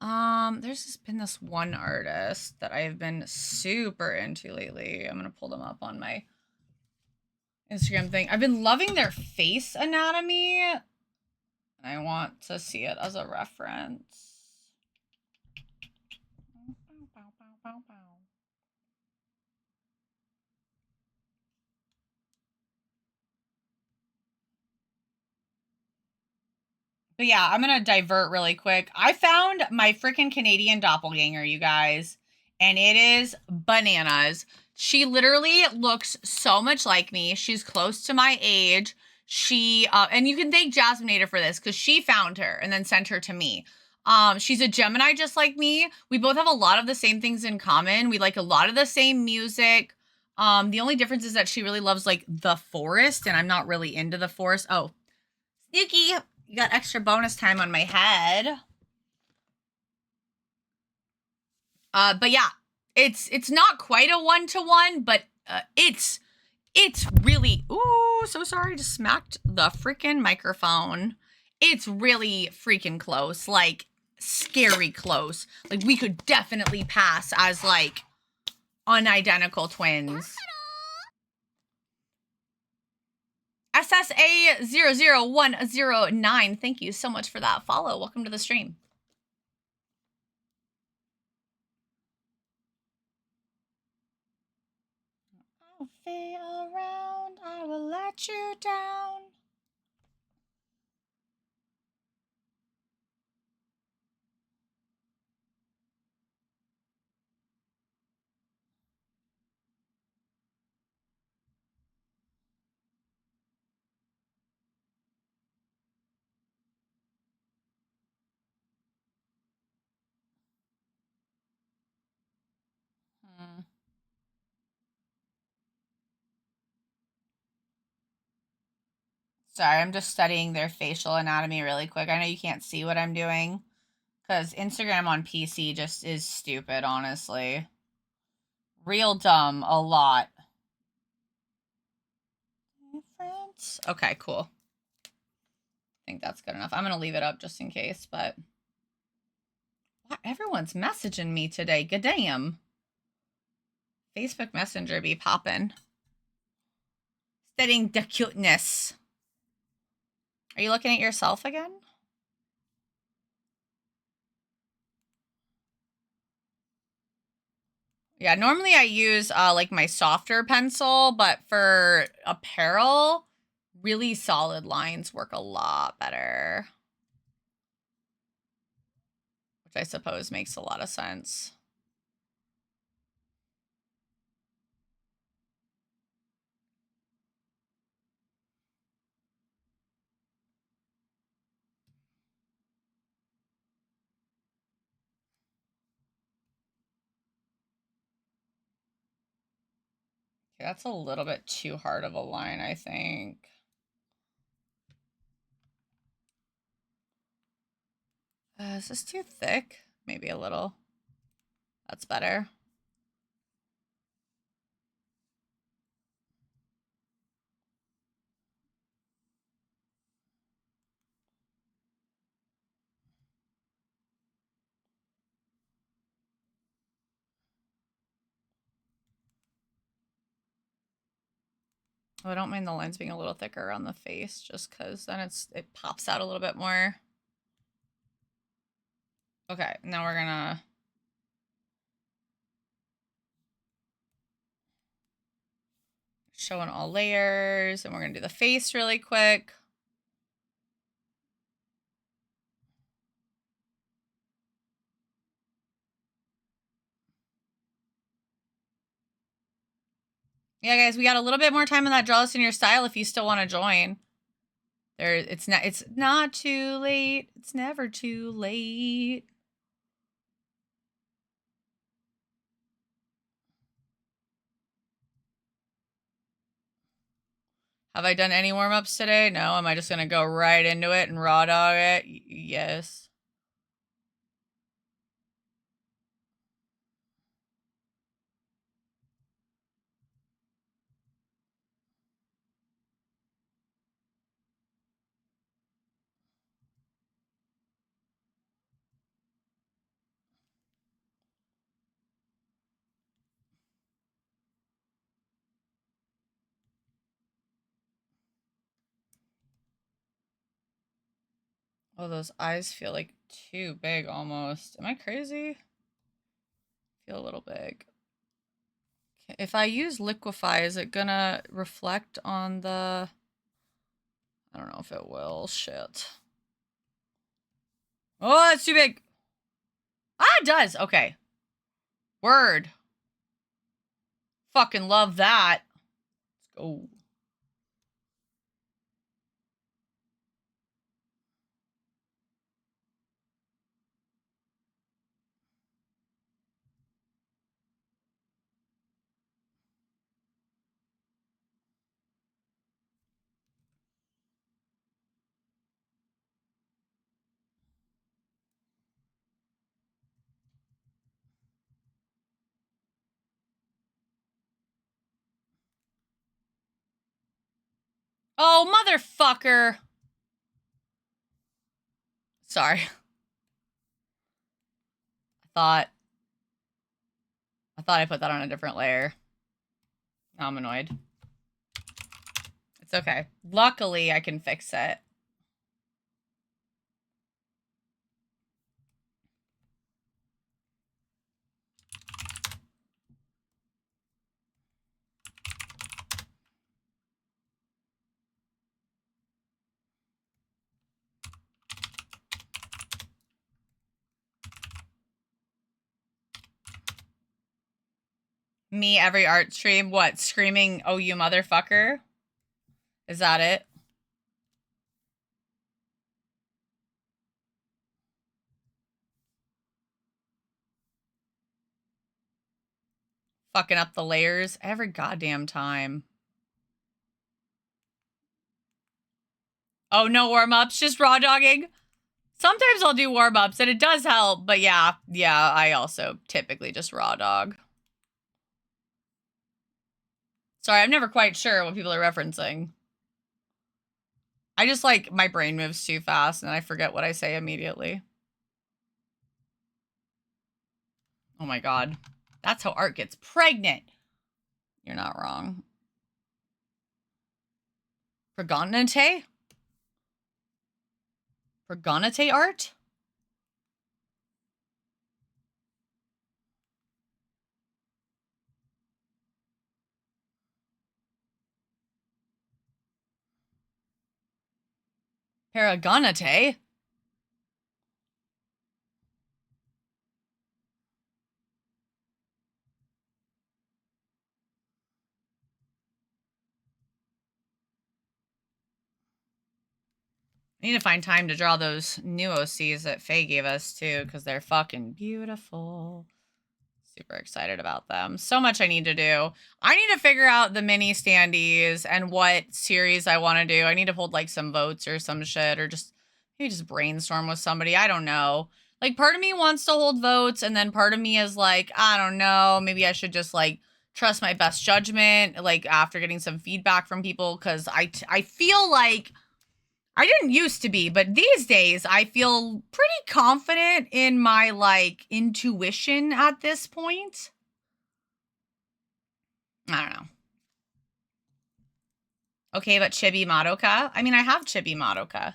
There's just been this one artist that I've been super into lately. I'm going to pull them up on my Instagram thing. I've been loving their face anatomy. I want to see it as a reference. But yeah, I'm going to divert really quick. I found my freaking Canadian doppelganger, you guys, and it is bananas. She literally looks so much like me. She's close to my age. She, and you can thank Jasminator for this because she found her and then sent her to me. She's a Gemini just like me. We both have a lot of the same things in common. We like a lot of the same music. The only difference is that she really loves like the forest and I'm not really into the forest. Oh, Snooky, you got extra bonus time on my head. But yeah, it's not quite a 1-to-1, but it's really, ooh, so sorry, just smacked the freaking microphone. It's really freaking close, like scary close. Like we could definitely pass as like unidentical twins. SSA00109, thank you so much for that follow. Welcome to the stream. I'll be around, I will let you down. Sorry, I'm just studying their facial anatomy really quick. I know you can't see what I'm doing because Instagram on PC just is stupid, honestly. Real dumb, a lot. Okay, cool. I think that's good enough. I'm going to leave it up just in case, but wow, everyone's messaging me today. Good damn. Facebook Messenger be popping. Studying the cuteness. Are you looking at yourself again? Yeah, normally I use like my softer pencil, but for apparel, really solid lines work a lot better. Which I suppose makes a lot of sense. Okay, that's a little bit too hard of a line, I think. Is this too thick? Maybe a little. That's better. Oh, I don't mind the lines being a little thicker around the face just because then it pops out a little bit more. Okay, now we're gonna showing all layers and we're gonna do the face really quick. Yeah, guys, we got a little bit more time in that Draw This in Your Style if you still want to join. It's not too late. It's never too late. Have I done any warm-ups today? No. Am I just gonna go right into it and raw dog it? Yes. Oh, those eyes feel like too big almost. Am I crazy? Feel a little big. If I use liquify, is it gonna reflect on the... I don't know if it will. Shit. Oh, it's too big. Ah, it does. Okay. Word. Fucking love that. Let's go. Oh, motherfucker. Sorry. I thought I put that on a different layer. Now I'm annoyed. It's okay. Luckily, I can fix it. Me every art stream, what? Screaming, oh, you motherfucker? Is that it? Fucking up the layers every goddamn time. Oh, no warm-ups, just raw dogging? Sometimes I'll do warm-ups, and it does help, but yeah, I also typically just raw dog. Sorry, I'm never quite sure what people are referencing. I just, like, my brain moves too fast, and I forget what I say immediately. Oh my god. That's how art gets pregnant! You're not wrong. Pergonate? Pergonate art? Paragonate? I need to find time to draw those new OCs that Faye gave us too, because they're fucking beautiful. Super excited about them. So much I need to do. I need to figure out the mini standees and what series I want to do. I need to hold like some votes or some shit, or just maybe just brainstorm with somebody. I don't know. Like, part of me wants to hold votes, and then part of me is like, I don't know, maybe I should just like trust my best judgment, like after getting some feedback from people, because I feel like I didn't used to be, but these days I feel pretty confident in my, like, intuition at this point. I don't know. Okay, but Chibi Madoka? I mean, I have Chibi Madoka.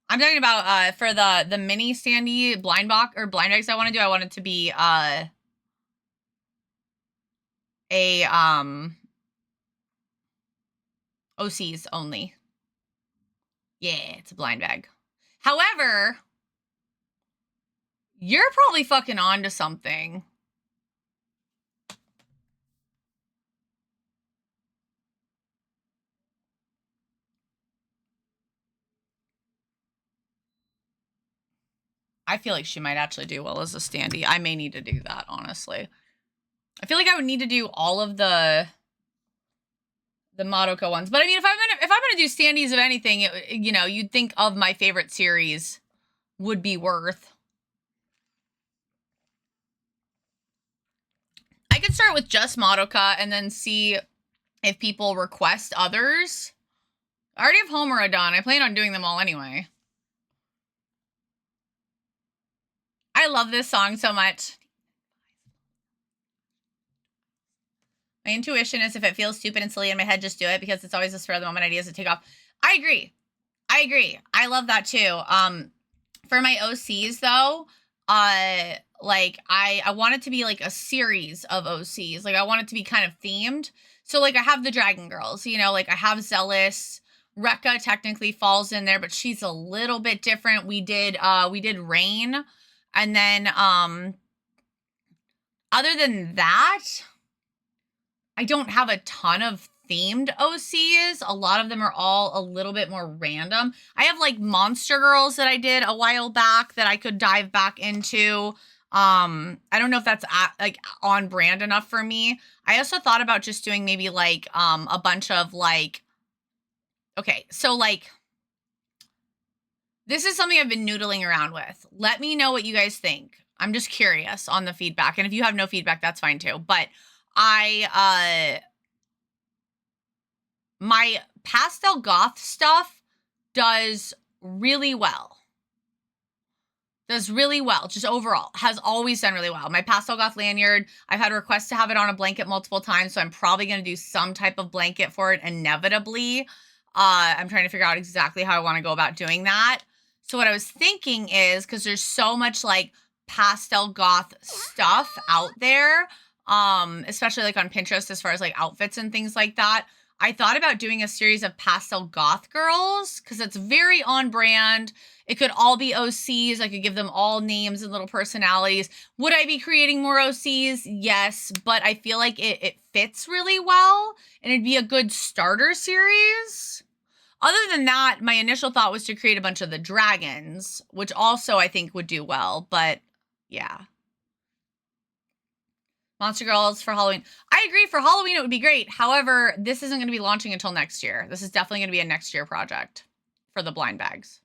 I'm talking about, for the mini standee blind box, or blind bags I want to do, I want it to be, OCs only. Yeah, it's a blind bag. However, you're probably fucking onto something. I feel like she might actually do well as a standee. I may need to do that, honestly. I feel like I would need to do all of the Madoka ones. But I mean, if I'm gonna do standees of anything, you know, you'd think of my favorite series would be Worth. I could start with just Madoka and then see if people request others. I already have Homura done. I plan on doing them all anyway. I love this song so much. My intuition is if it feels stupid and silly in my head, just do it, because it's always the spur of the moment ideas to take off. I agree. I love that too. For my OCs though, like I want it to be like a series of OCs. Like I want it to be kind of themed. So like I have the Dragon Girls, you know, like I have Zealous. Rekka technically falls in there, but she's a little bit different. We did Rain. And then other than that, I don't have a ton of themed OCs. A lot of them are all a little bit more random. I have like Monster Girls that I did a while back that I could dive back into. I don't know if that's like on brand enough for me. I also thought about just doing maybe like a bunch of like, okay, so like this is something I've been noodling around with. Let me know what you guys think. I'm just curious on the feedback. And if you have no feedback, that's fine too. But my pastel goth stuff does really well. Does really well, just overall. Has always done really well. My pastel goth lanyard, I've had requests to have it on a blanket multiple times, so I'm probably going to do some type of blanket for it inevitably. I'm trying to figure out exactly how I want to go about doing that. So what I was thinking is, because there's so much like pastel goth stuff out there, especially like on Pinterest as far as like outfits and things like that, I thought about doing a series of pastel goth girls because it's very on brand. It could all be OCs. I could give them all names and little personalities. Would I be creating more OCs? Yes, but I feel like it fits really well and it'd be a good starter series. Other than that, my initial thought was to create a bunch of the dragons, which also I think would do well, but yeah. Monster Girls for Halloween. I agree, for Halloween it would be great. However, this isn't going to be launching until next year. This is definitely going to be a next year project for the blind bags.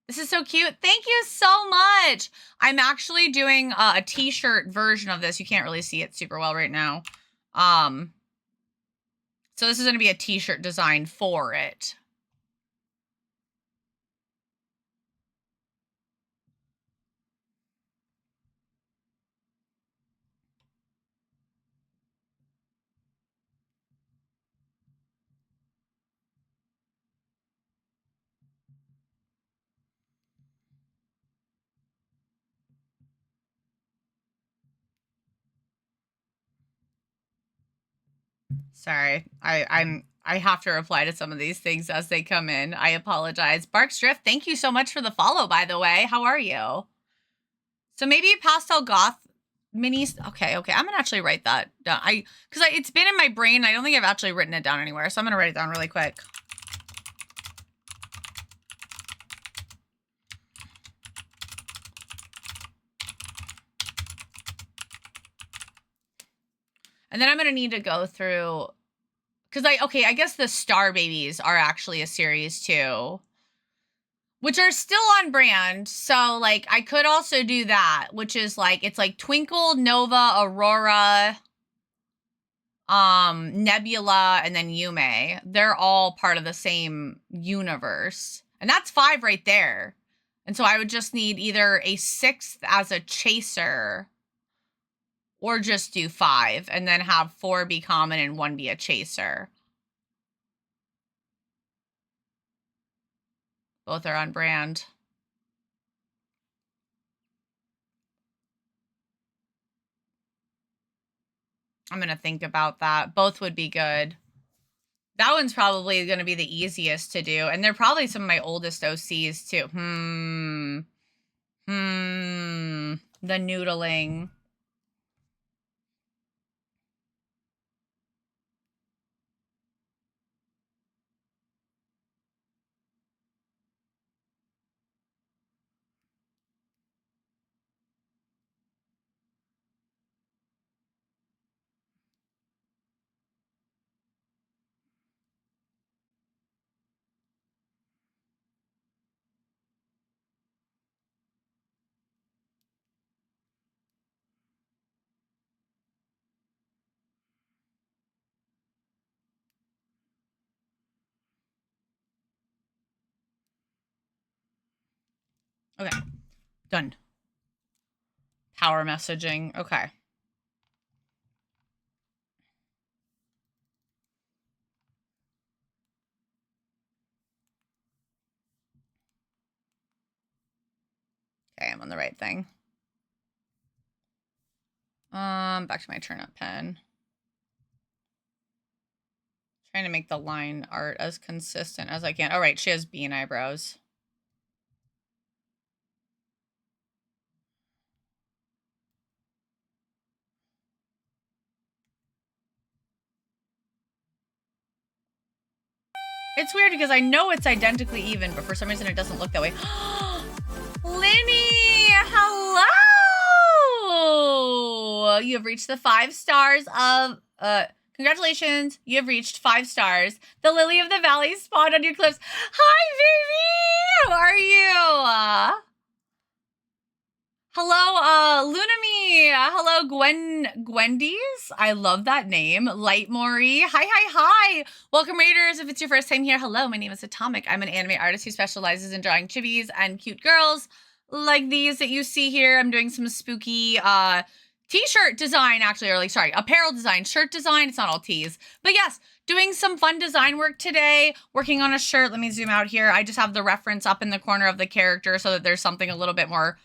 This is so cute. Thank you so much. I'm actually doing a t-shirt version of this. You can't really see it super well right now. So this is going to be a t-shirt design for it. Sorry, I have to reply to some of these things as they come in. I apologize. Barks Drift, thank you so much for the follow, by the way. How are you? So maybe pastel goth minis. Okay. I'm gonna actually write that down. Because it's been in my brain. I don't think I've actually written it down anywhere. So I'm gonna write it down really quick. And then I'm gonna need to go through, because I guess the Star Babies are actually a series too, which are still on brand. So like I could also do that, which is like, it's like Twinkle, Nova, Aurora, Nebula, and then Yume. They're all part of the same universe. And that's 5 right there. And so I would just need either a 6th as a chaser, or just do 5 and then have 4 be common and 1 be a chaser. Both are on brand. I'm going to think about that. Both would be good. That one's probably going to be the easiest to do. And they're probably some of my oldest OCs too. The noodling. Okay, done. Power messaging, okay. Okay, I'm on the right thing. Back to my turn-up pen. Trying to make the line art as consistent as I can. Oh, right, she has bean eyebrows. It's weird because I know it's identically even, but for some reason it doesn't look that way. Linny, hello! You have reached the 5 stars of, congratulations, you have reached 5 stars. The Lily of the Valley spawned on your cliffs. Hi, baby! How are you? Hello, Lunami. Hello, Gwendy's. I love that name. Light Mori. Hi. Welcome, Raiders. If it's your first time here, hello. My name is Atomic. I'm an anime artist who specializes in drawing chibis and cute girls like these that you see here. I'm doing some spooky t-shirt design, actually, or like, sorry, apparel design, shirt design. It's not all tees. But yes, doing some fun design work today. Working on a shirt. Let me zoom out here. I just have the reference up in the corner of the character so that there's something a little bit more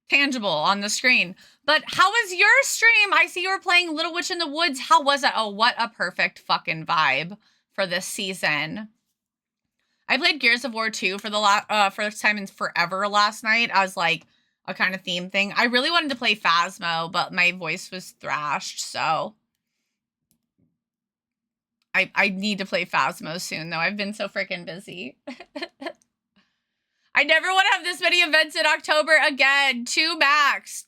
tangible on the screen. But how was your stream? I see you were playing Little Witch in the Woods. How was it? Oh, what a perfect fucking vibe for this season. I played Gears of War 2 for the first time in forever last night as like a kind of theme thing. I really wanted to play Phasmo, but my voice was thrashed, so I need to play Phasmo soon, though. I've been so freaking busy. I never want to have this many events in October again. 2 max.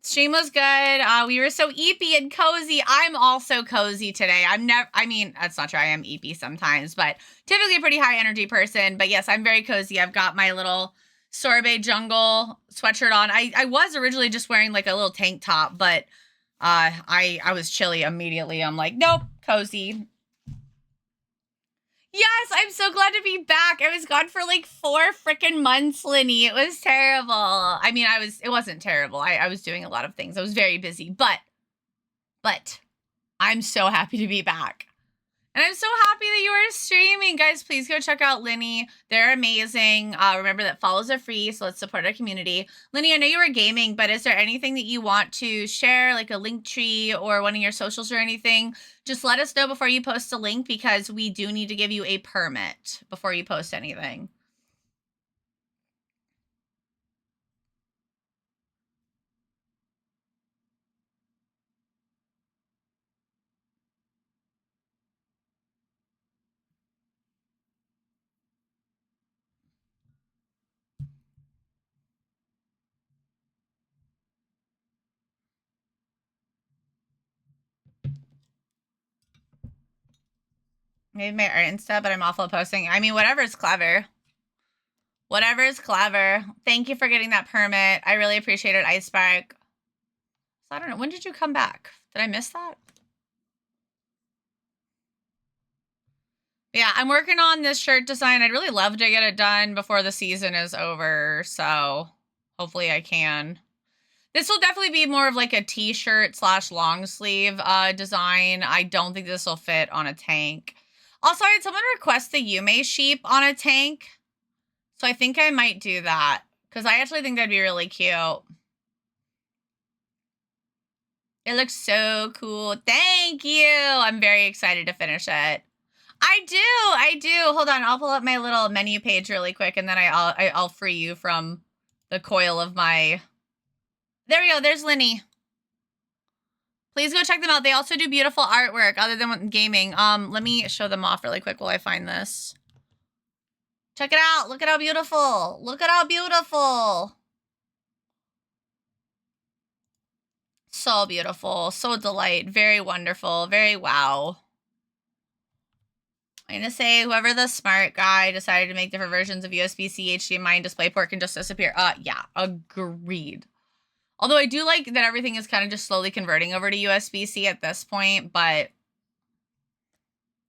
Stream was good. We were so eepy and cozy. I'm also cozy today. I mean, that's not true. I am eepy sometimes, but typically a pretty high energy person. But yes, I'm very cozy. I've got my little Sorbet Jungle sweatshirt on. I was originally just wearing like a little tank top, but I was chilly immediately. I'm like, nope, cozy. Yes, I'm so glad to be back. I was gone for like 4 freaking months, Linny. It was terrible. I mean, it wasn't terrible. I was doing a lot of things. I was very busy, but I'm so happy to be back. And I'm so happy that you are streaming. Guys, please go check out Linny. They're amazing. Remember that follows are free, so let's support our community. Linny, I know you were gaming, but is there anything that you want to share, like a link tree or one of your socials or anything? Just let us know before you post a link because we do need to give you a permit before you post anything. Maybe my art and stuff, but I'm awful at posting. I mean, whatever's clever. Whatever's clever. Thank you for getting that permit. I really appreciate it, Icebark. So I don't know. When did you come back? Did I miss that? Yeah, I'm working on this shirt design. I'd really love to get it done before the season is over, so hopefully I can. This will definitely be more of like a t-shirt / long sleeve design. I don't think this will fit on a tank. Also, I had someone request the Yume sheep on a tank, so I think I might do that because I actually think that'd be really cute. It looks so cool. Thank you. I'm very excited to finish it. I do. Hold on. I'll pull up my little menu page really quick, and then I'll free you from the coil of my... There we go. There's Linny. Please go check them out. They also do beautiful artwork other than gaming. Let me show them off really quick while I find this. Check it out. Look at how beautiful. Look at how beautiful. So beautiful. So delight. Very wonderful. Very wow. I'm going to say whoever the smart guy decided to make different versions of USB-C, HDMI, and DisplayPort can just disappear. Yeah, agreed. Although I do like that everything is kind of just slowly converting over to USB-C at this point, but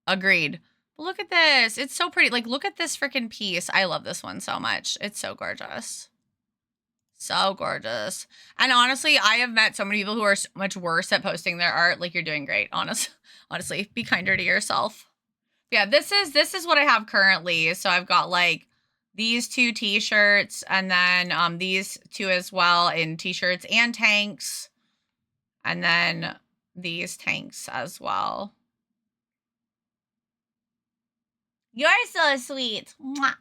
agreed. But look at this. It's so pretty. Like, look at this freaking piece. I love this one so much. It's so gorgeous. So gorgeous. And honestly, I have met so many people who are so much worse at posting their art. Like, you're doing great. Honestly, be kinder to yourself. Yeah, this is what I have currently. So I've got like these 2 t-shirts and then these 2 as well in t-shirts and tanks. And then these tanks as well. You're so sweet. Mwah.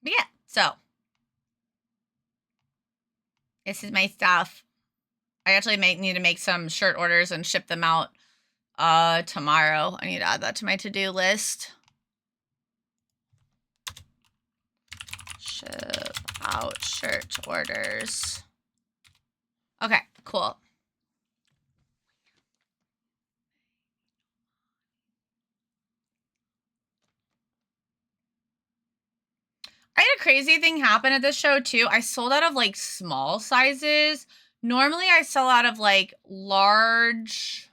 But yeah, so this is my stuff. I actually need to make some shirt orders and ship them out tomorrow. I need to add that to my to-do list. Ship out shirt orders. Okay, cool. I had a crazy thing happen at this show too. I sold out of like small sizes. Normally I sell out of like large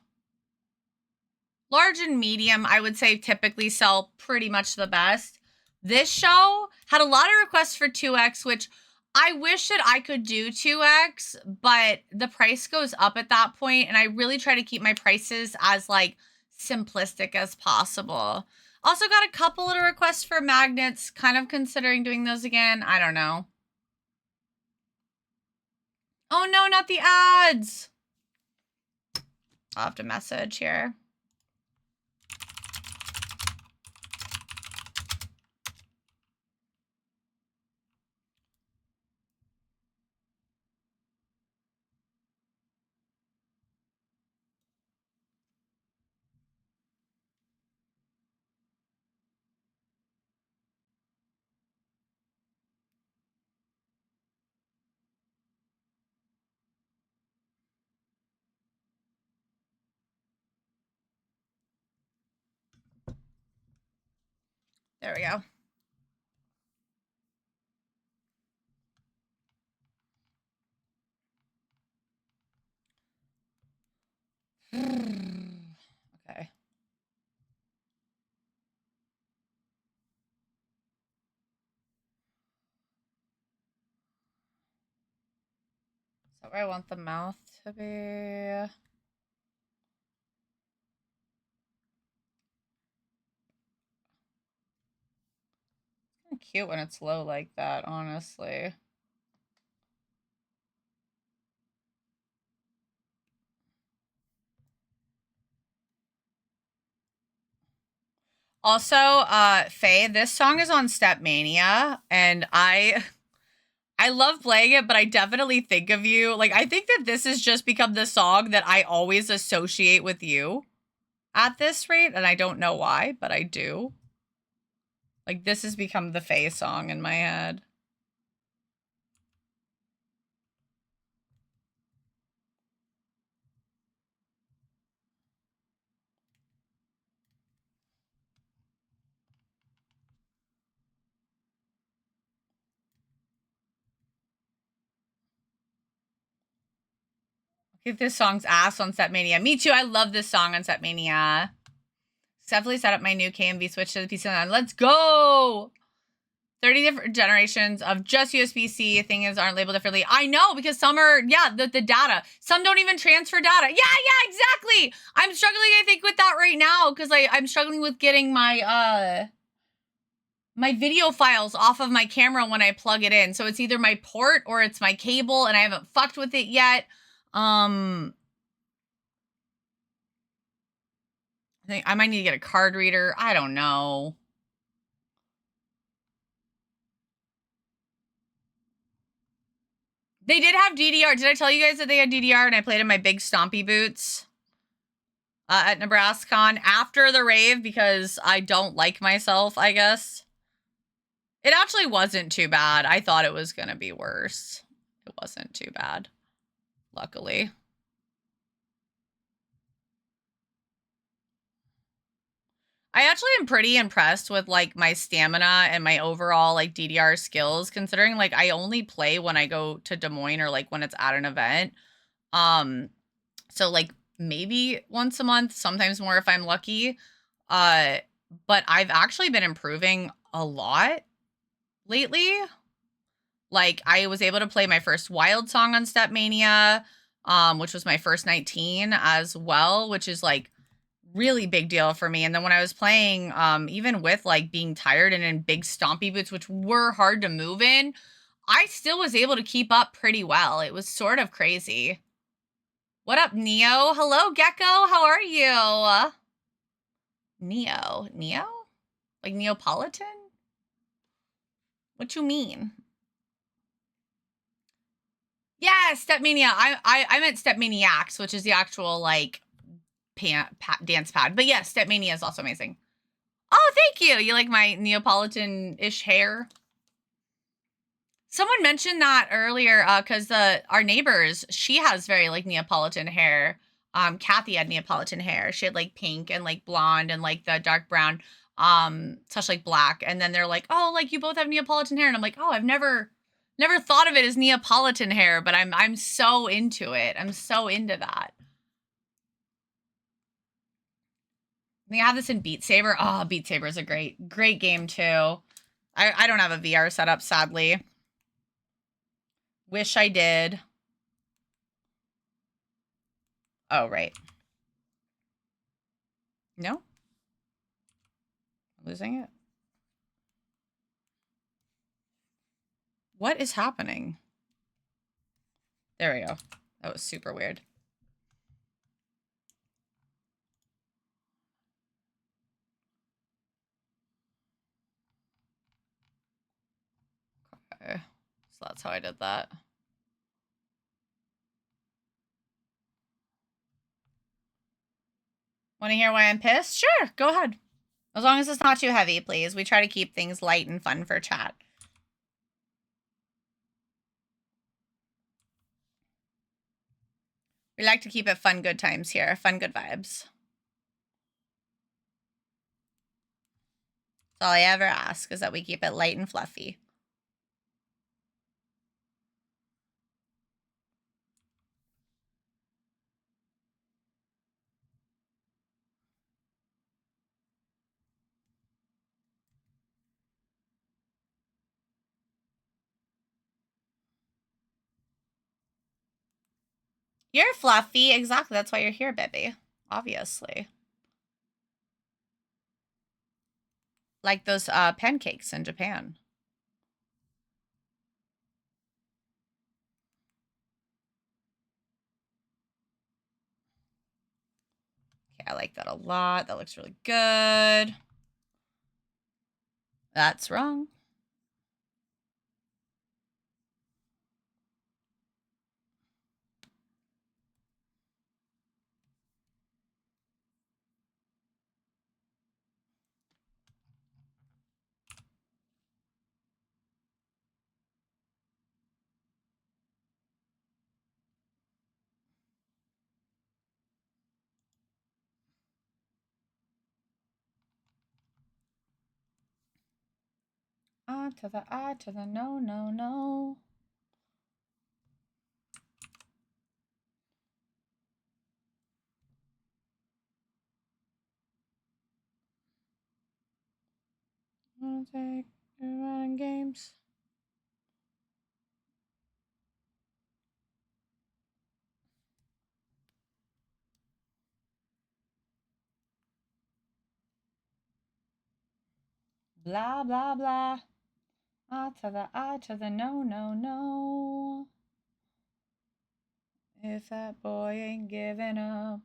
and medium. I would say typically sell pretty much the best. This show had a lot of requests for 2X, which I wish that I could do 2X, but the price goes up at that point, and I really try to keep my prices as like simplistic as possible. Also got a couple little requests for magnets, kind of considering doing those again. I don't know. Oh no, not the ads. I'll have to message here. There we go. Okay. Is that where I want the mouth to be? Cute when it's low like that, honestly. Also, Faye, this song is on Stepmania, and I love playing it, but I definitely think of you. Like, I think that this has just become the song that I always associate with you at this rate, and I don't know why, but I do. Like, this has become the Faye song in my head. If this song's ass on Stepmania. Me too. I love this song on Stepmania. Definitely set up my new KMV switch to the PC. Let's go! 30 different generations of just USB-C. Things aren't labeled differently. I know, because some are, yeah, the data. Some don't even transfer data. Yeah, exactly! I'm struggling, I think, with that right now, because I'm struggling with getting my, my video files off of my camera when I plug it in. So it's either my port or it's my cable, and I haven't fucked with it yet. I think I might need to get a card reader. I don't know. They did have DDR. Did I tell you guys that they had DDR and I played in my big stompy boots at NebraskaCon after the rave because I don't like myself, I guess? It actually wasn't too bad. I thought it was going to be worse. It wasn't too bad, luckily. I actually am pretty impressed with, like, my stamina and my overall, like, DDR skills, considering, like, I only play when I go to Des Moines or, like, when it's at an event. So, like, maybe once a month, sometimes more if I'm lucky. But I've actually been improving a lot lately. Like, I was able to play my first Wild song on Stepmania, which was my first 19 as well, which is, like, really big deal for me. And then when I was playing, even with like being tired and in big stompy boots, which were hard to move in, I still was able to keep up pretty well. It was sort of crazy. What up, Neo? Hello, Gecko. How are you? Neo? Like Neapolitan? What you mean? Yeah, Stepmania. I meant Stepmaniacs, which is the actual like dance pad. But yes, Stepmania is also amazing. Oh, thank you. You like my Neapolitan-ish hair? Someone mentioned that earlier because our neighbors, she has very like Neapolitan hair. Kathy had Neapolitan hair. She had like pink and like blonde and like the dark brown. Touch like black. And then they're like, oh, like you both have Neapolitan hair. And I'm like, oh, I've never thought of it as Neapolitan hair, but I'm so into it. I'm so into that. They have this in Beat Saber. Oh, Beat Saber is a great game too. I don't have a VR setup, sadly. Wish I did. Oh, right. No? I'm losing it. What is happening? There we go. That was super weird. Okay. So that's how I did that. Want to hear why I'm pissed? Sure, go ahead. As long as it's not too heavy, please. We try to keep things light and fun for chat. We like to keep it fun, good times here. Fun, good vibes. That's all I ever ask, is that we keep it light and fluffy. You're fluffy. Exactly. That's why you're here, baby. Obviously. Like those pancakes in Japan. Okay, I like that a lot. That looks really good. That's wrong. I to the I to the no, no, no. I'll take running games. Blah, blah, blah. I to the no, no, no. If that boy ain't giving up,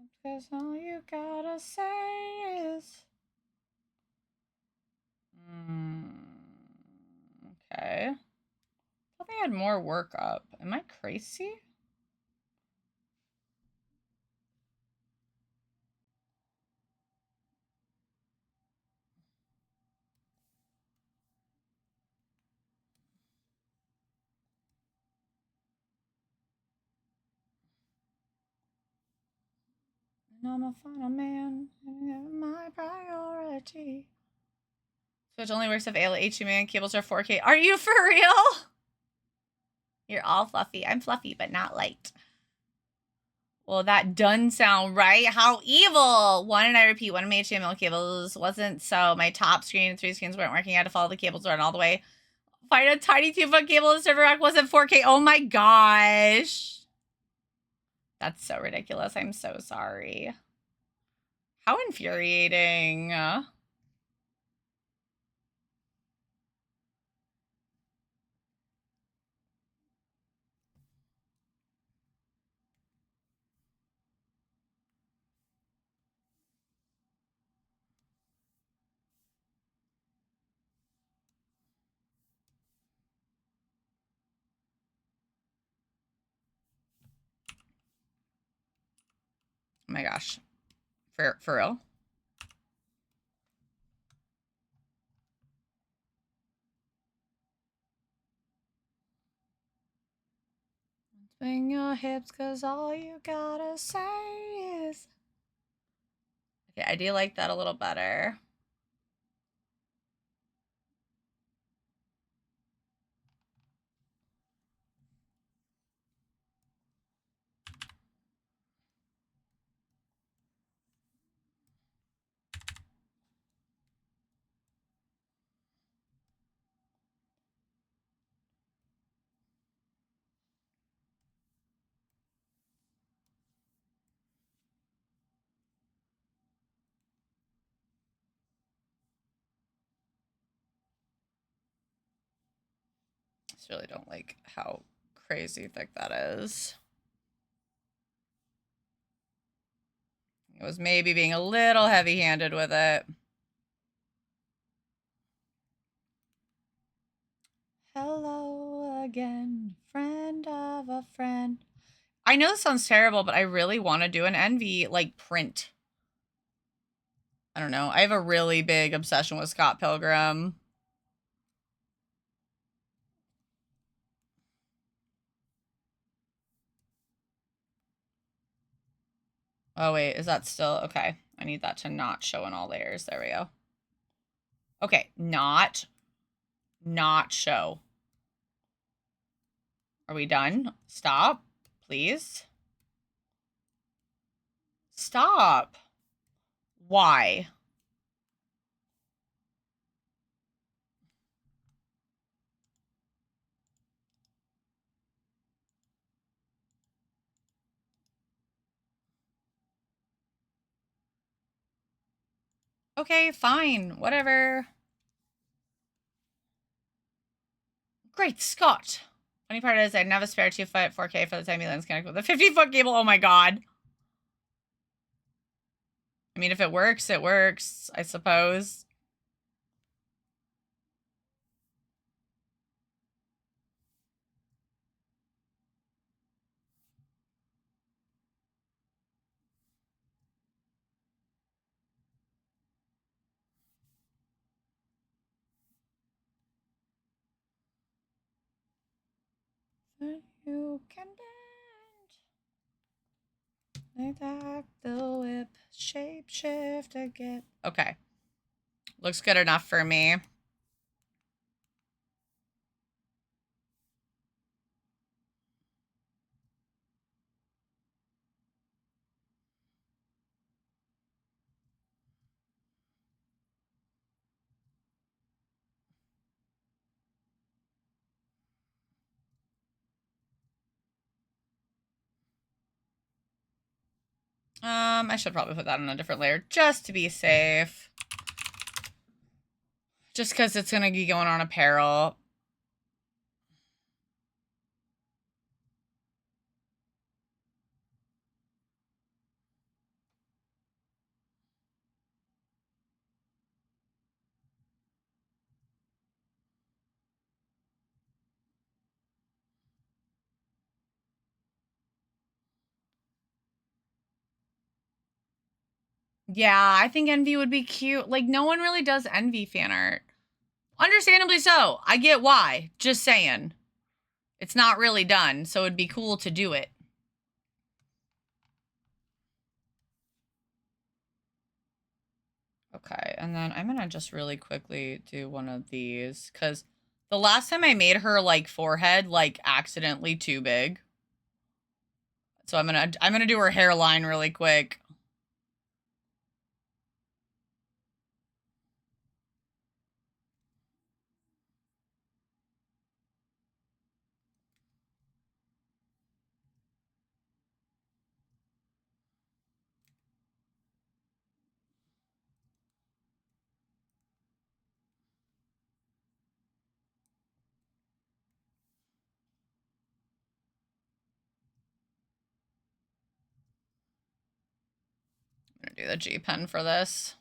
it's 'cause all you gotta say is. Okay. I thought they had more work up. Am I crazy? And I'm a final man, and my priority. Switch only works if AL HDMI cables are 4K. Are you for real? You're all fluffy. I'm fluffy, but not light. Well, that doesn't sound right. How evil! One, and I repeat, one of my HDMI cables wasn't so. My top screen and 3 screens weren't working. I had to follow the cables run all the way. Find a tiny 2-foot cable in the server rack wasn't 4K. Oh my gosh. That's so ridiculous. I'm so sorry. How infuriating. Oh my gosh. For real? Swing your hips, 'cause all you gotta say is. Okay, I do like that a little better. Just really don't like how crazy thick that is. It was maybe being a little heavy-handed with it. Hello again, friend of a friend. I know this sounds terrible, but I really want to do an Envy, like, print. I don't know. I have a really big obsession with Scott Pilgrim. Oh, wait. Is that still... Okay. I need that to not show in all layers. There we go. Okay. Not show. Are we done? Stop. Please. Stop. Why? Okay, fine. Whatever. Great Scott. Funny part is I didn't have a spare 2-foot 4K for the tiny lens connected with a 50-foot cable. Oh my god. I mean, if it works, I suppose. You can bend. Attack the whip. Shape shift again. Okay. Looks good enough for me. I should probably put that on a different layer just to be safe. Just because it's going to be going on apparel. Yeah, I think Envy would be cute. Like, no one really does Envy fan art. Understandably so. I get why. Just saying. It's not really done, so it'd be cool to do it. Okay, and then I'm gonna just really quickly do one of these, because the last time I made her, like, forehead, like, accidentally too big. So I'm gonna do her hairline really quick. I'm gonna do the G pen for this.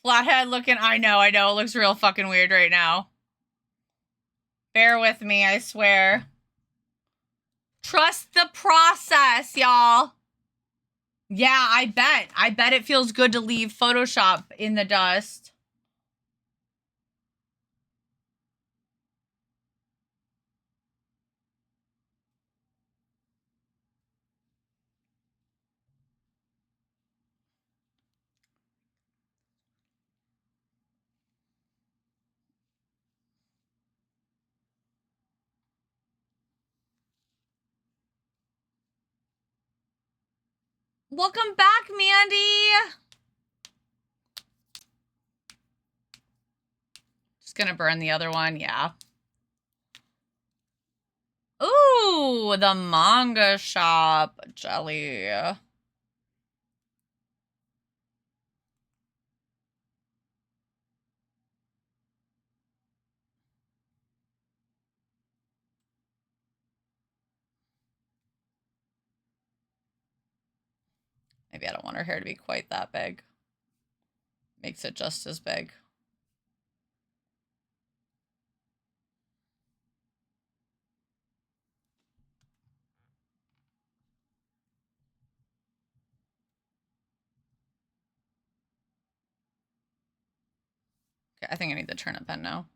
Flathead looking, I know, it looks real fucking weird right now. Bear with me, I swear. Trust the process, y'all. Yeah, I bet it feels good to leave Photoshop in the dust. Welcome back, Mandy. Just gonna burn the other one, yeah. Ooh, the manga shop jelly. Maybe I don't want her hair to be quite that big. Makes it just as big. Okay, I think I need the turnip pen now.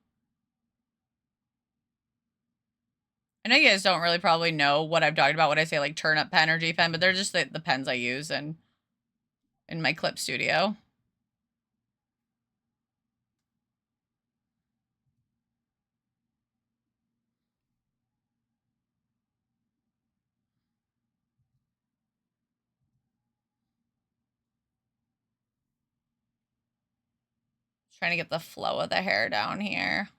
I know you guys don't really probably know what I'm talking about when I say like turnip pen or G pen, but they're just the pens I use in my clip studio. Trying to get the flow of the hair down here.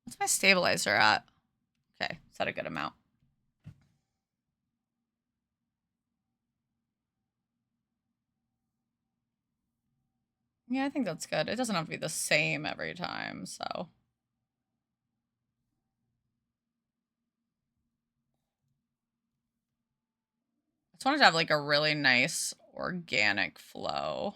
What's my stabilizer at? Okay, set a good amount. Yeah, I think that's good. It doesn't have to be the same every time, so. I just wanted to have like a really nice organic flow.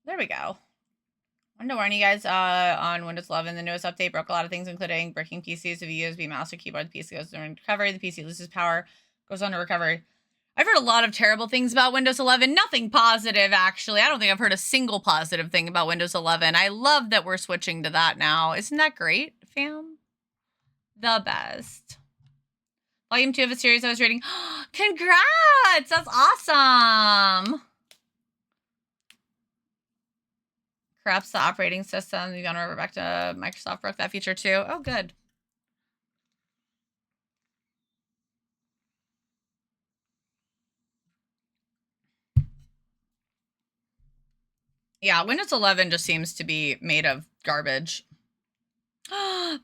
There we go. I wanted to warn you guys on Windows 11, the newest update broke a lot of things, including breaking PCs. If a USB mouse or keyboard, the PC goes into recovery. The PC loses power, goes under recovery. I've heard a lot of terrible things about Windows 11. Nothing positive, actually. I don't think I've heard a single positive thing about Windows 11. I love that we're switching to that now. Isn't that great, fam? The best. Volume 2 of a series I was reading. Congrats! That's awesome! Corrupts the operating system. You gotta revert back to Microsoft broke that feature too. Oh, good. Yeah, Windows 11 just seems to be made of garbage.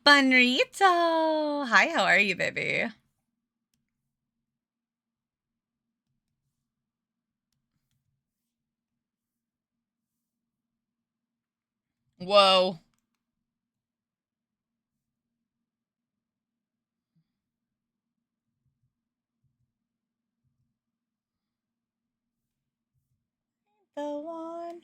Bunrito! Hi, how are you, baby? Whoa. The one.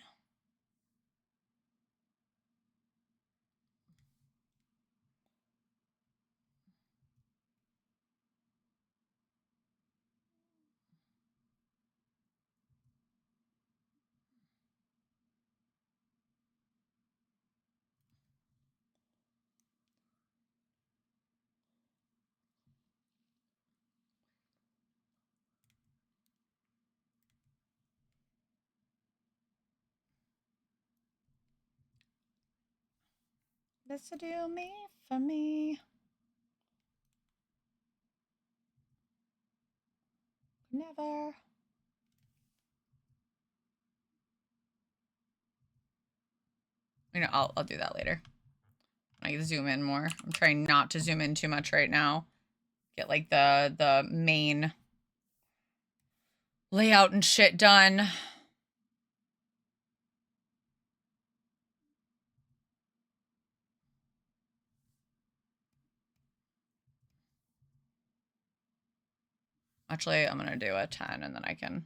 Just to do me for me. Never. You know, I'll do that later. I can zoom in more. I'm trying not to zoom in too much right now. Get like the main layout and shit done. Actually, I'm gonna do a 10 and then I can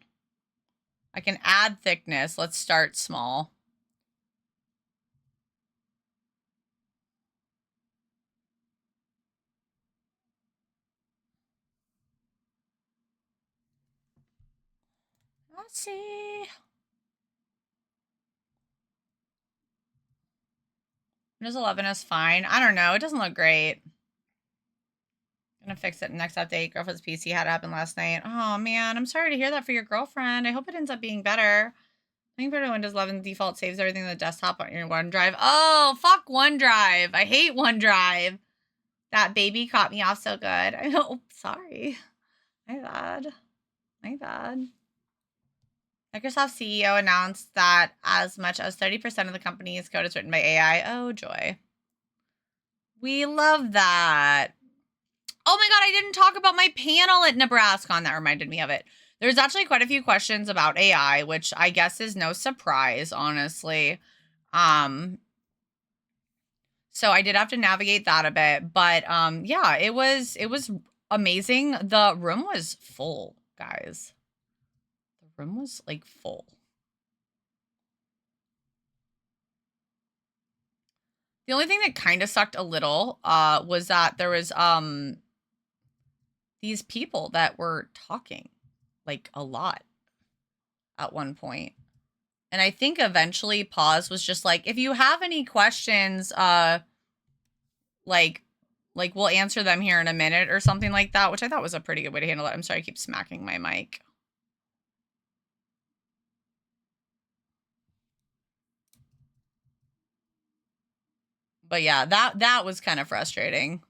add thickness. Let's start small. Let's see. Windows 11 is fine. I don't know. It doesn't look great. Gonna fix it next update. Girlfriend's PC had it happen last night. Oh man, I'm sorry to hear that for your girlfriend. I hope it ends up being better. I think better Windows 11 default saves everything on the desktop on your OneDrive. Oh, fuck OneDrive. I hate OneDrive. That baby caught me off so good. I know. Sorry. My bad. My bad. Microsoft CEO announced that as much as 30% of the company's code is written by AI. Oh, joy. We love that. Oh my god, I didn't talk about my panel at NebraskaCon. That reminded me of it. There's actually quite a few questions about AI, which I guess is no surprise, honestly. So I did have to navigate that a bit, but yeah, it was amazing. The room was full, guys. The room was like full. The only thing that kind of sucked a little was that there was these people that were talking like a lot at one point. And I think eventually Pause was just like, if you have any questions, like we'll answer them here in a minute or something like that, which I thought was a pretty good way to handle it. I'm sorry, I keep smacking my mic. But yeah, that was kind of frustrating.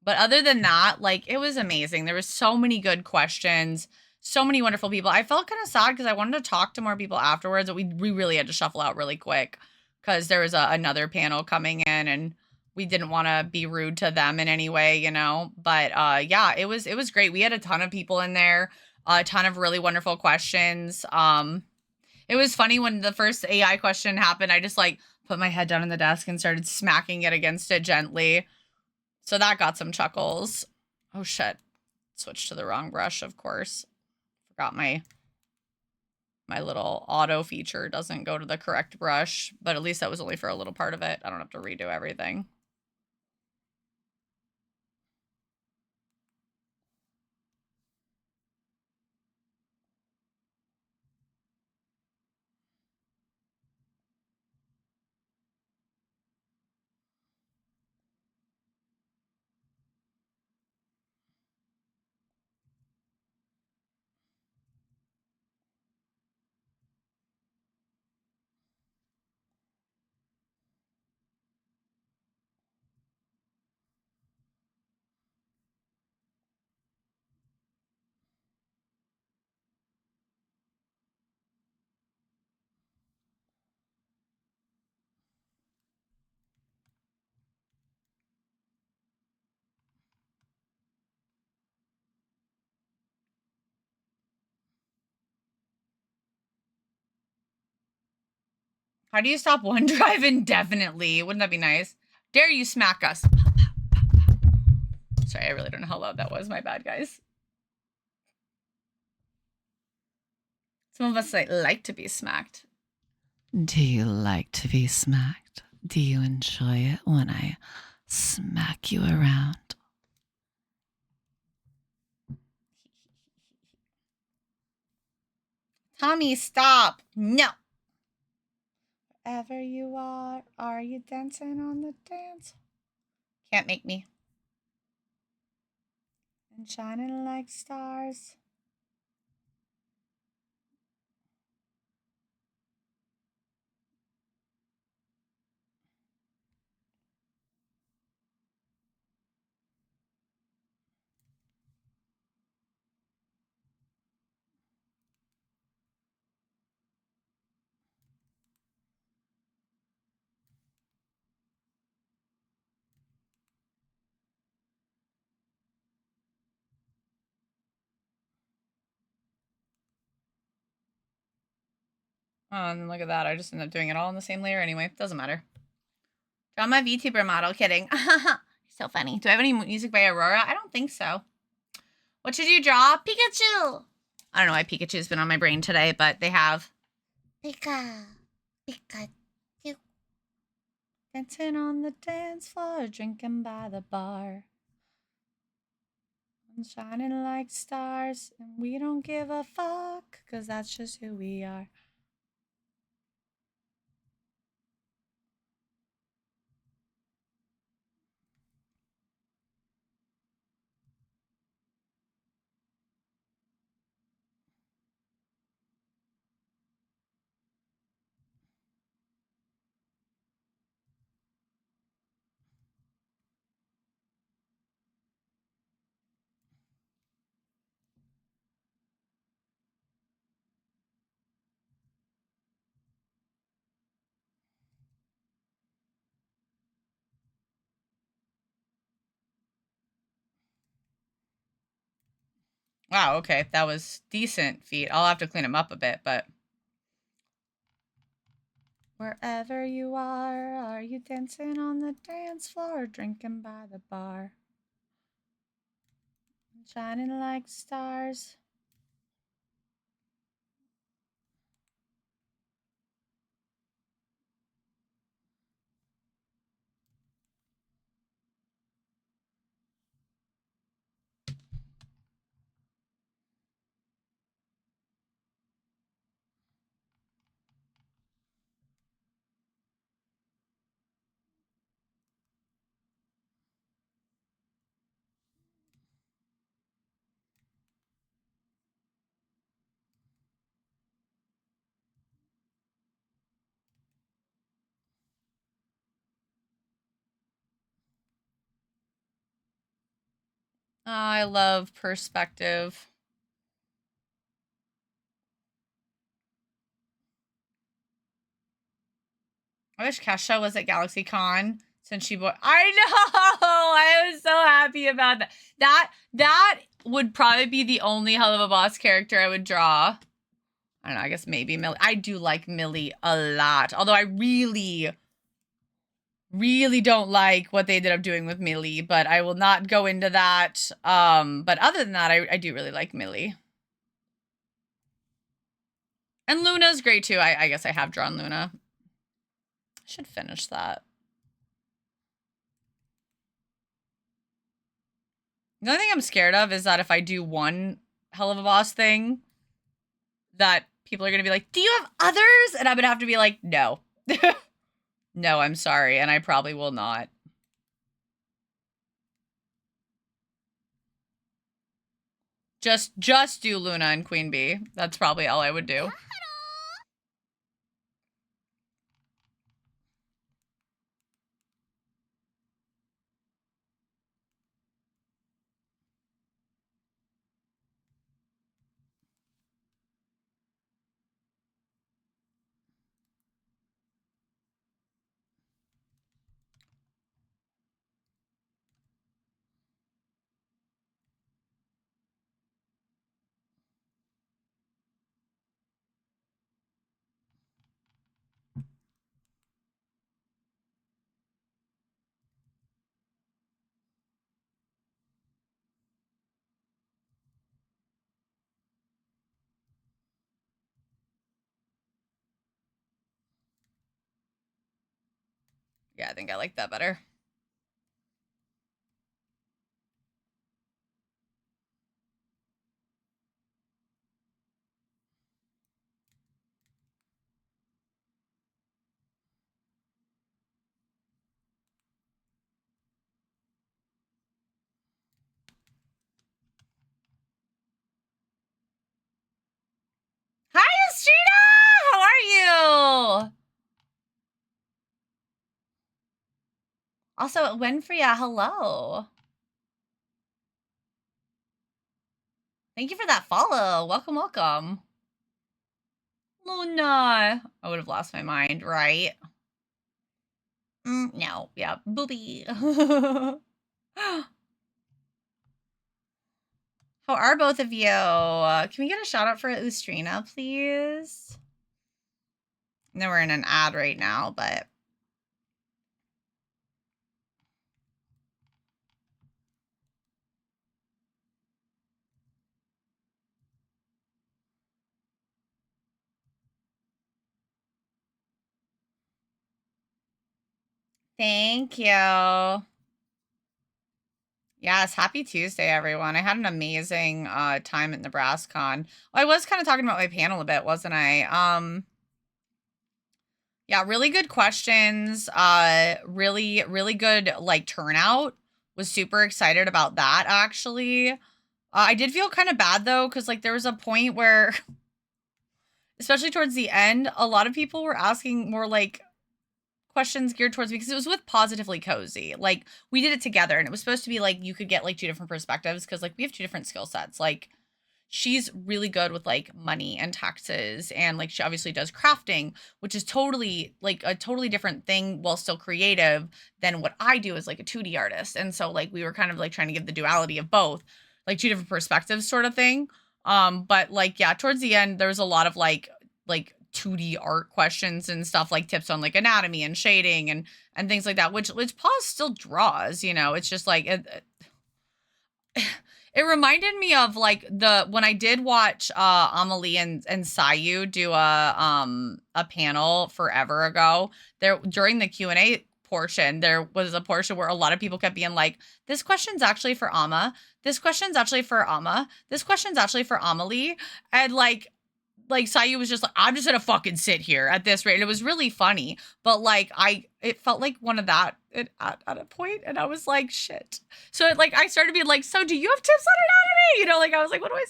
But other than that, like, it was amazing. There was so many good questions, so many wonderful people. I felt kind of sad because I wanted to talk to more people afterwards, but we really had to shuffle out really quick because there was another panel coming in and we didn't want to be rude to them in any way, you know. But yeah, it was great. We had a ton of people in there, a ton of really wonderful questions. It was funny when the first AI question happened, I just like put my head down on the desk and started smacking it against it gently. So that got some chuckles. Oh shit. Switched to the wrong brush, of course. Forgot my little auto feature doesn't go to the correct brush, but at least that was only for a little part of it. I don't have to redo everything. How do you stop OneDrive indefinitely? Wouldn't that be nice? Dare you smack us? Sorry, I really don't know how loud that was. My bad, guys. Some of us like to be smacked. Do you like to be smacked? Do you enjoy it when I smack you around? Tommy, stop. No. Wherever you are you dancing on the dance? Can't make me. And shining like stars. Oh, and look at that. I just ended up doing it all in the same layer anyway. Doesn't matter. Draw my VTuber model. Kidding. So funny. Do I have any music by Aurora? I don't think so. What should you draw? Pikachu! I don't know why Pikachu's been on my brain today, but they have. Pika. Pikachu. Dancing on the dance floor, drinking by the bar. I'm shining like stars, and we don't give a fuck, cause that's just who we are. Wow, okay, that was decent feet. I'll have to clean them up a bit, but... Wherever you are you dancing on the dance floor, drinking by the bar? Shining like stars. Oh, I love perspective. I wish Kesha was at GalaxyCon since she bought. I know! I was so happy about that. That would probably be the only Hell of a Boss character I would draw. I don't know, I guess maybe Millie. I do like Millie a lot. Although I really don't like what they ended up doing with Millie, but I will not go into that. But other than that, I do really like Millie. And Luna's great too. I guess I have drawn Luna. I should finish that. The only thing I'm scared of is that if I do one Hell of a Boss thing, that people are going to be like, do you have others? And I'm going to have to be like, no. No, I'm sorry. And I probably will not. Just do Luna and Queen Bee. That's probably all I would do. Yeah, I think I like that better. Hi, Estrina! How are you? Also, Winfrey, hello. Thank you for that follow. Welcome, welcome. Luna. I would have lost my mind, right? No. Yeah. Booby. How are both of you? Can we get a shout out for Ustrina, please? I know we're in an ad right now, but thank you. Yes, happy Tuesday, everyone. I had an amazing time at NebraskaCon. I was kind of talking about my panel a bit, wasn't I? Yeah, really good questions. Really, really good like turnout. Was super excited about that actually. I did feel kind of bad though, because like there was a point where, especially towards the end, a lot of people were asking more like questions geared towards me because it was with Positively Cozy. Like we did it together and it was supposed to be like you could get like two different perspectives because like we have two different skill sets. Like she's really good with like money and taxes and like she obviously does crafting, which is totally like a totally different thing while still creative than what I do as like a 2D artist. And so like we were kind of like trying to give the duality of both, like two different perspectives sort of thing. But like yeah, towards the end there was a lot of like 2D art questions and stuff like tips on like anatomy and shading and things like that, which Pause still draws, you know. It's just like it reminded me of like when I did watch Amelie and Sayu do a panel forever ago. There during the Q&A portion, there was a portion where a lot of people kept being like, this question's actually for Ama, this question's actually for Ama, this question's actually for Amelie, and like Sayu was just like, I'm just gonna fucking sit here at this rate. And it was really funny, but like it felt like one of that at a point, and I was like, shit. So like I started being like, so do you have tips on anatomy? You know, like I was like, what do I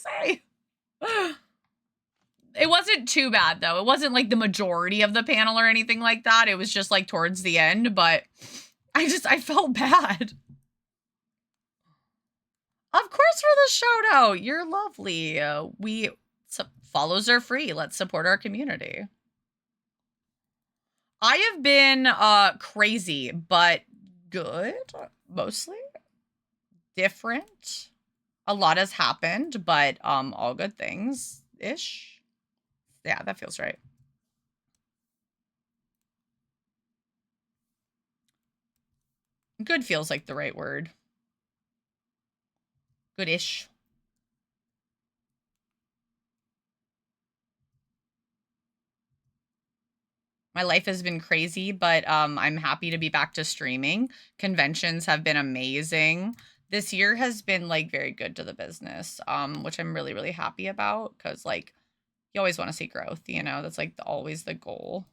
say? It wasn't too bad though. It wasn't like the majority of the panel or anything like that. It was just like towards the end, but I felt bad. Of course, for the shout out. You're lovely. Follows are free. Let's support our community. I have been crazy, but good, mostly. Different. A lot has happened, but all good things-ish. Yeah, that feels right. Good feels like the right word. Good-ish. My life has been crazy, but I'm happy to be back to streaming. Conventions have been amazing. This year has been like very good to the business, which I'm really, really happy about because like you always want to see growth, you know, that's like always the goal.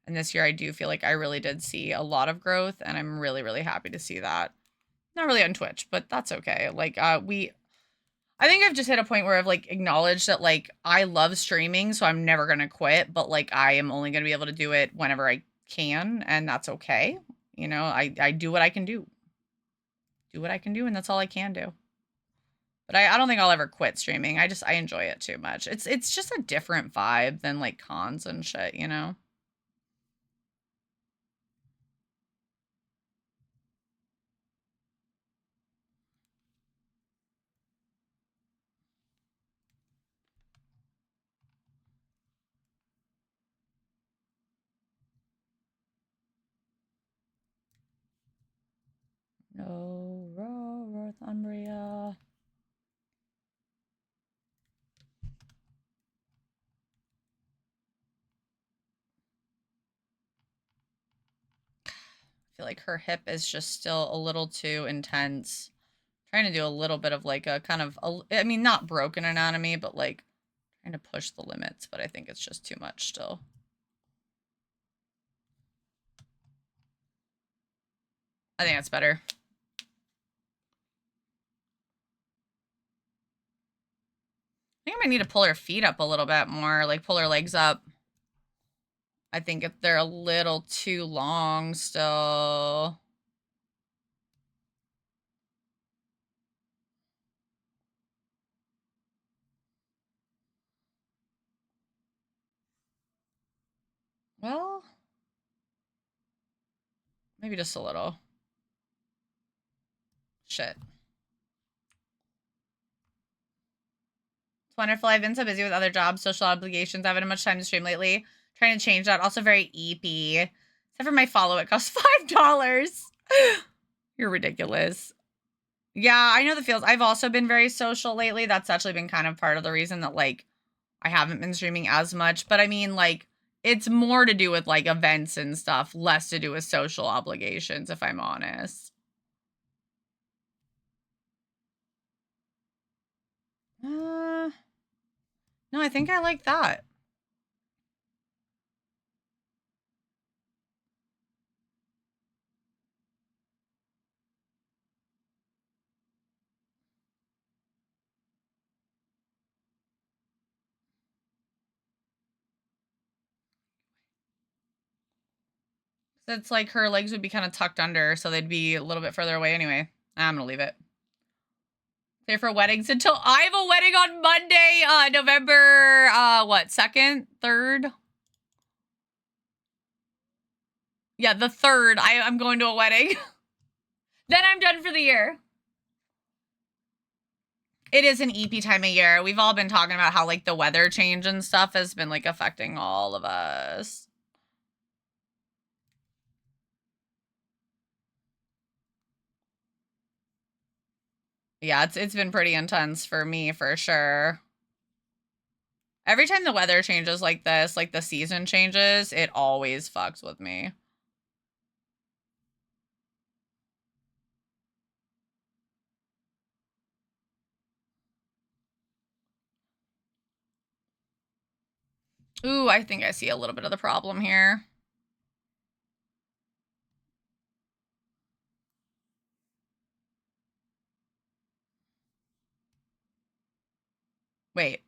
And this year I do feel like I really did see a lot of growth and I'm really, really happy to see that. Not really on Twitch, but that's okay. Like I think I've just hit a point where I've like acknowledged that like I love streaming, so I'm never gonna quit, but like I am only gonna be able to do it whenever I can, and that's okay. You know, I do what I can do. Do what I can do, and that's all I can do. But I don't think I'll ever quit streaming. I enjoy it too much. It's just a different vibe than like cons and shit, you know? No, Northumbria. I feel like her hip is just still a little too intense. Trying to do a little bit of like a kind of, I mean, not broken anatomy, but like trying to push the limits, but I think it's just too much still. I think that's better. I think I might need to pull her feet up a little bit more, like pull her legs up. I think if they're a little too long still. Well, maybe just a little. Shit. It's wonderful. I've been so busy with other jobs, social obligations. I haven't had much time to stream lately. Trying to change that. Also very EP. Except for my follow, it costs $5. You're ridiculous. Yeah, I know the feels. I've also been very social lately. That's actually been kind of part of the reason that, like, I haven't been streaming as much. But I mean, like, it's more to do with, like, events and stuff, less to do with social obligations, if I'm honest. No, I think I like that. It's like her legs would be kind of tucked under, so they'd be a little bit further away anyway. I'm gonna leave it. There for weddings until I have a wedding on Monday, November, what, 2nd, 3rd? Yeah, the 3rd. I'm going to a wedding. Then I'm done for the year. It is an EP time of year. We've all been talking about how, like, the weather change and stuff has been, like, affecting all of us. Yeah, it's been pretty intense for me, for sure. Every time the weather changes like this, like the season changes, it always fucks with me. Ooh, I think I see a little bit of the problem here. Wait.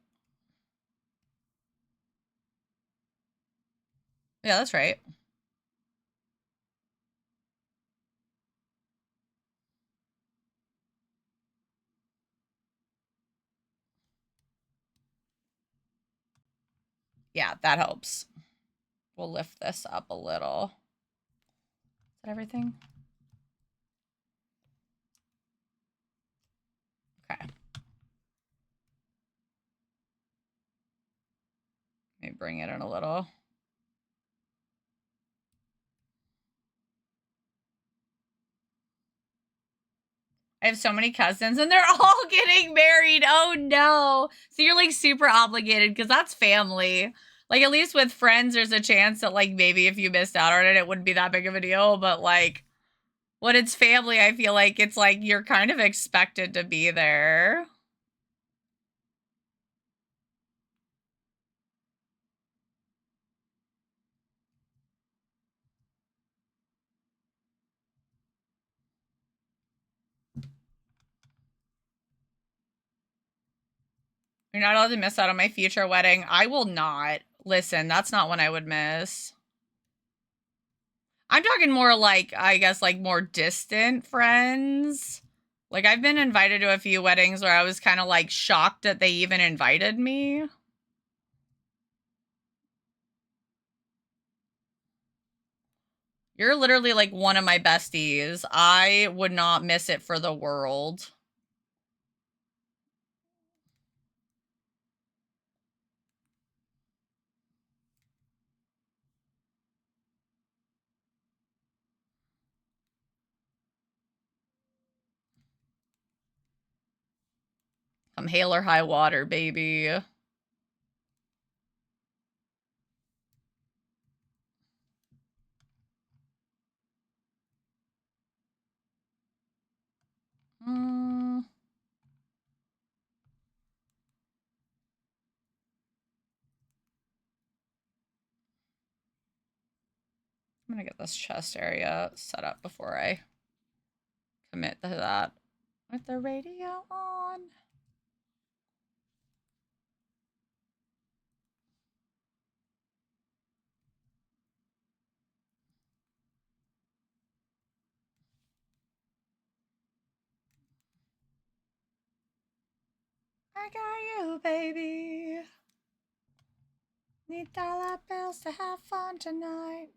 Yeah, that's right. Yeah, that helps. We'll lift this up a little. Is that everything? Okay. Let me bring it in a little. I have so many cousins and they're all getting married. Oh no. So you're like super obligated because that's family. Like at least with friends, there's a chance that like maybe if you missed out on it, it wouldn't be that big of a deal. But like when it's family, I feel like it's like you're kind of expected to be there. You're not allowed to miss out on my future wedding. I will not. Listen, that's not one I would miss. I'm talking more like, I guess, like more distant friends. Like I've been invited to a few weddings where I was kind of like shocked that they even invited me. You're literally like one of my besties. I would not miss it for the world. Come hail or high water, baby. I'm gonna get this chest area set up before I commit to that. With the radio on. I got you, baby. Need dollar bills to have fun tonight.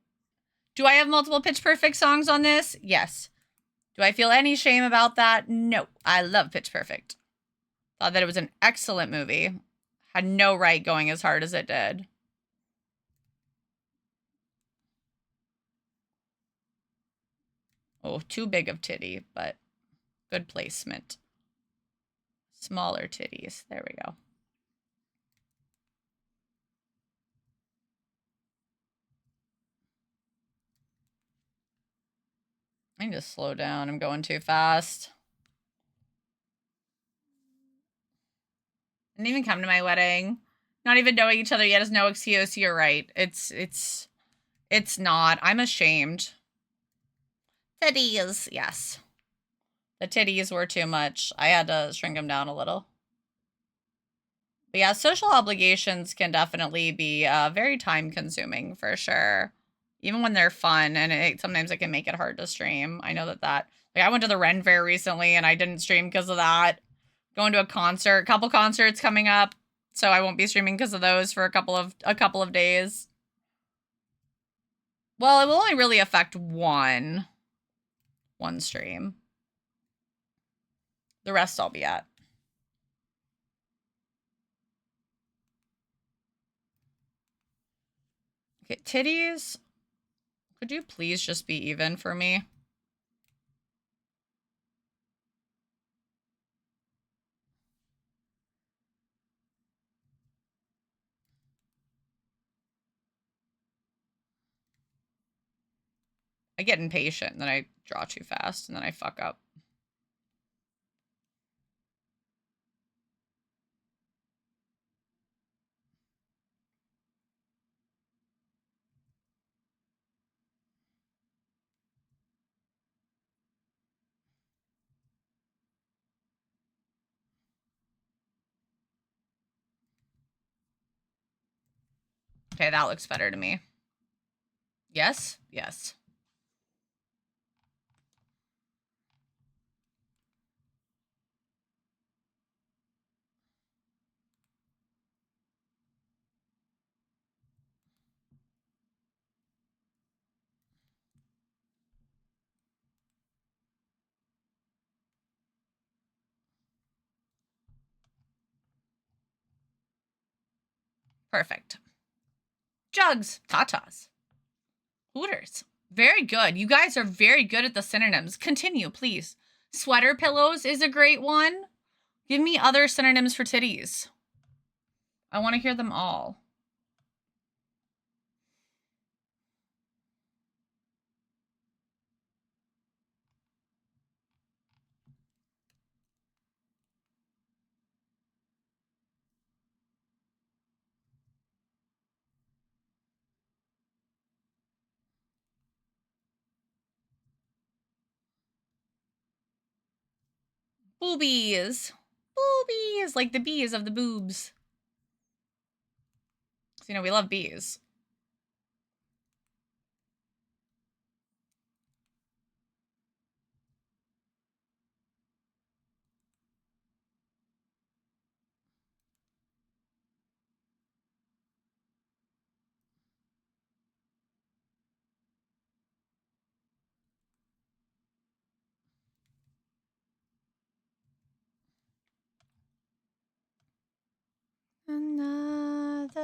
Do I have multiple Pitch Perfect songs on this? Yes. Do I feel any shame about that? No. I love Pitch Perfect. Thought that it was an excellent movie. Had no right going as hard as it did. Oh, too big of titty, but good placement. Smaller titties. There we go. I need to slow down. I'm going too fast. Didn't even come to my wedding. Not even knowing each other yet is no excuse. You're right. It's not. I'm ashamed. Titties. Yes. The titties were too much. I had to shrink them down a little. But yeah, social obligations can definitely be very time consuming for sure. Even when they're fun, and sometimes it can make it hard to stream. I know that. Like, I went to the Ren Fair recently, and I didn't stream because of that. Going to a couple concerts coming up, so I won't be streaming because of those for a couple of days. Well, it will only really affect one stream. The rest I'll be at. Okay, titties. Could you please just be even for me? I get impatient, and then I draw too fast, and then I fuck up. Okay, that looks better to me. Yes? Yes. Perfect. Jugs. Tatas. Hooters. Very good. You guys are very good at the synonyms. Continue, please. Sweater pillows is a great one. Give me other synonyms for titties. I want to hear them all. Boobies. Boobies. Like the bees of the boobs. So, you know, we love bees. Another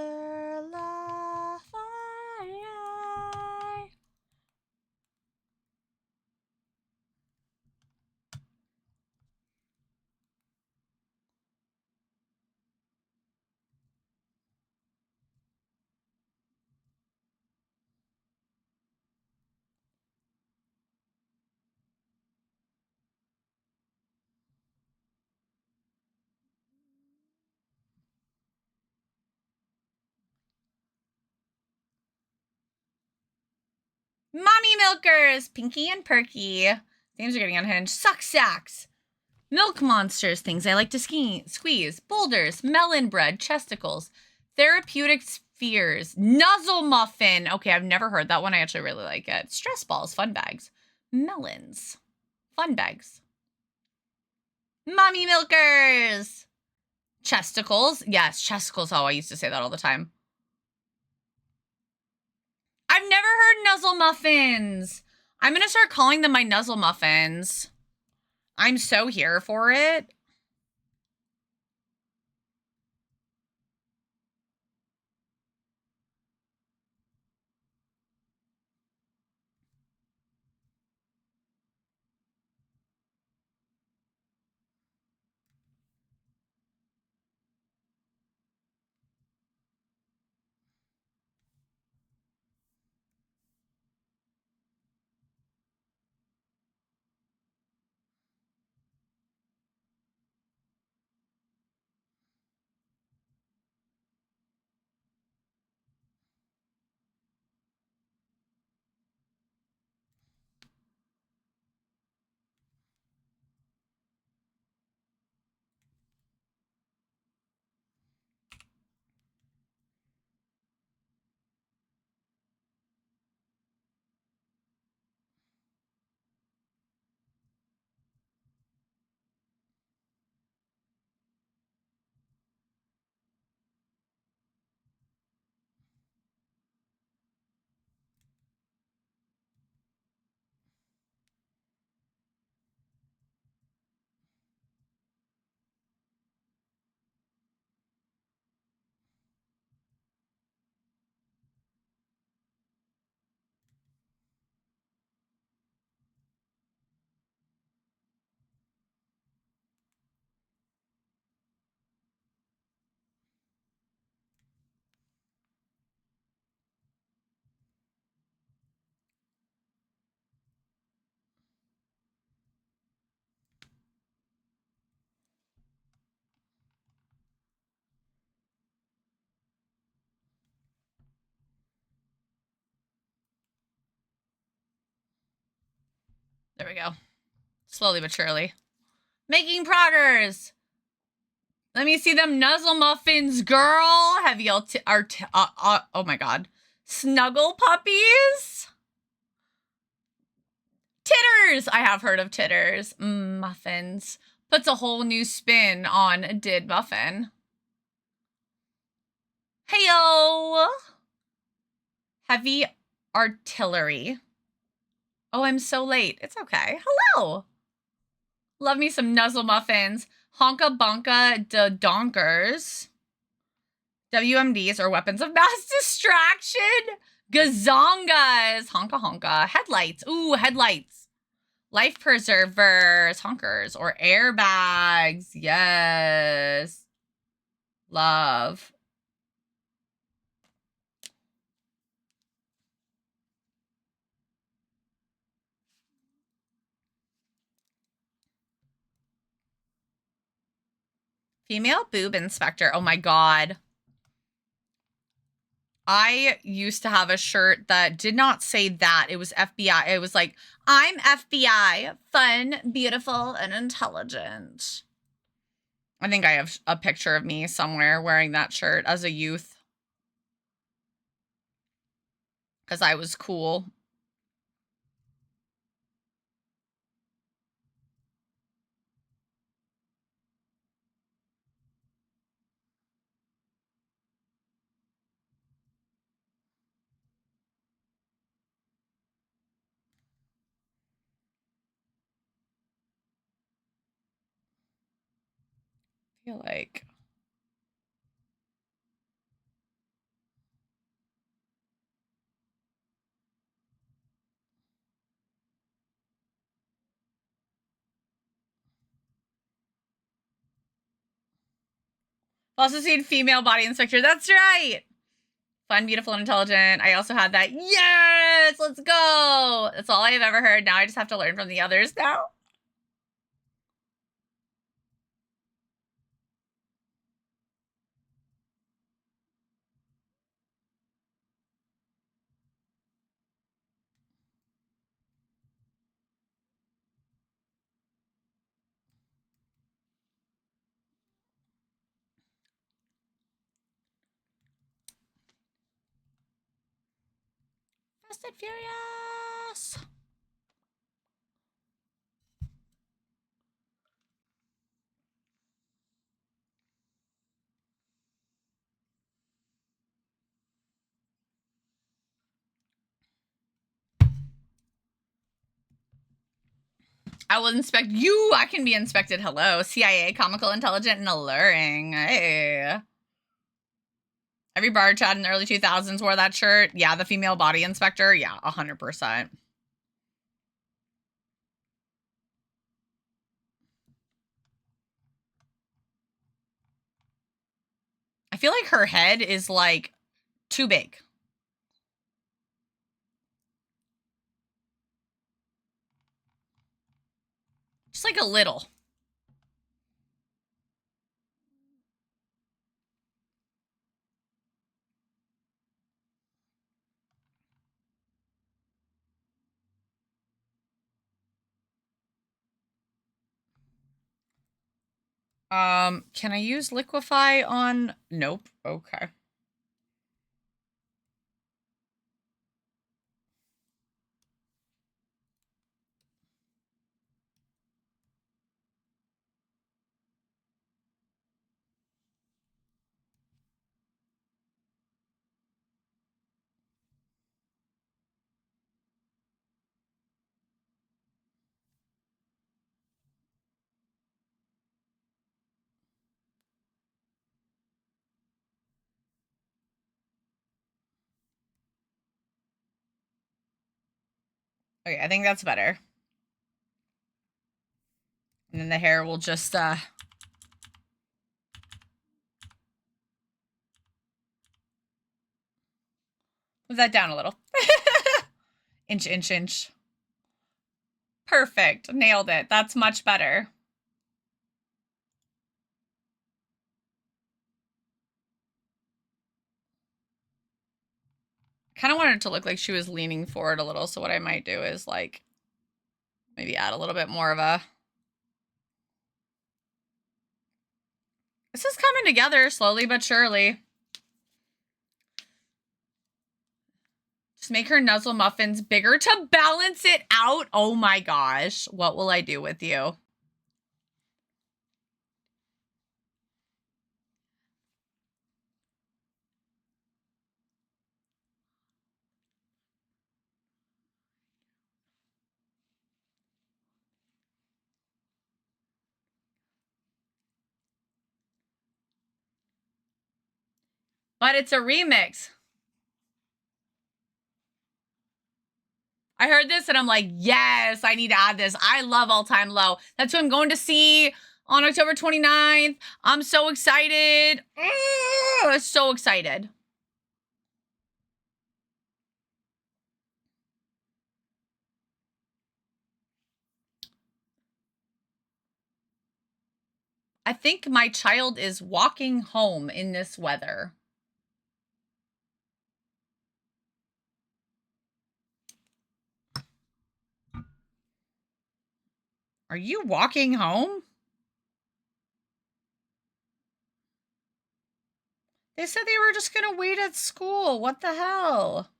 laugh. Mommy milkers. Pinky and Perky. Names are getting unhinged. Suck sacks. Milk monsters, things I like to squeeze. Boulders, melon bread, chesticles, therapeutic spheres, nuzzle muffin. Okay, I've never heard that one. I actually really like it. Stress balls, fun bags, melons, fun bags. Mommy milkers. Chesticles. Yes, chesticles. Oh, I used to say that all the time. I've never heard nuzzle muffins. I'm going to start calling them my nuzzle muffins. I'm so here for it. There we go. Slowly but surely. Making progress. Let me see them nuzzle muffins, girl. Have y'all oh my god. Snuggle puppies? Titters! I have heard of titters. Muffins. Puts a whole new spin on Did Muffin. Heyo! Heavy artillery. Oh, I'm so late. It's okay. Hello! Love me some nuzzle muffins. Honka Bonka de Donkers. WMDs or weapons of mass distraction. Gazongas. Honka honka. Headlights. Ooh, headlights. Life preservers. Honkers or airbags. Yes. Love. Female boob inspector. Oh my god. I used to have a shirt that did not say that. It was FBI. It was like, I'm FBI, fun, beautiful, and intelligent. I think I have a picture of me somewhere wearing that shirt as a youth. Because I was cool. I feel like... Also seen female body inspector. That's right. Fun, beautiful, and intelligent. I also had that. Yes, let's go. That's all I've ever heard. Now I just have to learn from the others now. Fast and Furious. I will inspect you. I can be inspected. Hello. CIA, comical, intelligent, and alluring. Hey. Every bar chat in the early 2000s wore that shirt. Yeah, the female body inspector. Yeah, 100%. I feel like her head is like too big. Just like a little. Can I use liquefy on? Nope. Okay. Okay, I think that's better. And then the hair will just, move that down a little. Inch, inch, inch. Perfect. Nailed it. That's much better. Kind of wanted it to look like she was leaning forward a little, so what I might do is like Maybe add a little bit more of a... This is coming together slowly but surely. Just make her nuzzle muffins bigger to balance it out. Oh my gosh. What will I do with you? But it's a remix. I heard this and I'm like, yes, I need to add this. I love All Time Low. That's who I'm going to see on October 29th. I'm so excited. So excited. I think my child is walking home in this weather. Are you walking home? They said they were just going to wait at school. What the hell?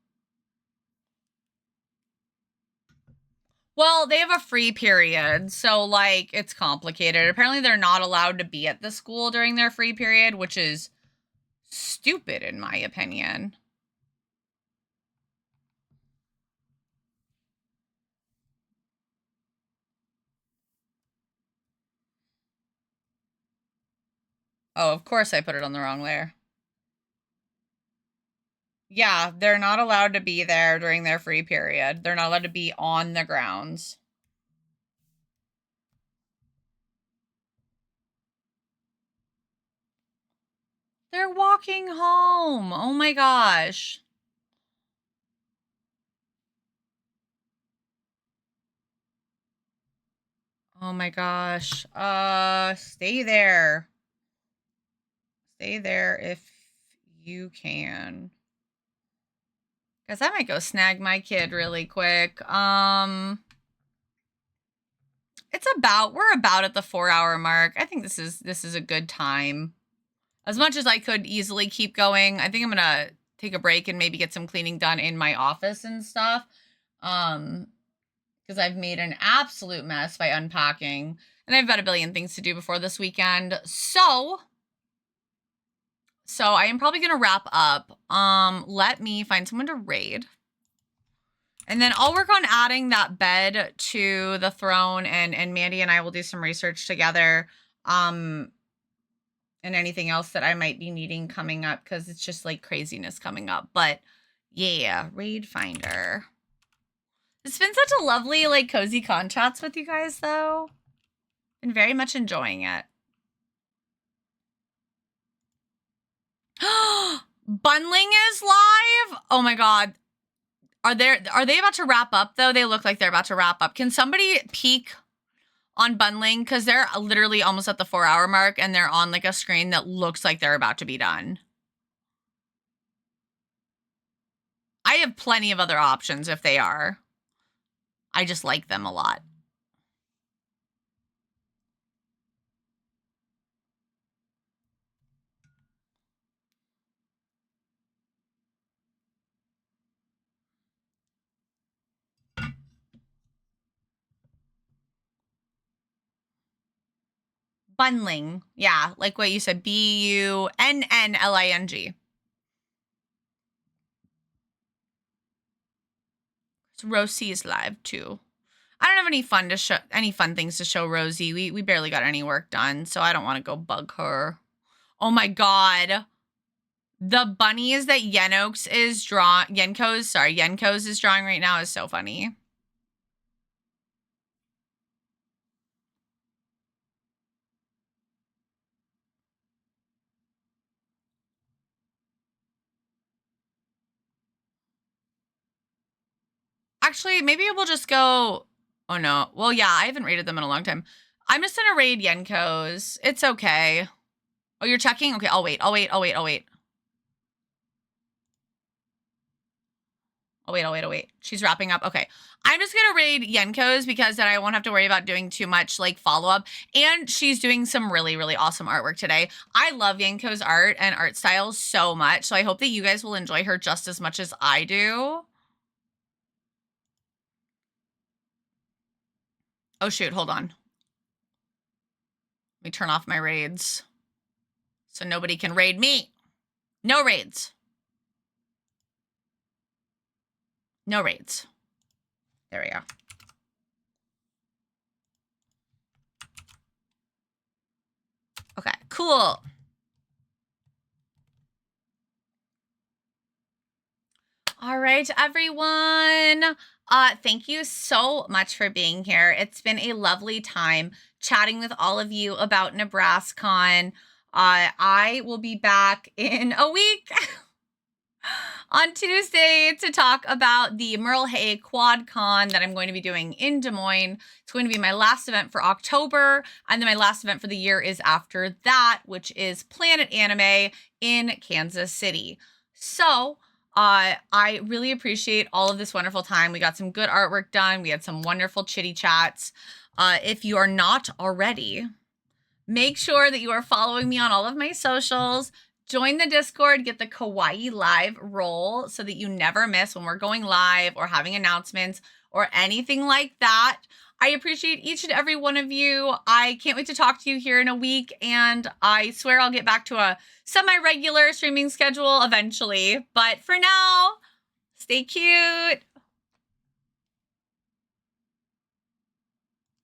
Well, they have a free period, so, like, it's complicated. Apparently, they're not allowed to be at the school during their free period, which is stupid, in my opinion. Oh, of course I put it on the wrong layer. Yeah, they're not allowed to be there during their free period. They're not allowed to be on the grounds. They're walking home. Oh my gosh. Oh my gosh. Stay there. Stay there if you can. Guys, I might go snag my kid really quick. We're about at the 4-hour mark. I think this is a good time. As much as I could easily keep going, I think I'm gonna take a break and maybe get some cleaning done in my office and stuff. Because I've made an absolute mess by unpacking. And I've got a billion things to do before this weekend. So I am probably gonna wrap up. Let me find someone to raid. And then I'll work on adding that bed to the throne, and Mandy and I will do some research together. And anything else that I might be needing coming up, because it's just like craziness coming up. But yeah, raid finder. It's been such a lovely, like, cozy con chats with you guys, though. Been very much enjoying it. Bundling is live? Oh my god. Are they about to wrap up, though? They look like they're about to wrap up. Can somebody peek on bundling? Because they're literally almost at the 4-hour mark, and they're on, like, a screen that looks like they're about to be done. I have plenty of other options if they are. I just like them a lot. Bundling. Yeah, like what you said. BUNNLING. So Rosie's live too. I don't have any fun things to show Rosie. We barely got any work done, so I don't want to go bug her. Oh my god. The bunnies that Yenko's is drawing right now is so funny. Actually, maybe we'll just go... Oh, no. Well, yeah, I haven't raided them in a long time. I'm just going to raid Yenko's. It's okay. Oh, you're checking? Okay, I'll wait. Oh, wait. She's wrapping up. Okay. I'm just going to raid Yenko's because then I won't have to worry about doing too much like follow-up. And she's doing some really, really awesome artwork today. I love Yenko's art and art style so much. So I hope that you guys will enjoy her just as much as I do. Oh, shoot. Hold on. Let me turn off my raids so nobody can raid me. No raids. No raids. There we go. Okay, cool. All right, everyone. Thank you so much for being here. It's been a lovely time chatting with all of you about NebraskaCon. I will be back in a week. On Tuesday to talk about the Merle Hay QuadCon that I'm going to be doing in Des Moines. It's going to be my last event for October, and then my last event for the year is after that, which is Planet Anime in Kansas City. So I really appreciate all of this wonderful time. We got some good artwork done. We had some wonderful chitty chats. If you are not already, make sure that you are following me on all of my socials. Join the Discord, get the Kawaii Live role so that you never miss when we're going live or having announcements or anything like that. I appreciate each and every one of you. I can't wait to talk to you here in a week, and I swear I'll get back to a semi-regular streaming schedule eventually. But for now, stay cute.